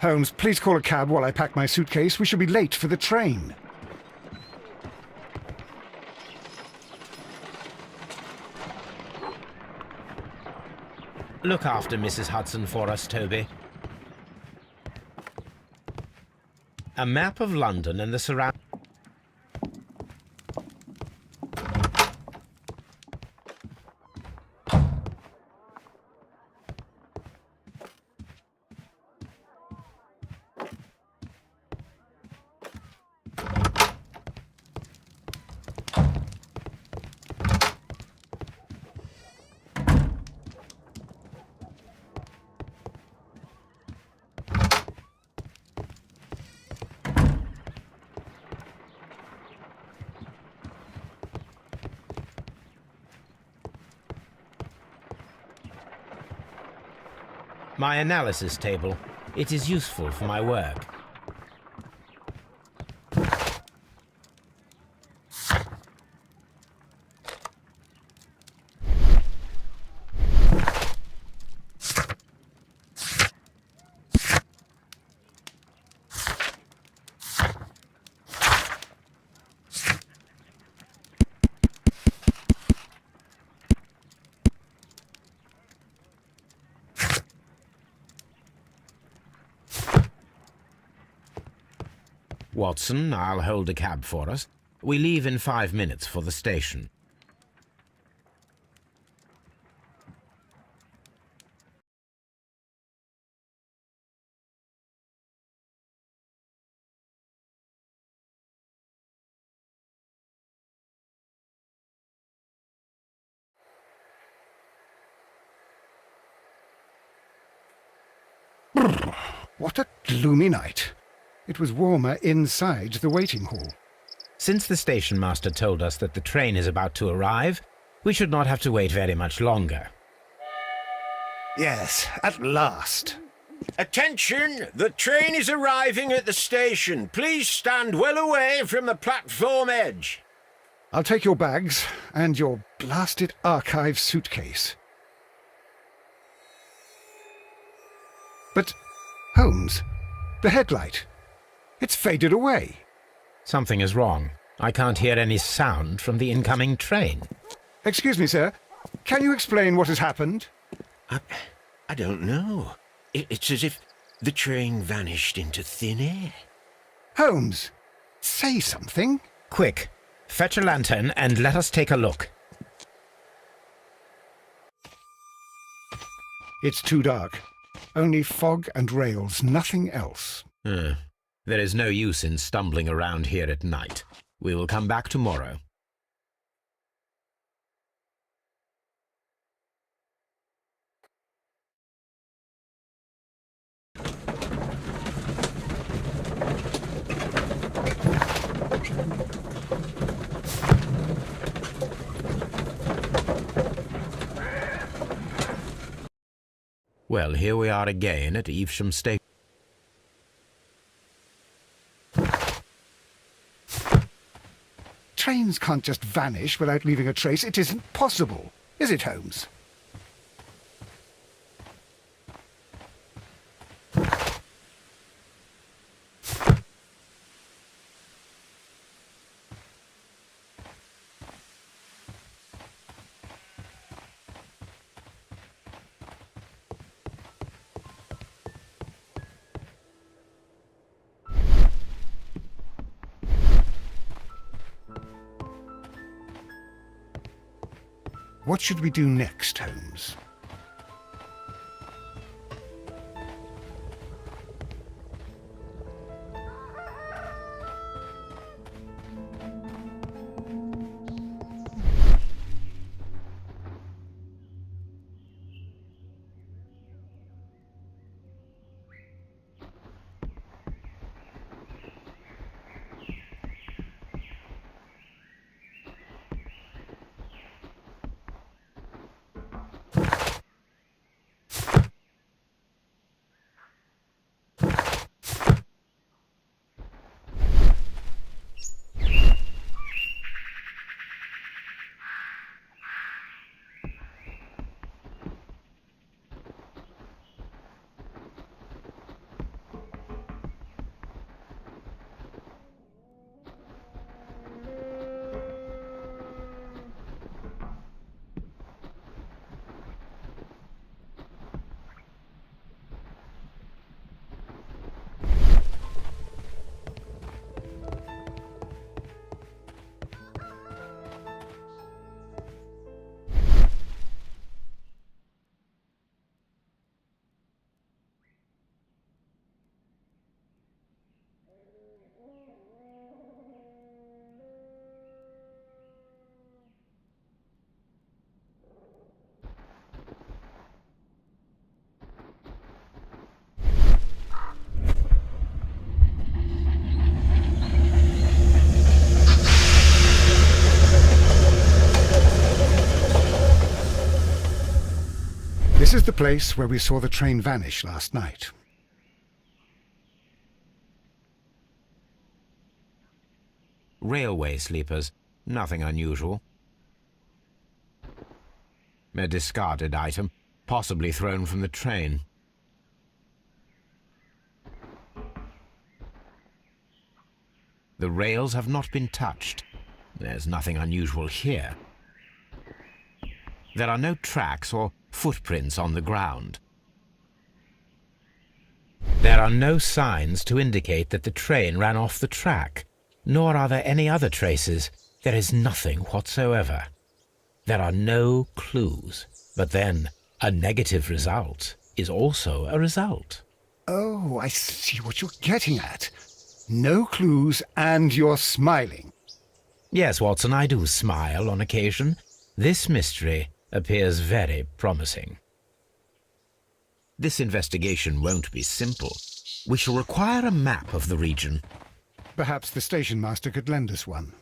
Holmes, please call a cab while I pack my suitcase. We shall be late for the train. Look after Mrs. Hudson for us, Toby. A map of London and the surrounding... My analysis table. It is useful for my work. Watson, I'll hold a cab for us. We leave in 5 minutes for the station. What a gloomy night. It was warmer inside the waiting hall. Since the station master told us that the train is about to arrive, we should not have to wait very much longer. Yes, at last. Attention! The train is arriving at the station. Please stand well away from the platform edge. I'll take your bags and your blasted archive suitcase. But, Holmes, the headlight. It's faded away. Something is wrong. I can't hear any sound from the incoming train. Excuse me, sir. Can you explain what has happened? I don't know. It's as if the train vanished into thin air. Holmes, say something. Quick, fetch a lantern and let us take a look. It's too dark. Only fog and rails, nothing else. There is no use in stumbling around here at night. We will come back tomorrow. Well, here we are again at Evesham Station. Trains can't just vanish without leaving a trace. It isn't possible, is it, Holmes? What should we do next, Holmes? This is the place where we saw the train vanish last night. Railway sleepers. Nothing unusual. A discarded item, possibly thrown from the train. The rails have not been touched. There's nothing unusual here. There are no tracks or footprints on the ground. There are no signs to indicate that the train ran off the track, nor are there any other traces. There is nothing whatsoever. There are no clues. But then, a negative result is also a result. Oh, I see what you're getting at. No clues, and you're smiling. Yes, Watson, I do smile on occasion. This mystery appears very promising. This investigation won't be simple. We shall require a map of the region. Perhaps the station master could lend us one.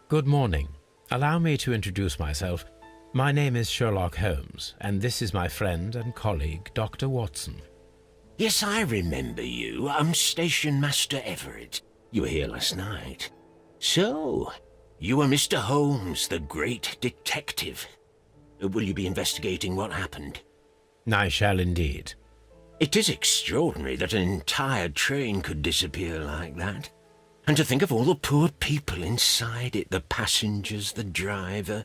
Good morning. Allow me to introduce myself. My name is Sherlock Holmes, and this is my friend and colleague, Dr. Watson. Yes, I remember you. I'm Station Master Everett. You were here last night. So, you are Mr. Holmes, the great detective. Will you be investigating what happened? I shall indeed. It is extraordinary that an entire train could disappear like that. And to think of all the poor people inside it, the passengers, the driver.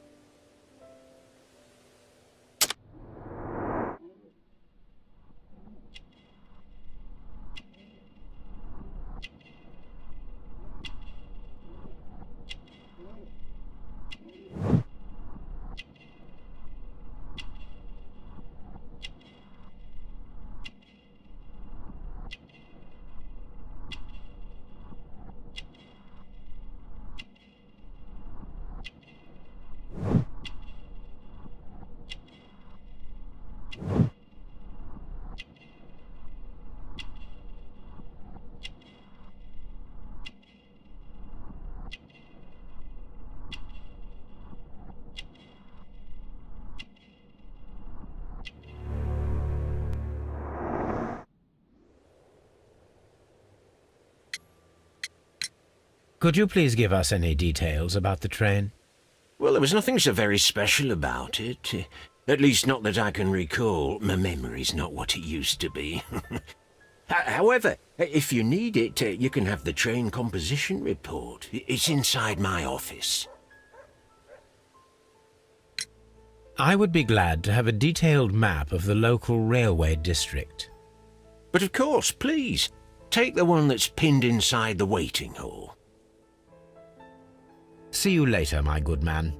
Could you please give us any details about the train? Well, there was nothing so very special about it. At least not that I can recall. My memory's not what it used to be. However, if you need it, you can have the train composition report. It's inside my office. I would be glad to have a detailed map of the local railway district. But of course, please, take the one that's pinned inside the waiting hall. See you later, my good man.